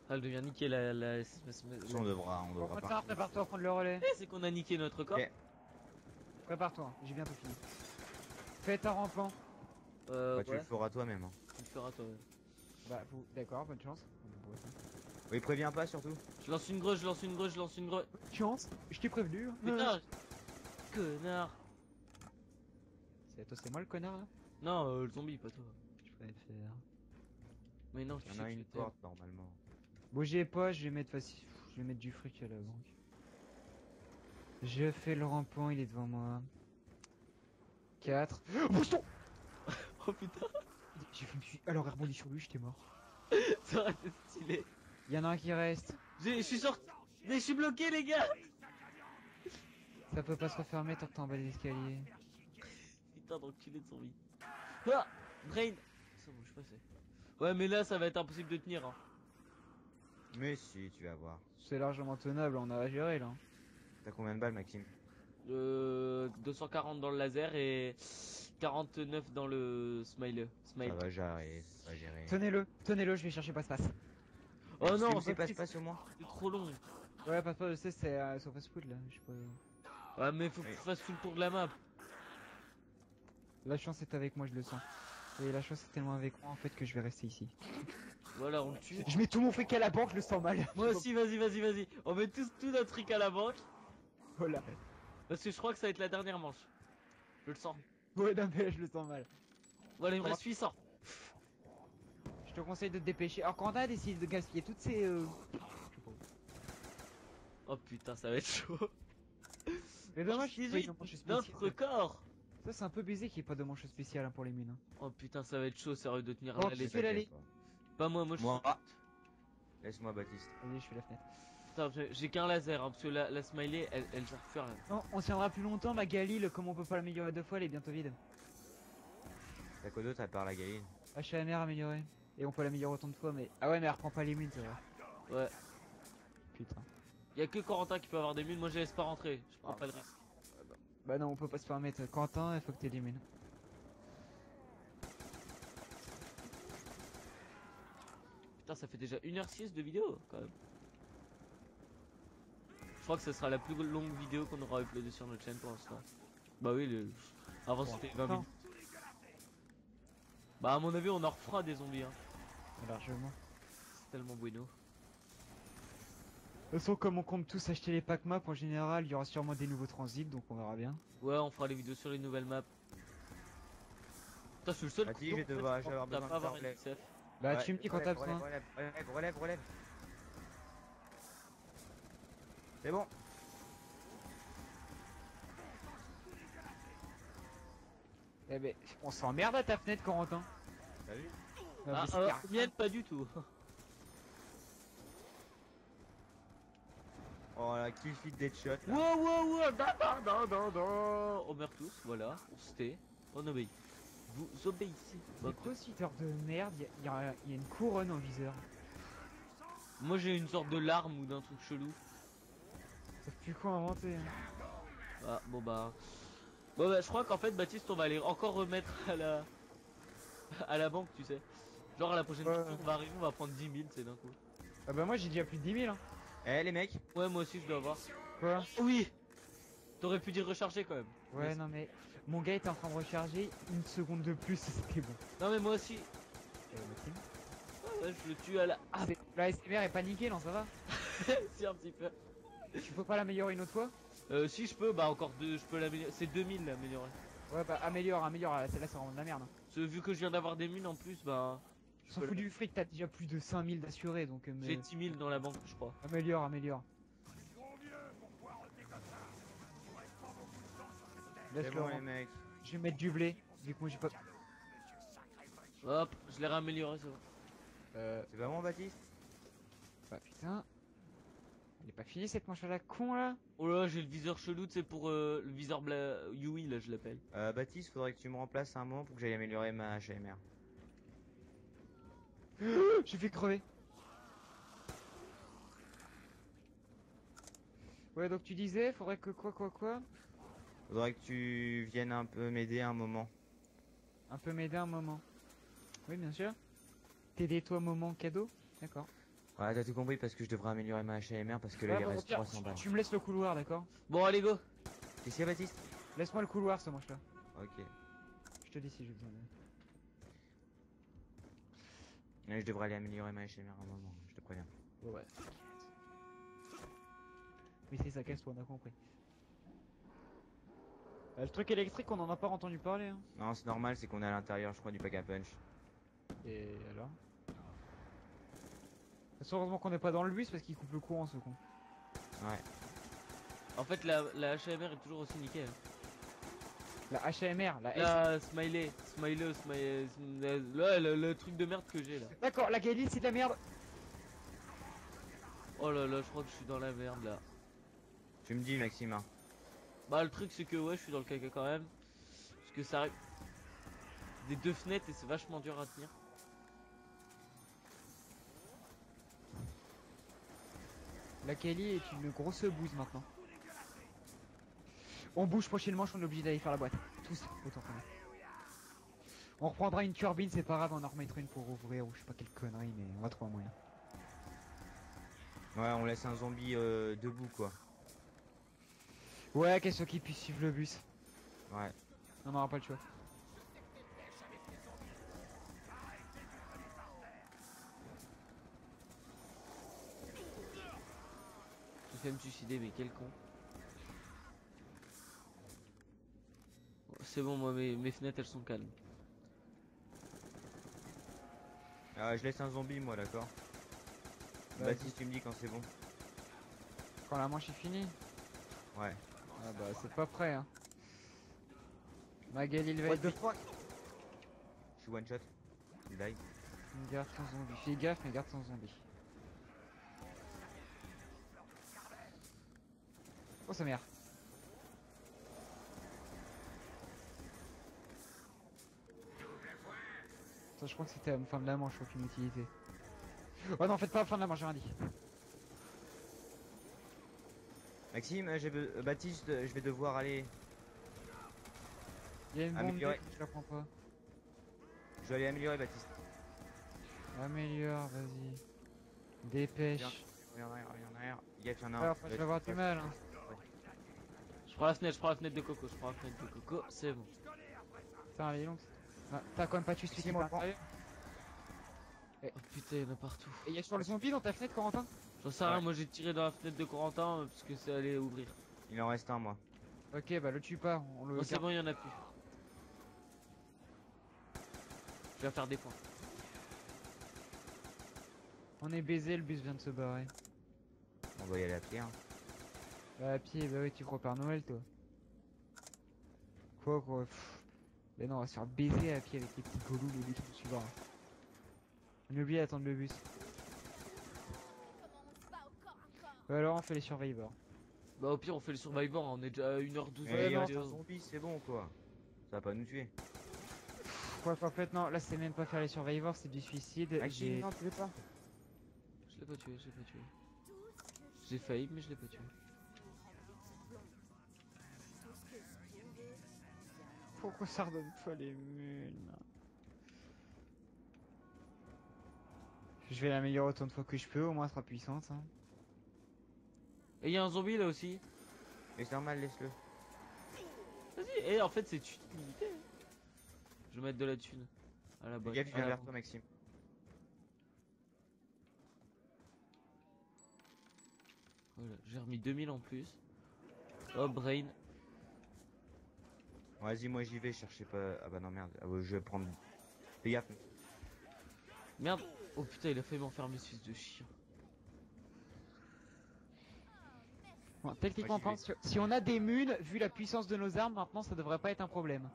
Ah, elle devient niquer la... On devra Corentin, partir. prépare-toi à prendre le relais. Eh, c'est qu'on a niqué notre corps. Ok. Prépare-toi, j'ai bientôt fini. Fais ta rampant. Bah, tu Ouais, le feras toi-même. Hein. tu le feras toi. Bah, vous, d'accord, bonne chance. Oui, préviens pas surtout. Je lance une grosse, je lance une grosse, je lance une grosse. Bonne chance, je t'ai prévenu. Hein. Putain, connard. C'est moi le connard là? Non, le zombie, pas toi. Je préfère. Mais non, tu Il y sais en a que je une t'aime. porte normalement. Bougez pas, je vais mettre facile. Je vais mettre du fric à la banque. Je fais le rampant, il est devant moi. 4. Bouge-toi! Oh putain, J'ai fait une alors il rebondit sur lui, j'étais mort. ça aurait été stylé. Il y en a un qui reste. Je suis sorti. Mais je suis bloqué, les gars. Ça peut pas se refermer tant que t'es en bas des escaliers. Putain d'enculé de zombie. Ah, Brain. C'est bon, je suis passé. Ouais, mais là, ça va être impossible de tenir. Hein. Mais si, tu vas voir. C'est largement tenable, on a à gérer là. T'as combien de balles, Maxime? 240 dans le laser et 49 dans le smile. Ça va gérer, ça va gérer. Tenez-le, je vais chercher passe-passe. Oh non, c'est Baptiste, pas sur moi. c'est trop long. Ouais, passe-passe, je sais, c'est sur fast-food là. Je sais pas. Ouais, mais faut que tu fasses tout le tour de la map. La chance est avec moi, je le sens. Et la chance est tellement avec moi en fait que je vais rester ici. Voilà, on le tue. Je mets tout mon fric à la banque, je le sens mal. Moi aussi, vas-y. On met tout notre fric à la banque. Voilà. Parce que je crois que ça va être la dernière manche. Je le sens. Ouais, non, mais je le sens mal. Voilà, il me reste 800. Je te conseille de te dépêcher. Alors, quand on a décidé de gaspiller toutes ces. Oh putain, ça va être chaud. Mais dommage qu'il y ait pas 18, de manche notre spéciale. record. Ça, c'est un peu baisé qu'il n'y ait pas de manche spéciale hein, pour les mines. Hein. Oh putain, ça va être chaud, sérieux, de tenir Bon, la qui les... fait l'aller? Pas moi, je Moi. suis... Laisse-moi Baptiste. Vas-y, je fais la fenêtre. Attends, j'ai qu'un laser, hein, parce que la smiley, elle sert plus à rien. Non, on tiendra plus longtemps. Ma Galil, comme on peut pas l'améliorer 2 fois, elle est bientôt vide. T'as quoi d'autre à part la galine? HMR amélioré. Et on peut l'améliorer autant de fois, mais. Ah ouais, mais elle reprend pas les mines, c'est vrai. Ouais. Putain. Y'a que Corentin qui peut avoir des mines, moi je laisse pas rentrer, je prends pas le risque. Bah non, on peut pas se permettre. Quentin, il faut que t'aies les mines. Putain, ça fait déjà 1h06 de vidéo quand même. Je crois que ce sera la plus longue vidéo qu'on aura uploadée sur notre chaîne pour l'instant. Bah oui, avant c'était 20 minutes. Bah à mon avis on en refera des zombies hein. Largement. C'est tellement bueno. De toute façon, comme on compte tous acheter les pack maps, en général, il y aura sûrement des nouveaux transits, donc on verra bien. Ouais, on fera les vidéos sur les nouvelles maps. Putain, je suis le seul Vas-y, couteau, je vais en fait, devoir- je je vais avoir pense que t'as besoin pas de avoir faire une XF. Bah, Ouais, tu me dis quand t'as besoin. Relève. C'est bon. Eh ben, on s'emmerde à ta fenêtre, Corentin. T'as vu? Ah, mienne, pas du tout. Oh la kill feed deadshot. là. Wow, non. On meurt tous, voilà, on se tait, on obéit. Vous obéissez. C'est quoi ce heure de merde? Il y a une couronne en viseur. Moi j'ai une sorte de larme ou d'un truc chelou. Ça fait plus quoi inventer. Hein. Ah, bon bah, je crois qu'en fait Baptiste on va aller encore remettre à la banque tu sais. Genre à la prochaine Ouais. fois on va arriver, on va prendre 10 000 c'est d'un coup. Ah bah moi j'ai déjà plus de 10 000 hein. Eh les mecs. Ouais moi aussi je dois avoir. Quoi? Oui. T'aurais pu dire recharger quand même. Ouais Mais- non mais mon gars était en train de recharger une seconde de plus c'était bon. Non mais moi aussi. Ouais, je le tue à la... Ah La SMR est paniquée non ça va? si un petit peu. Tu peux pas l'améliorer une autre fois? Si je peux, bah encore deux, je peux l'améliorer. C'est 2000 l'améliorer. Ouais bah améliore, celle-là c'est vraiment de la merde. Hein. Vu que je viens d'avoir des mines en plus, bah... Je s'en fous du fric, t'as déjà plus de 5000 d'assurés donc J'ai 10 000 dans la banque je crois. améliore. C'est Laisse-le bon rentrer. les mecs. Je vais mettre du blé, vu que moi j'ai pas... Hop, je l'ai réamélioré c'est bon. C'est pas bon Baptiste? Bah putain... Elle est pas finie cette manche à la con là? Oh là, j'ai le viseur chelou, c'est pour le viseur Yui là je l'appelle. Baptiste, faudrait que tu me remplaces un moment pour que j'aille améliorer ma HMR. J'ai fait crever. Ouais donc tu disais, faudrait que quoi? Faudrait que tu viennes un peu m'aider un moment. Un peu m'aider un moment. Oui bien sûr. T'aider toi moment cadeau? D'accord. Ouais, t'as tout compris parce que je devrais améliorer ma HMR parce que là Ouais, il bon, reste au pire, 300 balles. tu me laisses le couloir d'accord? Bon allez go. Qu'est-ce qu'il y a Baptiste? Laisse-moi le couloir ce manche là. Ok. Je te dis si j'ai besoin de... Ouais, je devrais aller améliorer ma HMR un moment, je te préviens. Ouais. Mais c'est ça casse toi on a compris. Le truc électrique on en a pas entendu parler hein. Non, c'est normal, c'est qu'on est à l'intérieur, je crois, du pack à punch. Et alors? Heureusement qu'on n'est pas dans le bus parce qu'il coupe le courant ce con. Ouais. En fait la HMR est toujours aussi nickel. La HMR, la S. La smiley, là le truc de merde que j'ai là. D'accord, la Galil c'est de la merde. Oh là là, je crois que je suis dans la merde là. Tu me dis Maxime. Hein. Bah le truc c'est que ouais je suis dans le caca quand même. Parce que ça arrive des deux fenêtres et c'est vachement dur à tenir. La Kelly est une grosse bouse maintenant. On bouge prochainement, on est obligé d'aller faire la boîte. Tous, autant qu'on est. On reprendra une turbine, c'est pas grave, on en remettra une pour ouvrir ou je sais pas quelle connerie, mais on va trouver un moyen. Ouais, on laisse un zombie debout quoi. Ouais, qu'est-ce qui puisse suivre le bus. Ouais. On n'aura pas le choix. fait me suicider, mais quel con. C'est bon, moi mes fenêtres elles sont calmes. Ah, je laisse un zombie moi, d'accord. Vas-y. Baptiste, tu me dis quand c'est bon. Quand la manche est finie. Ouais. Ah bah c'est pas prêt hein. Magal il va What être the fuck? Je suis one shot. Il die. Garde son zombie. Fais gaffe mais garde son zombie. Oh sa mère. Ça je crois que c'était à la fin de la manche aucune utilité. Oh non faites pas la fin de la manche j'ai rien dit. Maxime, Baptiste, je vais devoir aller. Il y a une bombe Améliorer. je la prends pas. Je vais aller améliorer Baptiste. Améliore vas-y. Dépêche. Il y en a un, il y en a un. Gaffe, il y en a un. Alors je vais avoir du mal hein. Je prends la fenêtre de Coco, je prends la fenêtre de Coco, c'est bon. Putain elle est longue. Ah, t'as quand même pas tué celui qui est moi, à l'intérieur. Oh putain, il y en a partout. Et il y a sur le zombie dans ta fenêtre Corentin? J'en sais rien, Ouais. moi j'ai tiré dans la fenêtre de Corentin parce que c'est allé ouvrir. Il en reste un moi. Ok bah le tue pas, on le Oh, c'est garde. bon, il y en a plus. Je vais faire des points. On est baisé, le bus vient de se barrer. On va y aller à pied. Hein. Bah à pied, bah oui tu crois Père Noël toi. Quoi pff. Mais non on va se faire baiser à pied avec les petits golous, les bus qui nous suivra. On a oublié d'attendre le bus. Bah alors on fait les survivors. Bah au pire on fait le Survivor, hein, on est déjà à 1h12 Eh, de il reste vidéo. un zombie, c'est bon quoi. Ça va pas nous tuer. Quoi qu'en fait non, là c'est même pas faire les survivors, c'est du suicide. Maxime, non, tu veux pas? Je l'ai pas tué, je l'ai pas tué. J'ai failli mais je l'ai pas tué. Pourquoi ça redonne pas les mules? Je vais l'améliorer autant de fois que je peux, au moins elle sera puissante. Hein. Et il y a un zombie là aussi. Mais c'est normal, laisse-le. Vas-y, et en fait c'est une unité. Je vais mettre de la thune. À la Fais boîte. gaffe, il à vient la vers banque. toi, Maxime. Voilà, j'ai remis 2000 en plus. Oh brain. Vas-y, moi j'y vais, cherchez pas. Ah bah non, merde. Ah, ouais, je vais prendre. Fais gaffe. Merde. Oh putain il a failli m'enfermer ce fils de chien. Bon, techniquement, Moi, j'y si on a des mules, vu la puissance de nos armes, maintenant ça devrait pas être un problème.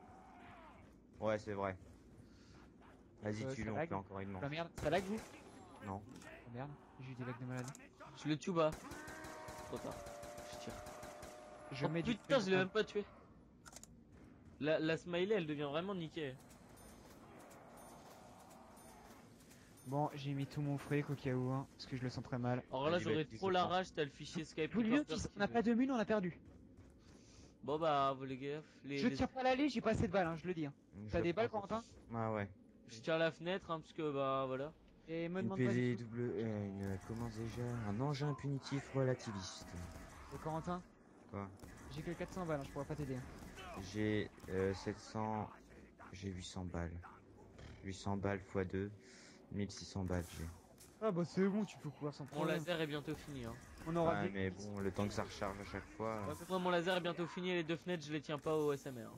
Ouais, c'est vrai. Vas-y, Ça tue-le, on lag fait encore une La manche. merde, ça lag vous? Non. Oh, merde, j'ai eu des lags de malade. Je le tue bas. Trop tard. Je tire. Je Oh mets du putain feu je l'ai en- même pas tué. La smiley elle devient vraiment niquée. Bon, j'ai mis tout mon fric au cas où, hein, parce que je le sens très mal. Alors là Vas-y, j'aurais vas-y, trop la comprends. rage, t'as le fichier Skype. Vous mieux, Recorder, si ce on qu'il n'a veut. pas de mules, on a perdu. Bon bah vous les gars, Je tire pas l'aller, j'ai pas assez de balles, hein, je le dis. Hein. Je T'as le des balles, prends. Corentin? Ah ouais. je tire la fenêtre hein, parce que bah voilà. Et me Une demande pas du tout. comment déjà? Un engin punitif relativiste. Et Corentin, Quoi? j'ai que 400 balles, hein, je pourrais pas t'aider. Hein. J'ai 700. J'ai 800 balles. 800 balles x 2. 1600 balles j'ai. Ah bah c'est bon, tu peux courir sans Mon problème. laser est bientôt fini hein. On aura Ouais, des... mais bon, le temps que ça recharge à chaque fois. Moi mon laser est bientôt fini et les deux fenêtres je les tiens pas au SMR. hein.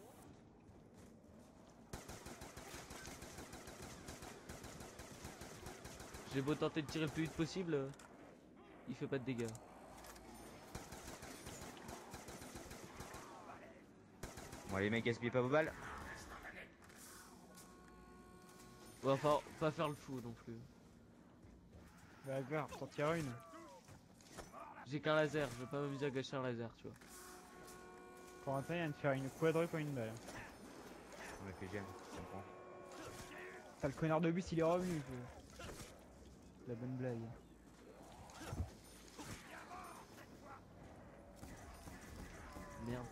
J'ai beau tenter de tirer le plus vite possible, il fait pas de dégâts. Bon, les mecs, gaspillez pas vos balles. Ouais, enfin, pas faire le fou non plus. Bah grave, t'en tires une. J'ai qu'un laser, je vais pas m'amuser à gâcher un laser, tu vois. Corentin, il vient de faire une quadruple en une balle. Ouais, que j'aime, je comprends. Ça, le connard de bus, il est revenu. Quoi. La bonne blague. Merde.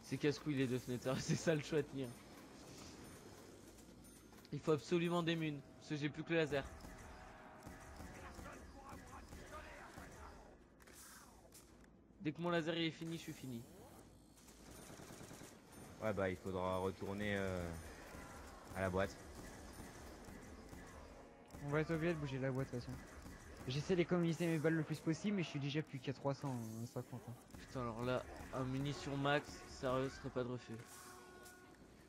C'est casse-couille les deux fenêtres, c'est ça le choix à tenir. Il faut absolument des munes, parce que j'ai plus que le laser. Dès que mon laser est fini, je suis fini. Ouais, bah, il faudra retourner à la boîte. On va être obligé de bouger la boîte de toute façon. J'essaie d'économiser mes balles le plus possible, mais je suis déjà plus qu'à 350. Hein. Putain, alors là, un munition max, sérieux, ce serait pas de refus.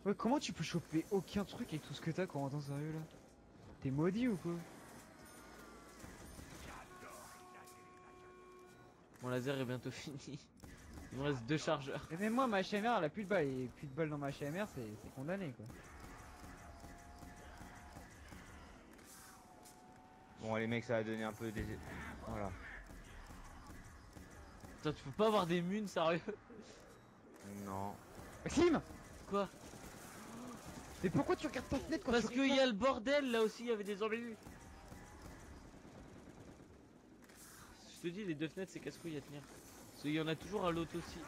Ouais, comment tu peux choper aucun truc avec tout ce que t'as, Corentin, sérieux là? T'es maudit ou quoi? Mon laser est bientôt fini. Il me reste 2 chargeurs. Et même moi, ma HMR, elle a plus de balles, et plus de balles dans ma HMR, c'est condamné quoi. Bon, les mecs, ça va donner un peu des. Voilà. Putain, tu peux pas avoir des munes, sérieux? Non. Maxime! Quoi? Mais pourquoi tu regardes ta fenêtre quand Parce tu qu'il y a le bordel, là aussi, il y avait des zombies. Je te dis, les 2 fenêtres, c'est casse-couille à tenir. Parce qu'il y en a toujours à l'autre aussi.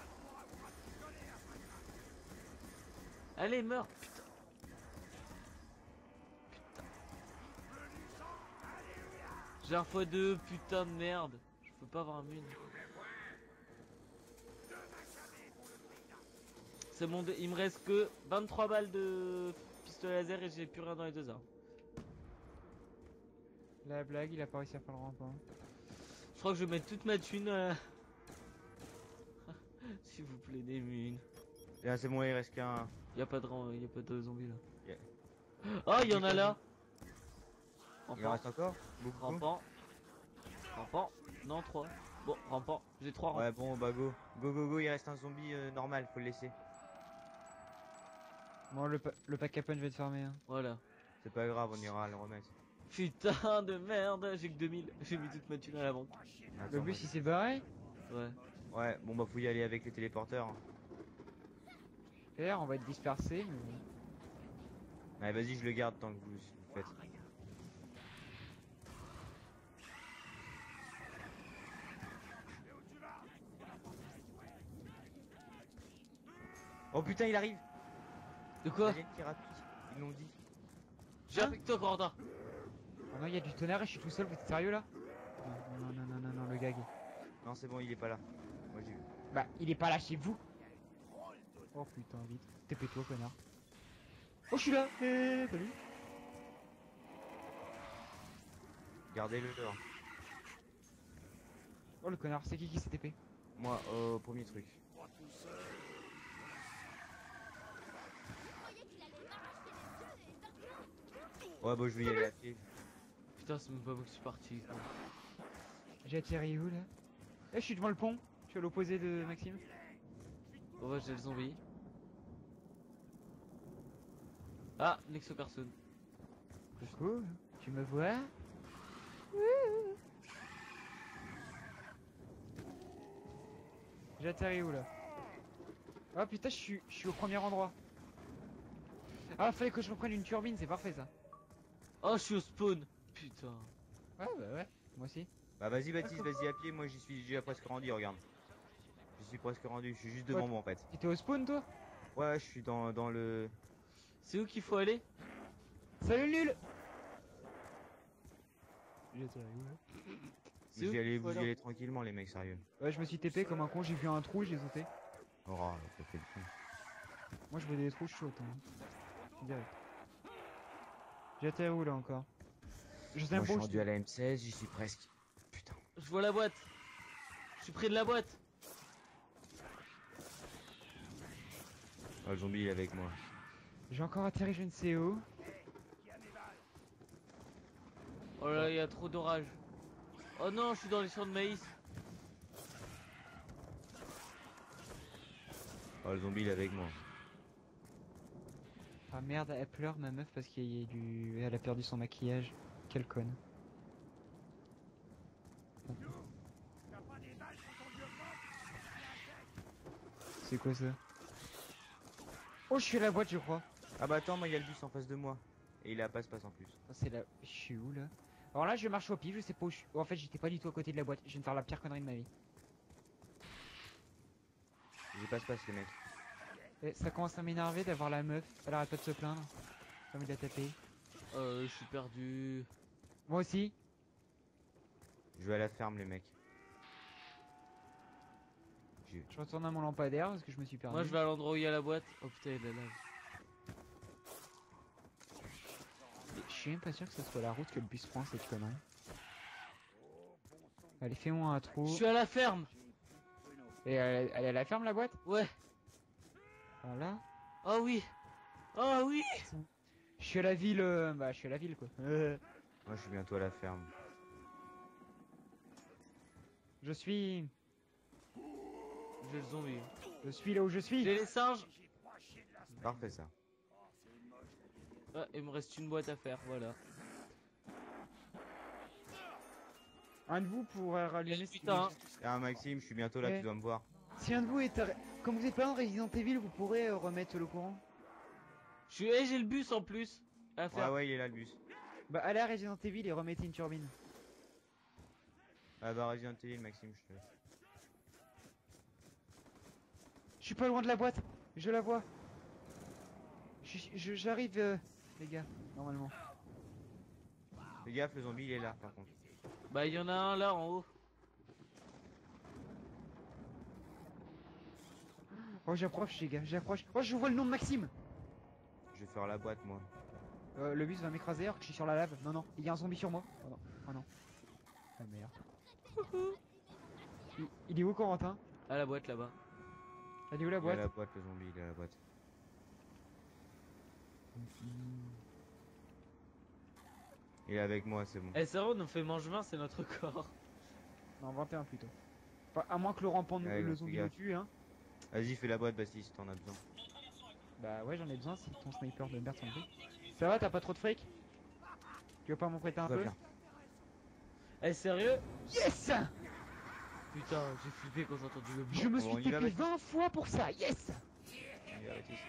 Allez, meurs, putain. J'ai un x2, putain de merde. Je peux pas avoir un mune. C'est bon, il me reste que 23 balles de pistolet laser et j'ai plus rien dans les 2 armes. La blague, il a pas réussi à faire le rampant. Je crois que je vais mettre toute ma thune. S'il vous plaît, des munes. Là, c'est bon, il reste qu'un. Y a pas de zombies là. Yeah. Oh, il y en a là. Il en Rampant, reste encore? Beaucoup? rampant, rampant. Non, 3. Bon, rampant. J'ai 3 rampants. Ouais, bon, bah go. Go, go, go, il reste un zombie normal, faut le laisser. Bon, le pack à punch va être fermé. Hein. Voilà. C'est pas grave, on ira le remettre. Putain de merde, j'ai que 2000. J'ai mis toute ma thune à la vente. Attends, Le moi, bus il s'est barré? Ouais. Ouais, bon, bah faut y aller avec les téléporteurs. Hein. Super, on va être dispersé. Allez, vas-y, je le garde tant que vous le faites. Oh putain, il arrive! De quoi? Alien qui rapide, ils l'ont dit. J'ai avec toi, Corentin. Oh non, il y a du tonnerre et je suis tout seul, vous êtes sérieux là? Non, non, non, non, non, le gag. Non, c'est bon, il est pas là. Moi j'ai vu. Bah, il est pas là chez vous. Oh putain, vite. TP-toi, connard. Oh, je suis là. Salut. Gardez-le dehors. Oh, le connard, c'est qui s'est TP? Moi, au premier truc. Ouais, bah je vais y aller à pied. Putain, c'est même pas moi qui suis parti. Quoi. J'ai atterri où là? Eh, je suis devant le pont. Je suis à l'opposé de Maxime. Bon, ouais, j'ai le zombie. Ah, Nexo personne. Coucou, tu me vois? J'ai atterri où là? Ah putain, je suis au premier endroit. Ah, fallait que je reprenne une turbine, c'est parfait ça. Oh, je suis au spawn. Putain. Ouais, bah ouais, moi aussi. Bah vas-y Baptiste, vas-y à pied, moi j'y suis déjà presque rendu, regarde. Je suis presque rendu, je suis juste devant Ouais. moi en fait. T'étais au spawn toi? Ouais, je suis dans le... C'est où qu'il faut aller? Salut nul! J'ai atterri où là? C'est Vous où y allez, qu'il faut vous y aller allez tranquillement les mecs, sérieux. Ouais, je me suis TP comme un con, j'ai vu un trou, j'ai sauté. Oh, ça fait le con. Moi je vois des trous chauds, hein. Direct. J'ai atterri où là encore? Je sais Moi même je pas suis où rendu à la M16, j'y suis presque. Putain. Je vois la boîte. Je suis près de la boîte. Oh, le zombie il est avec moi. J'ai encore atterri je ne sais où. Oh là, il y a trop d'orage. Oh non, je suis dans les champs de maïs. Oh, le zombie il est avec moi. Ah merde, elle pleure ma meuf parce qu'il y a du... Elle a perdu son maquillage. Quelle conne. C'est quoi ça? Oh, je suis à la boîte je crois. Ah bah attends, moi il y a le bus en face de moi. Et il a passe-passe en plus. Oh, c'est là... Je suis où là? Alors là je marche au pif, je sais pas où je suis. Oh, en fait j'étais pas du tout à côté de la boîte. Je viens de faire la pire connerie de ma vie. J'ai passe-passe les mecs. Et ça commence à m'énerver d'avoir la meuf. Elle arrête pas de se plaindre. J'ai envie de la taper. Je suis perdu. Moi aussi. Je vais à la ferme les mecs. Je retourne à mon lampadaire parce que je me suis perdu. Moi, je vais à l'endroit où il y a la boîte. Oh putain, il y a de la lave. Je suis même pas sûr que ce soit la route que le bus prend, cette connerie. Allez, fais-moi un trou. Je suis à la ferme. Et elle est à la ferme, la boîte? Ouais. Voilà. Oh oui. Oh oui. Je suis à la ville, bah je suis à la ville quoi. Moi, je suis bientôt à la ferme. Je suis... J'ai le zombie. Je suis là où je suis. J'ai les singes. Parfait, ça. Ah, il me reste une boîte à faire, voilà. Un de vous pourrait rallumer... Putain. Ah, Maxime, je suis bientôt là, Ouais. tu dois me voir. Si un de vous est... Comme vous êtes pas dans Resident Evil, vous pourrez remettre le courant. J'ai le bus en plus. À faire. Ouais, il est là, le bus. Bah allez à Resident Evil et remettez une turbine. Ah bah, Resident Evil, Maxime, je te... Je suis pas loin de la boîte, je la vois. J'arrive, les gars, normalement. Fais gaffe, le zombie, il est là, par contre. Bah il y en a un là en haut. Oh j'approche les gars, j'approche. Oh je vois le nom de Maxime. Je vais faire la boîte, moi. Le bus va m'écraser alors que je suis sur la lave. Non non, il y a un zombie sur moi. Oh non, oh non. Ah merde. Il est où Corentin? À la boîte là-bas. Elle est où la Il est à boîte? la boîte, le zombie, il est à la boîte. Il est avec moi, c'est bon. Eh c'est vrai, on nous fait mange-vin, c'est notre corps. Non 21 plutôt. Enfin, à moins que le rampant Ouais, le fais zombie gaffe. le tue hein. Vas-y, fais la boîte, Baptiste, t'en as besoin. Bah ouais j'en ai besoin si ton sniper de merde s'en fait. Ça va, t'as pas trop de fric? Tu veux pas m'en prêter un Va peu? bien. Eh sérieux? Yes! Putain, j'ai flippé quand j'ai entendu le bruit. Je me Bon, on suis y va, tapé Baptiste. 20 fois pour ça, yes! Il y a Baptiste.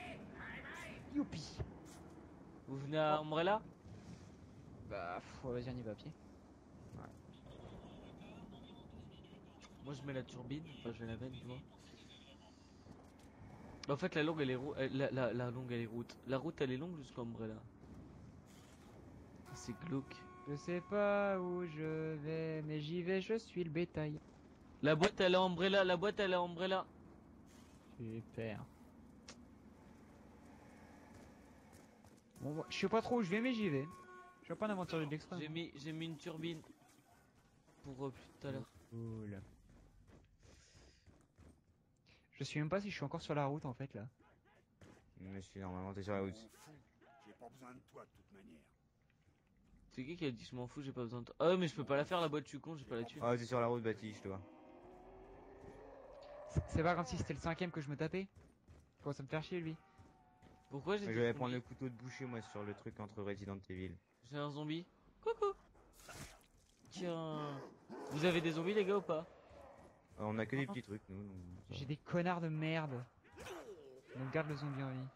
Youpi! Vous venez à Umbrella? Bah, vas-y, on y va à pied. Moi je mets la turbine, enfin je vais la mettre, tu vois. En fait la longue elle est la longue elle est route. La route elle est longue jusqu'à Umbrella. C'est glauque. Je sais pas où je vais, mais j'y vais, je suis le bétail. La boîte elle est à Umbrella, la boîte elle est à Umbrella. Super. Bon, je sais pas trop où je vais, mais j'y vais. Je suis pas un aventurier de l'extrême. J'ai mis une turbine. Pour plus tout à l'heure. Cool. Je sais même pas si je suis encore sur la route en fait là. Mais je suis normalement, t'es sur la route. J'ai pas besoin de toi de toute manière. C'est qui a dit je m'en fous, j'ai pas besoin de toi. Ah ouais, mais je peux pas la faire la boîte, je suis con, j'ai pas la thune. Ah, t'es sur la route, Baptiste, je te vois. C'est pas comme si c'était le 5ème que je me tapais. Comment ça me faire chier lui. Pourquoi j'ai Je dit vais zombie prendre le couteau de boucher, moi, sur le truc entre Resident Evil. J'ai un zombie. Coucou. Tiens. Vous avez des zombies les gars ou pas? On a que des petits trucs, nous. donc ça J'ai va. des connards de merde. Donc garde le zombie en vie.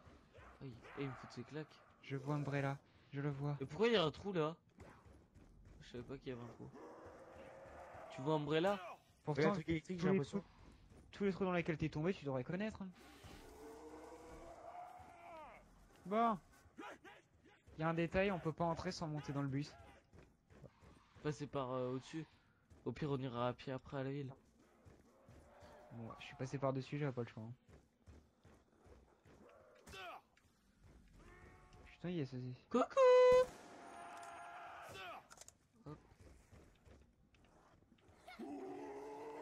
Oui. Et il me fout de ses claques. Je vois Umbrella. Je le vois. Et pourquoi il y a un trou là? Je savais pas qu'il y avait un trou. Tu vois Umbrella? Ouais, un Pourtant, truc électrique, tous j'ai les l'impression. trous- tous les trous dans lesquels t'es tombé, tu devrais connaître. Hein. Bon. Il y a un détail, on peut pas entrer sans monter dans le bus. Passer par au-dessus. Au pire on ira à pied après à la ville. Bon, ouais, je suis passé par dessus, j'avais pas le choix. Hein. Putain, il y a ceci. Coucou.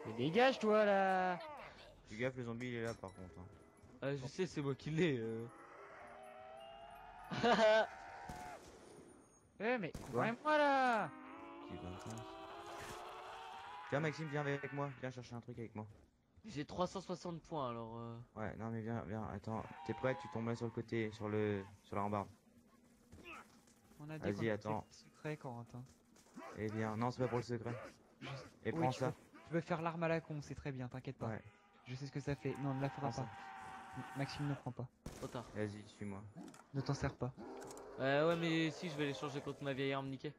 Mais dégage toi là. Fais gaffe, le zombie, il est là, par contre. Hein. Ah je sais c'est moi qui l'ai. Eh mais moi là. Qui est bonne chance. Tiens, Maxime, viens avec moi. Viens chercher un truc avec moi. J'ai 360 points alors Ouais, non, mais viens, viens. Attends, t'es prêt? Tu tombes là sur le côté, sur la rambarde. On a dit Vas-y, qu'on avait attends. fait le secret, Corentin. Et viens. Non, c'est pas pour le secret. Et Oui, prends tu ça. veux- Tu veux faire l'arme à la con, c'est très bien, t'inquiète pas. Ouais, Je sais ce que ça fait. Non, ne la fera prends pas. ça. Maxime ne prend pas. trop tard. Vas-y, suis-moi. Ne t'en sers pas. Ouais mais si je vais les changer contre ma vieille arme niquée.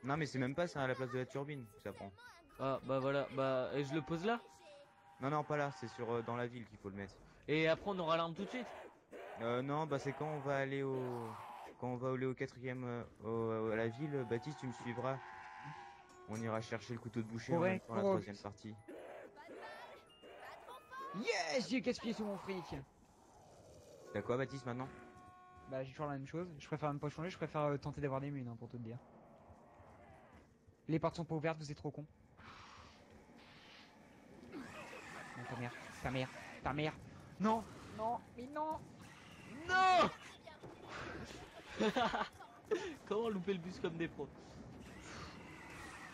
Non, mais c'est même pas ça à la place de la turbine que ça prend. Ah bah voilà, bah et je le pose là. Non, non, pas là. C'est sur dans la ville qu'il faut le mettre. Et après on aura l'arme tout de suite. Non, bah c'est quand on va aller au quatrième à la ville. Baptiste, tu me suivras. On ira chercher le couteau de boucher en Ouais, même temps la correct. troisième partie. Yes, j'ai gaspillé sur mon fric. T'as quoi, Baptiste, maintenant? Bah j'ai toujours la même chose. Je préfère même pas changer, je préfère tenter d'avoir des munes hein, pour tout te dire. Les portes sont pas ouvertes, vous êtes trop con. Non, ta mère, ta mère, ta mère. Non, non, mais non. Non. Comment louper le bus comme des pros?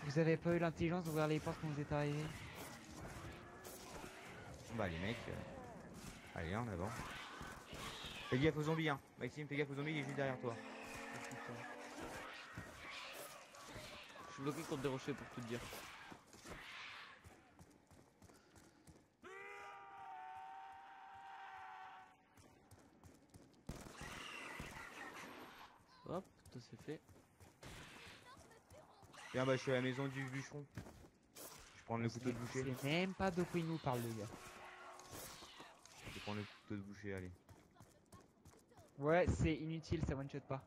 Vous avez pas eu l'intelligence d'ouvrir les portes quand vous êtes arrivé? Bah les mecs, allez en avant. Fais gaffe aux zombies hein. Maxime, fais gaffe aux zombies, il est juste derrière toi. Je suis bloqué contre des rochers pour tout te dire. Hop, tout c'est fait. Tiens bah je suis à la maison du bûcheron. Je prends le couteau de boucher. C'est même pas de quoi il nous parle le gars. Je prends le couteau de boucher, allez. Ouais, c'est inutile, ça one shot pas.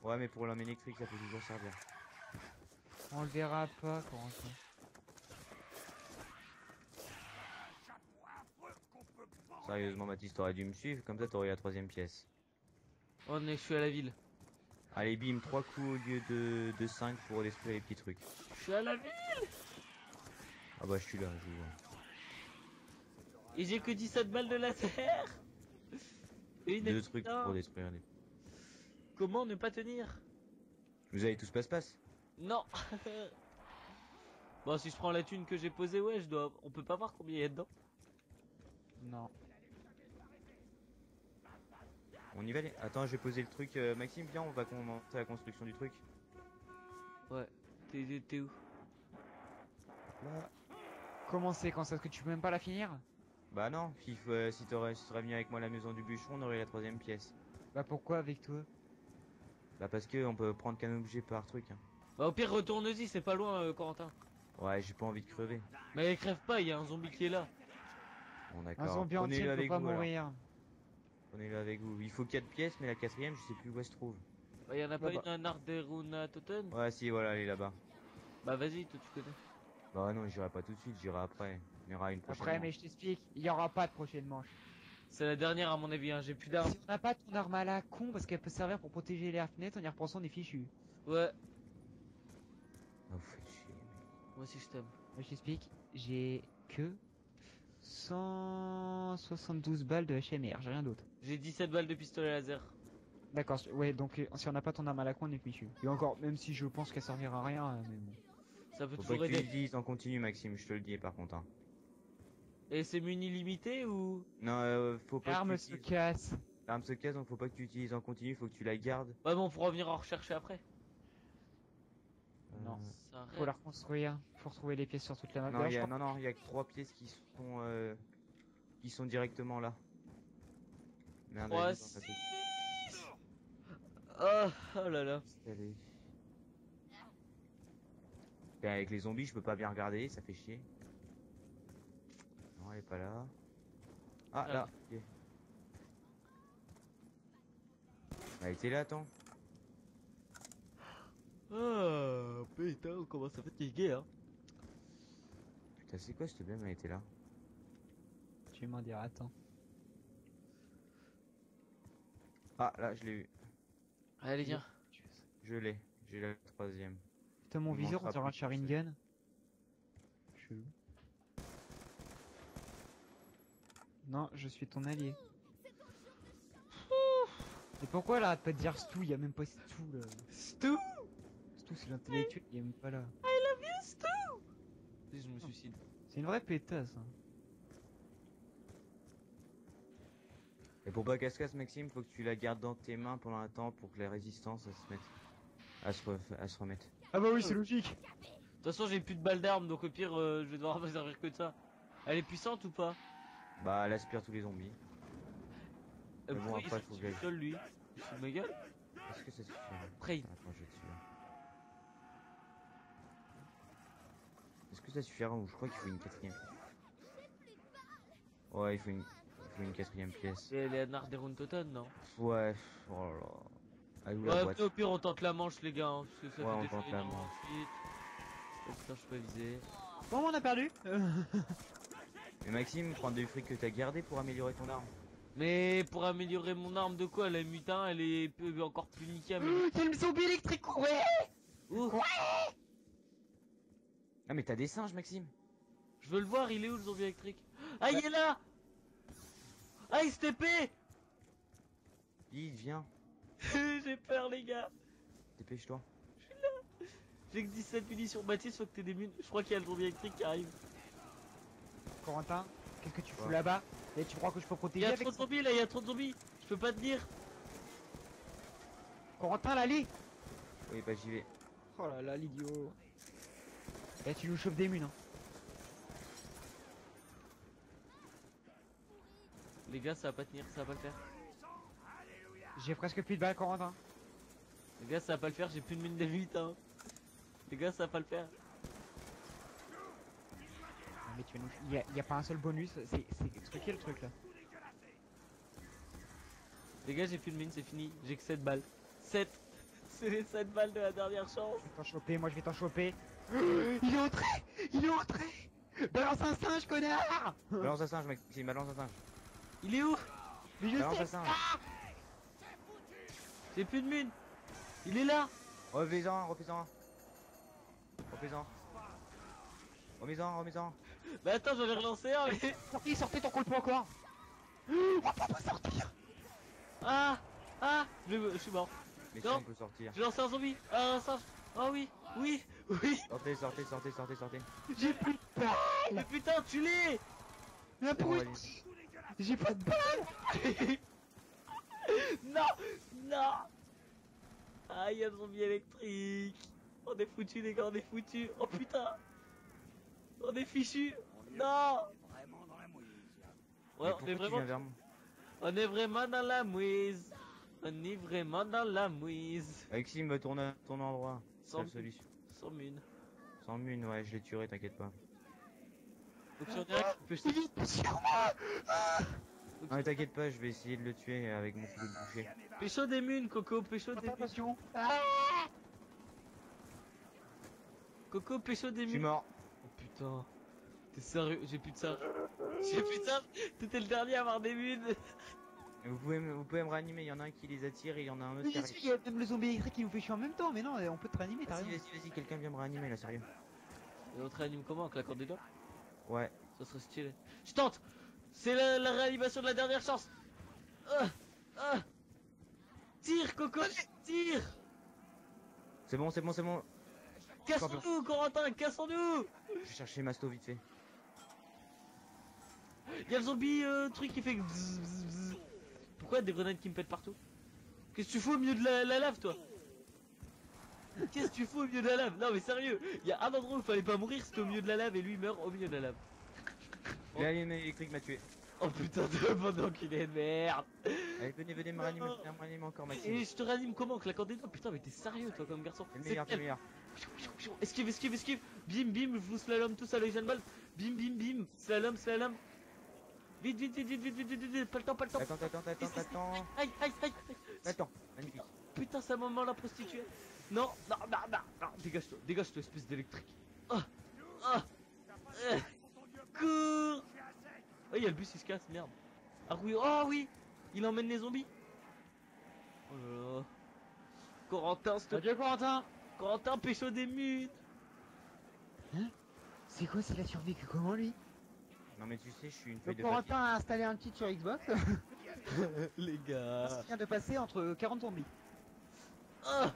Ouais mais pour l'homme électrique ça peut toujours servir. On le verra pas, Corentin. Sérieusement Mathis, t'aurais dû me suivre, comme ça t'aurais la 3ème pièce. Oh, je suis à la ville. Allez bim, 3 coups au lieu de 5 pour détruire les petits trucs. Je suis à la ville. Ah bah je suis là, je vous vois. Et j'ai que 17 balles de laser. Et une 2 trucs putain. pour détruire les... Comment ne pas tenir? Vous avez tous passe-passe? Non. Bon, si je prends la thune que j'ai posée, ouais, je dois. On peut pas voir combien il y a dedans. Non. On y va les... Attends, je vais poser le truc. Maxime, viens, on va commencer la construction du truc. Ouais. T'es où? Là. Comment c'est quand ça? Est-ce que tu peux même pas la finir? Bah non, si si t'aurais venu avec moi à la maison du bûcheron, on aurait la 3ème pièce. Bah pourquoi avec toi? Bah parce que on peut prendre qu'un objet par truc. Hein. Bah, au pire, retourne-y, c'est pas loin, Corentin. Ouais, j'ai pas envie de crever. Mais crève pas, il y a un zombie qui est là. Bon Un d'accord. zombie entier Prenez-le ne peut avec pas vous alors. mourir. Prenez-le avec vous. Il faut 4 pièces, mais la 4ème, je sais plus où elle se trouve. Bah, y en a pas bah. une à Narderuna Totten? Ouais, si, voilà, elle est là-bas. Bah, vas-y, toi, tu connais. Bah non, j'irai pas tout de suite, j'irai après. Il y aura une prochaine. Après, manche. mais je t'explique, il y aura pas de prochaine manche. C'est la dernière, à mon avis, hein. J'ai plus d'armes. Si on n'a pas ton arme à la con, parce qu'elle peut servir pour protéger les fenêtres, en y repensant, on est fichu. Ouais, Ah, vous faites chier. moi aussi, je t'aime. Je t'explique, j'ai que 172 balles de HMR, j'ai rien d'autre. J'ai 17 balles de pistolet laser. D'accord, ouais, donc si on n'a pas ton arme à la con, on est fichu. Et encore, même si je pense qu'elle servira à rien, mais bon. Ça peut Faut pas toujours que tu aider. l'utilises en continu, Maxime, je te le dis par contre. Hein. Et c'est muni limité ou? Non, faut pas L'arme que se tu utilises... casse. L'arme se casse, donc faut pas que tu utilises en continu, faut que tu la gardes. Ouais, bon, on pourra revenir en rechercher après. Non. Ça arrête. Faut la reconstruire, faut retrouver les pièces sur toute la map. Non, D'ailleurs, il y je a... crois- non, il y a que 3 pièces qui sont directement là. Merde, 3, allez, 6. Oh, oh là là. allez. Et avec les zombies, je peux pas bien regarder, ça fait chier. Non, elle est pas là. Ah, Ah. là, ok. Elle était là, attends. Oh, putain, on commence à fatiguer, hein. Putain, c'est quoi, s'il te plaît, elle était là. Tu vais m'en dire, attends. Ah, là, je l'ai eu. Allez, viens. Je l'ai. J'ai la 3ème. Putain, mon Il viseur, on manquera dirait un plus que Sharingan. Chelou. Non, je suis ton allié. Et pourquoi elle arrête pas de dire Stu? Y a même pas Stu là. Stu! Stu c'est l'intellectuel, il est même pas là. Je me suicide. C'est une vraie pétasse. Hein. Et pour pas qu'elle se casse, Maxime, faut que tu la gardes dans tes mains pendant un temps pour que la résistance elle se mette. Elle se remette. Ah bah oui, c'est logique. De toute façon, j'ai plus de balles d'armes, donc au pire, je vais devoir me servir que de ça. Elle est puissante ou pas? Bah, elle aspire tous les zombies. Mais bon, Pourquoi après, il faut se que j'aille- seul, lui? Il se fout de ma gueule? Est-ce que ça suffit? Après, il- Attends, je vais dessus. Est-ce que ça suffira ou je crois qu'il faut une 4ème? Ouais, il faut une 4ème pièce. c'est Léonard Totten, non? Ouais, oh là là. Elle est où la Ouais, boîte? au pire, on tente la manche, les gars, hein, parce que ça Ouais, fait on des tente fois la énormément manche. de suite. Oh putain, je suis pas visé. Bon, on a perdu. Mais Maxime, prends du fric que t'as gardé pour améliorer ton arme. Mais pour améliorer mon arme de quoi? La mutin, elle est encore plus niquée. Y'a le zombie électrique, ouais. Où? Ah mais t'as des singes Maxime. Je veux le voir, il est où le zombie électrique? Ah, il est là! Ah, il se TP! Vite, viens. J'ai peur, les gars. Dépêche-toi. J'ai que 17 munitions. Baptiste, faut que t'aies des munitions. Je crois qu'il y a le zombie électrique qui arrive. Corentin, qu'est-ce que tu fous Ouais. là-bas? Et tu crois que je peux Il protéger y a avec trop de zombies là, il y a trop de zombies. Je peux pas tenir. Corentin, là, allez. Oui bah j'y vais. Oh là là, l'idiot. Et tu nous chauffes des munes, hein. Les gars, ça va pas tenir, ça va pas le faire. J'ai presque plus de balles, Corentin. Les gars, ça va pas le faire, j'ai plus de mine de 8 hein. Les gars, ça va pas le faire. Non, mais tu vas nous... y a pas un seul bonus, c'est truqué le truc là. Les gars, j'ai plus de mine, c'est fini. J'ai que 7 balles. 7. C'est les 7 balles de la dernière chance. Je vais t'en choper, moi je vais t'en choper. Il est entré. Il est entré. Balance un singe, connard. Balance un singe Maxime, balance un singe. Il est où? Mais je Balance sais. un singe. J'ai plus de mine. Il est là. Refais-en, refais-en. Refais-en. Remets-en, remets-en. Bah attends, j'en ai relancé un mais... Sortez ton coup de poing encore. On va pas sortir. Ah. Ah. Je suis mort. Mais Non. si on peut sortir. J'ai lancé un zombie. Ah, un singe. Ah oui. Oui. Oui. Sortez, sortez, sortez, sortez, sortez. J'ai plus de balles. Mais putain, tu l'es. La Bon, allez. brute. J'ai pas de balles. Non. Non. Ah, il y a le zombie électrique. On est foutus les gars, on est foutus. Oh putain. On est fichus. Non. Vraiment dans la mouise. Ouais, Mais on pourquoi est tu vraiment... viens vers moi? On est vraiment dans la mouise. On est vraiment dans la mouise. Maxime, tourne à ton endroit. Sans Seule solution. Sans mine. Sans mune, ouais, je l'ai tué, t'inquiète pas. Faut que tu regardes, que je te- Vite sur moi. Non mais t'inquiète pas, je vais essayer de le tuer avec mon couteau de boucher. Pécho des munes, Coco, pécho des munes. Attention. Coco, pécho des Je suis munes. mort. Oh putain. T'es sérieux? J'ai plus de singe. J'ai plus de singe. T'étais le dernier à avoir des munes. Vous pouvez me réanimer, il y en a un qui les attire et il y en a un autre Oui, qui bien arrive. sûr, il y a même le zombie électrique qui nous fait chier en même temps, mais non, on peut te réanimer, t'as Vas-y, raison. vas-y, vas-y, quelqu'un vient me réanimer là, sérieux. Et on te réanime comment? En claquant des doigts? Ouais. Ça serait stylé. Je tente. C'est la réanimation de la dernière chance. Ah, ah. Tire, Coco, tire. C'est bon, c'est bon, c'est bon. Cassons-nous, Corentin, cassons-nous. Je vais chercher Masto vite fait. Y'a le zombie truc qui fait bzz, bzz, bzz. Pourquoi des grenades qui me pètent partout? Qu'est-ce que tu fous au milieu de la lave, toi? Qu'est-ce que tu fous au milieu de la lave? Non mais sérieux, y'a un endroit où il fallait pas mourir, c'était au milieu de la lave et lui il meurt au milieu de la lave. L'alien électrique m'a tué. Oh putain de bon enculé de merde. Allez, venez me réanimer encore Maxime. Et je te réanime comment? En claquant des doigts? Putain mais t'es sérieux toi comme garçon. C'est le meilleur, c'est le meilleur. Esquive, esquive, esquive. Bim, bim, je vous slalom tous à l'Asian Ball. Bim, bim, bim. Slalom, slalom. Vite, vite, vite, vite, vite, vite, vite, vite. Pas le temps, pas le temps. Attends. Aïe, aïe, aïe. Attends, magnifique. Putain, c'est un moment la prostituée. Non, non, non, non, non. Dégage-toi, espèce d'électrique. Ah, ah. Cours. Oh, il y a le bus, il se casse, merde. Ah oui, oh oui. Il emmène les zombies. Oh là là. Corentin, s'il te plaît. Adieu, Corentin. Corentin, pécho des mutes. C'est quoi, s'il a survécu comment lui? Non mais tu sais, je suis une Le feuille de Corentin papier. a installé un cheat sur Xbox. Les gars. Il vient de passer entre 40 zombies. Ah.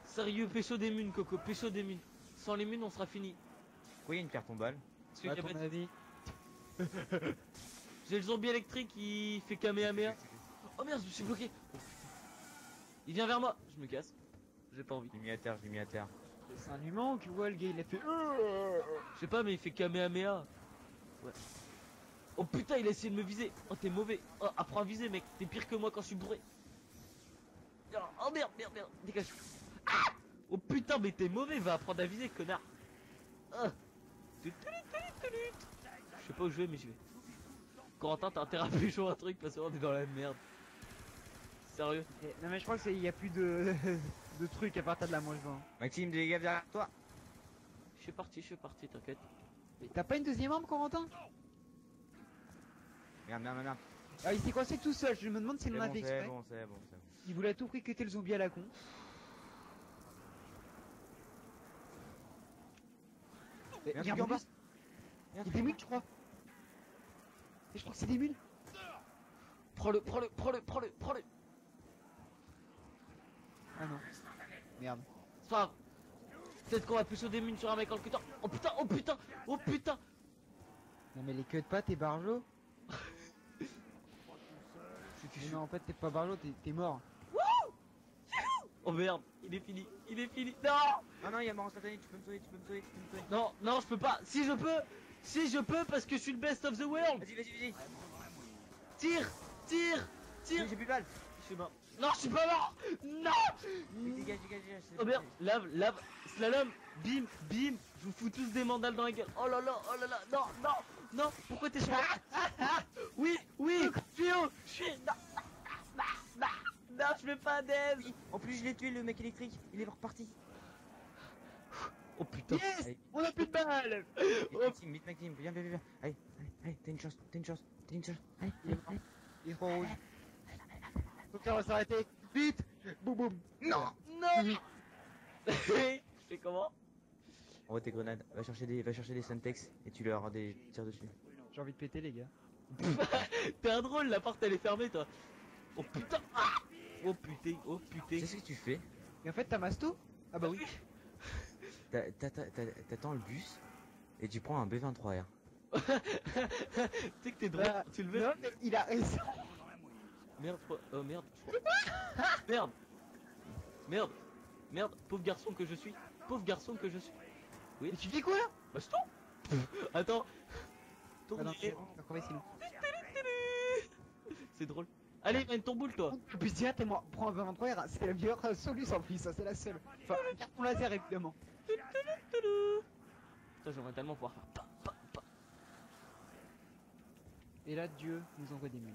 Sérieux, pécho des munes, Coco, pécho des munes. Sans les munes, on sera fini. Pourquoi il y a une pierre tombale? Parce que À y a ton pas- avis? J'ai le zombie électrique qui fait Kamehameha. Oh merde, je me suis bloqué. Oh, putain. Il vient vers moi. Je me casse. J'ai pas envie. Je l'ai mis à terre, je l'ai mis à terre. C'est un humain ou tu vois le gars il a fait. Je sais pas, mais il fait Kamehameha. Ouais. Oh putain, il a essayé de me viser. Oh, t'es mauvais. Oh, apprends à viser, mec. T'es pire que moi quand je suis bourré. Oh merde, merde, merde. Dégage. Ah. Oh putain, mais t'es mauvais. Va apprendre à viser, connard. Ah. Je sais pas où je vais, mais je vais. Corentin, t'as intérêt à pécho un truc parce qu'on est dans la merde. Sérieux. Non mais je crois que il y a plus de de trucs à partir de la moche vent. Maxime, des gars derrière toi. Je suis parti, t'inquiète. T'as pas une deuxième arme, Corentin? Merde. Ah, il s'est coincé tout seul, je me demande s'il en a fait C'est exprès. bon, c'est bon. Il voulait à tout prix quitter le zombie à la con. Il y a un Il y a un truc en bas. bonus. Il y a des mules, je crois. Et je crois que c'est des mules. Prends-le. Ah non. Merde. C'est pas grave. Peut-être qu'on va plus des mines sur un mec en le cutant. Oh putain. Non mais les queues de pas, t'es barjo. Mais non, en fait, t'es pas barjo, t'es mort. Oh merde, il est fini. Non. Ah non, il y a mort instantané, tu peux me sauver. Non, je peux pas. Si je peux parce que je suis le best of the world. Vas-y. Tire. Oui, j'ai plus de balles. Je suis mort. Non, je suis pas mort. Non. Dégage. Oh merde, lave, slalom, bim. Je vous fous tous des mandales dans la gueule. Oh là là, non. Pourquoi t'es sur moi? Oui, tuyau. Je suis. Non, je fais pas d'aise. En plus, je l'ai tué, le mec électrique. Il est reparti. Oh putain. Yes. Allez. On a plus de balles. Vite, Maxime, viens. Allez, t'as une chance. Allez. Il est trop rouge. Donc on va s'arrêter. Vite. Boum. Non. Je fais comment? On va tes grenades. Va chercher des Semtex et tu leur tires dessus. J'ai envie de péter les gars. T'es un drôle, la porte elle est fermée toi. Oh putain. Oh putain. Tu sais ce que tu fais? Et en fait, t'as Masto? Ah bah oui. T'attends le bus et tu prends un B23R. Tu sais que t'es drôle, Bah, tu le veux? non, mais il a raison. Merde, oh merde. Merde, pauvre garçon que je suis. Oui. Mais tu fais quoi? Bah stop. Attends. Ah non, Tourner. on va crever sinon. C'est drôle. Allez, mène ton boule toi. Puis tiens, t'es moi, prends un 23R, c'est la meilleure solution en plus, ça c'est la seule. Enfin, un carton laser évidemment. Putain, j'aimerais tellement pouvoir faire pa. Et là, Dieu nous envoie des mules.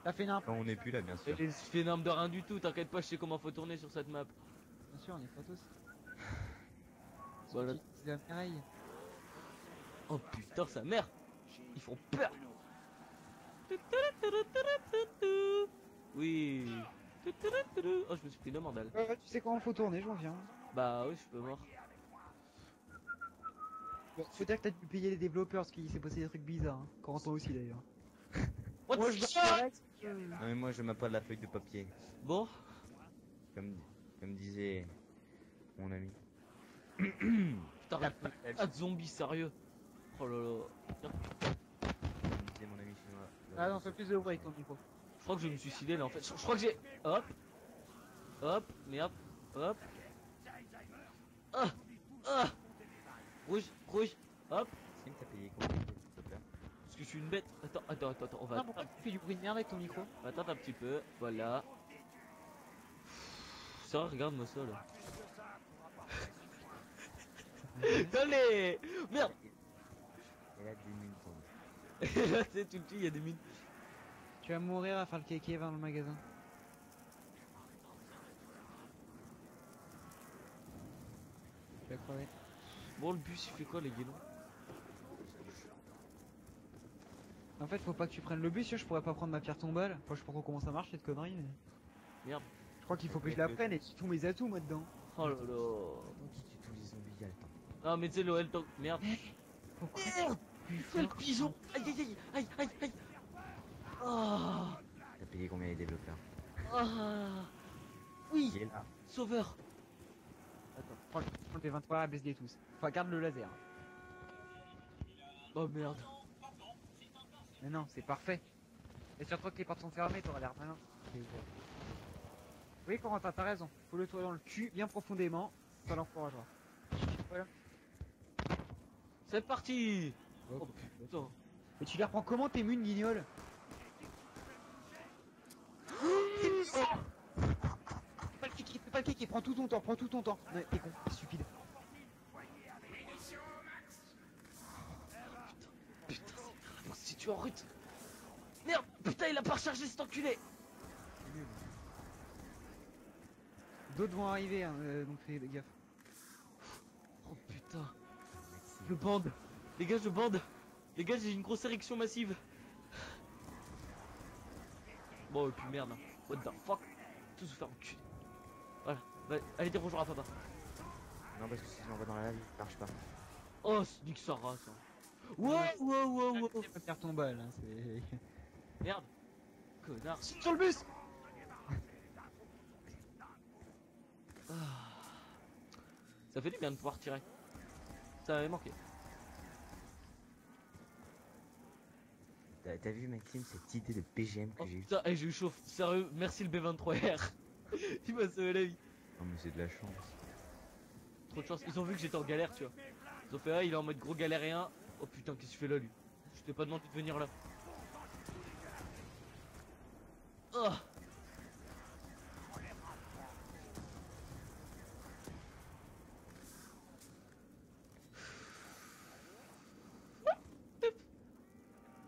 T'as fait n'importe. Quand on n'est plus là, bien sûr. Je fais énorme de rien du tout, t'inquiète pas, je sais comment faut tourner sur cette map. Bien sûr, on est pas tous. Voilà. C'est la pareil. Oh putain, sa mère. Ils font peur. Oui. Oh, je me suis pris le mandal. Tu sais comment faut tourner, j'en viens. Bah oui, je peux mort. Faut dire que t'as dû payer les développeurs parce qu'il s'est passé des trucs bizarres. Hein. Corentin aussi d'ailleurs. What Moi the je fuck? Non mais moi je m'appelle la feuille de papier. Bon. Comme disait mon ami. Putain, ah, de zombies, sérieux. Oh là là. Comme disait mon ami chinois. Ah non, fais plus de bruit avec ton micro. Je crois que je vais me suicider là en fait. Je crois que j'ai. Hop, merde, hop. Rouge, hop. Est-ce que t'as payé combien s'il te plaît? Parce que je suis une bête. Attends, on va Ah, pourquoi tu fais du bruit de merde avec ton micro? attendre un petit peu. Voilà. Ça, regarde-moi ça là. Allez. Merde. Et là des mines tombent. Et là, tu sais, tu le tues, il y a des mines. Tu vas mourir à faire le kéké dans le magasin. Tu vas crever. Bon, le bus il fait quoi, les guélons? En fait, faut pas que tu prennes le bus, je pourrais pas prendre ma pierre tombale. Enfin, je sais pas trop comment ça marche cette connerie, mais. Merde. Je crois qu'il faut que je la prenne et j'ai tous mes atouts moi dedans. Oh là là. Tant qu'il tue tous les zombies, il y a le temps. Ah, mais tu sais, l'OL tank. Merde. Pourquoi? Merde. Quel pigeon. Aïe. Ah. T'as payé combien les développeurs? Ah. Oui. Il est là. Sauveur. Attends, prends le P23 et baisse-les tous. Enfin, garde le laser. Oh merde. Mais non, c'est parfait. Et surtout que les portes sont fermées, t'auras l'air malin. Oui, Corentin, t'as raison. Faut le tourner dans le cul bien profondément. Ça l'encouragera. Voilà. C'est parti. Oh putain. Et tu les reprends comment tes munes, guignol? Fais pas le kick, prends tout ton temps, Ouais, t'es con, t'es stupide. Putain, c'est grave si tu es en route. Merde, putain, il a pas rechargé cet enculé. D'autres vont arriver, hein, donc fais gaffe. Oh putain. Je bande. Les gars, je bande. Les gars, j'ai une grosse érection massive. Bon, et puis merde. Hein. What the fuck. Tout se faire enculer. Voilà. Bah, allez dire bonjour à papa. Non, parce que si on va dans la lave, il marche pas. Oh, nique sa race. Hein. Wow. Tu peux faire ton bal, hein, c'est... Merde. Connard. Sur le bus. Ah. Ça fait du bien de pouvoir tirer. Ça m'avait manqué. T'as vu, Maxime, cette idée de PGM que Oh j'ai eue? putain, j'ai eu chaud. Sérieux, merci le B23R. Il m'a sauvé la vie. Non, mais c'est de la chance. Trop de chance. Ils ont vu que j'étais en galère, tu vois. Ils ont fait, ah, il est en mode gros galérien. Oh putain, qu'est-ce que tu fais là, lui? Je t'ai pas demandé de venir là. Oh.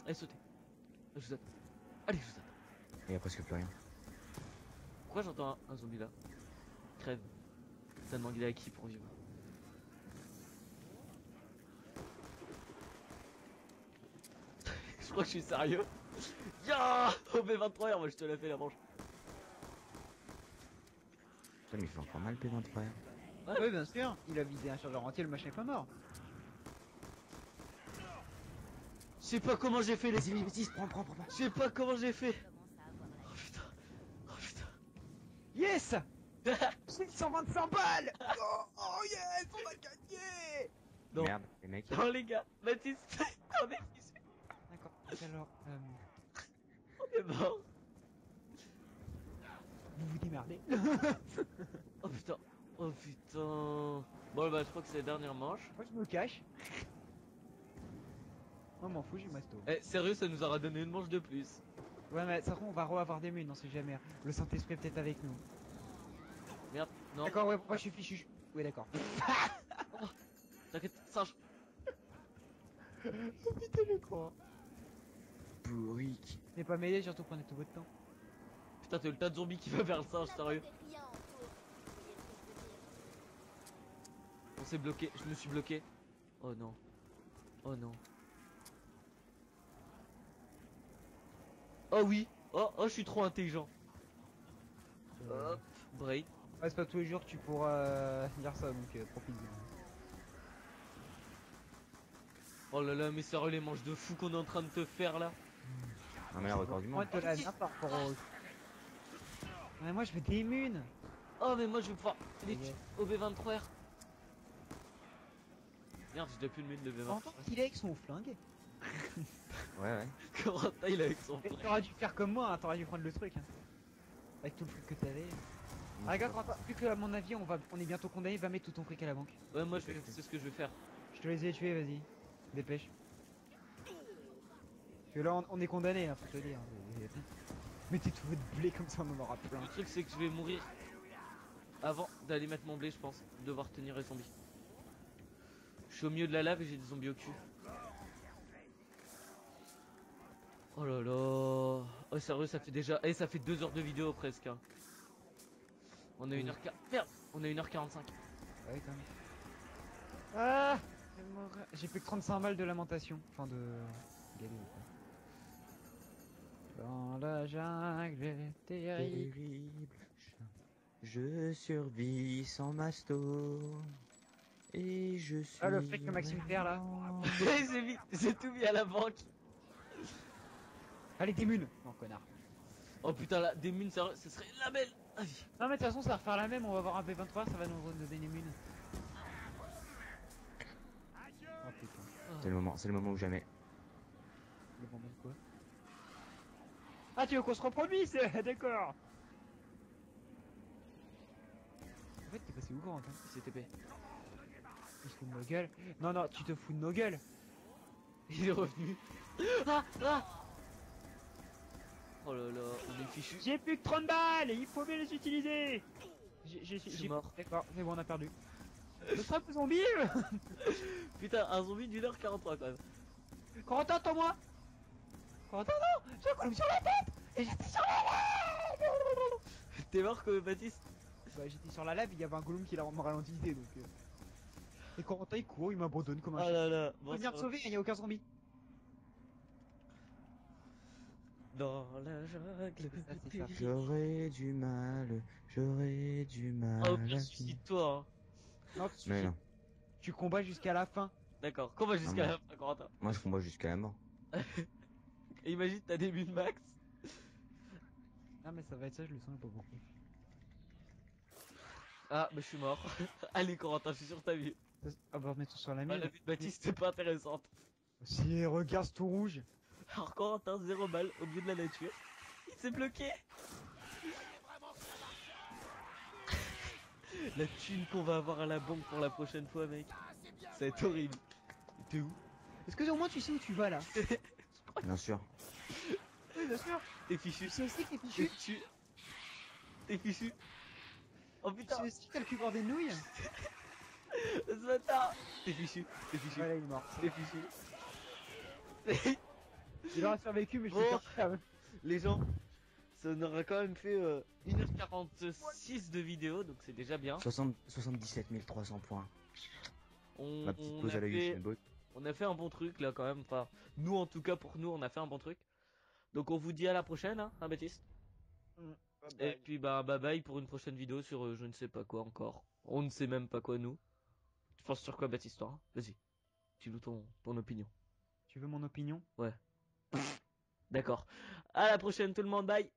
Allez, sautez. Je vous attends. Allez, je vous attends. Il y a presque plus rien. Pourquoi j'entends un zombie là? Crève. T'as demandé à qui pour vivre? Je crois que je suis sérieux. Ya Au B23R, moi je te la fais la manche. Putain, mais il fait encore mal, P23. Oui, bien sûr. Il a visé un chargeur entier, le machin est pas mort. Je sais pas comment j'ai fait les... Vas-y, vas-y, prends. Je sais pas comment j'ai fait. Oh putain. Oh putain. Yes. J'ai 125 balles. Oh yes, on a gagné. Non. Merde, les mecs. Non les gars, Baptiste, on est fichu. D'accord, alors, On est mort. vous vous démerdez. Oh putain. Oh putain. Bon bah je crois que c'est la dernière manche. Moi je me cache. Moi m'en fous, j'ai ma stove. Eh sérieux, ça nous aura donné une manche de plus. Ouais mais ça on va re-avoir des munes, on sait jamais. Le Saint-Esprit est peut-être avec nous. Merde, non. D'accord, ouais, moi je suis fichu. Ouais d'accord. T'inquiète, singe. Oh putain le croix. Bourrique. N'est pas mêlé, surtout prenez tout votre temps. Putain, t'as le tas de zombies qui va vers le singe, sérieux. On s'est bloqué, je me suis bloqué. Oh non. Oh non. Oh oui. Oh, je suis trop intelligent. Hop, break. Ouais, c'est pas tous les jours que tu pourras dire ça, donc profite-en. Oh là là, mais sérieux, les manches de fou qu'on est en train de te faire là. Non, mais là, record du Moi monde. de la nappe par rapport au... Mais moi je veux des munes. Oh, mais moi je vais pouvoir les Yes. au B23R. Merde, j'ai déjà plus de mine de B23R. Entends qu'il est avec son flingue. Ouais. Corentin il est avec son frère. T'aurais dû faire comme moi, hein, t'aurais dû prendre le truc. Hein. Avec tout le truc que t'avais. Ah, regarde, vu que à mon avis on est bientôt condamné, va mettre tout ton fric à la banque. Ouais, moi c'est ce que je vais faire. Je te les ai tués, vas-y. Dépêche. Parce que là on est condamné, hein, faut te le dire. Mettez tout votre blé comme ça, on en aura plein. Le truc c'est que je vais mourir avant d'aller mettre mon blé, je pense. Devoir tenir les zombies. Je suis au milieu de la lave et j'ai des zombies au cul. Oh là là. Oh sérieux, ça fait déjà... Eh, ça fait 2 heures de vidéo presque. Hein. On a 1h40. Merde, on a 1h45. Ah oui, quand même. Ah, j'ai plus que 35 balles de lamentation. Enfin de... Galé, quoi. Dans la jungle terrible. Terrible. Je survis sans masto. Et je suis. Ah, le fric que Maxime perd là. J'ai tout mis à la banque. Allez, démune. Non, connard. Oh putain, là, des mines, sérieux, ce serait la belle. Aïe. Non, mais de toute façon, ça va refaire la même. On va avoir un P23, ça va nous redonner une mine. Oh putain. C'est le moment ou jamais. Le moment de quoi? Ah, tu veux qu'on se reproduise? D'accord. En fait, t'es passé où, Corentin? CTP. Il se fout de nos gueules. Non, non, tu te fous de nos gueules. Il est revenu. Ah. Oh là là, on est fichu. J'ai plus que 30 balles et il faut bien les utiliser. Je suis mort. D'accord, c'est bon, on a perdu. Le trap zombie. Putain, un zombie d'1h43 quand même. Corentin, attends-moi. Corentin, non. J'ai un colombe sur la tête. Et j'étais sur la lave. T'es mort comme Baptiste? Bah, j'étais sur la lave, il y avait un golem qui l'a ralentissé donc. Et Corentin il court, il m'abandonne comme un Oh chien. là là. Bon, venir te sauver, il n'y a aucun zombie. Dans la jungle. Ça, c'est ça. J'aurais du mal Oh, à bien, vivre. suicide-toi. Hein. Non, Mais non, tu combats jusqu'à la fin. D'accord. Qu'on va jusqu'à moi, la fin, Corentin. moi je combats jusqu'à la mort. Et imagine, t'as des buts max. Ah, mais ça va être ça, je le sens pas beaucoup. Ah, bah je suis mort. Allez, Corentin, je suis sur ta vie. On va remettre sur la Bah, mienne. la vie de Baptiste, c'est pas intéressante. Si, regarde, c'est tout rouge. Alors, Corentin, 0 balle au milieu de la nature. Il s'est bloqué. La thune qu'on va avoir à la banque pour la prochaine fois, mec. Ça va être horrible. T'es où? Est-ce que au moins tu sais où tu vas là? Bien sûr. Oui, bien sûr. T'es fichu. Tu sais aussi que t'es T'es fichu. fichu. T'es fichu. Oh Tu putain, sais aussi que t'as le cul bordé de nouilles. ce bâtard. T'es fichu. T'es fichu. Voilà, il est mort. T'es fichu. Il aurait survécu, mais je Bon. suis peur quand même. Les gens, ça nous aura quand même fait 1h46 de vidéo, donc c'est déjà bien. 77 300 points. On, Ma petite on pause a à la fait, Usain Bolt. on a fait un bon truc là quand même. Enfin, nous en tout cas pour nous, on a fait un bon truc. Donc on vous dit à la prochaine, hein, Baptiste. Et puis bah bye bye pour une prochaine vidéo sur je ne sais pas quoi encore. On ne sait même pas quoi nous. Tu penses sur quoi Baptiste toi, hein? Vas-y, dis-nous ton opinion. Tu veux mon opinion? D'accord. À la prochaine tout le monde, bye.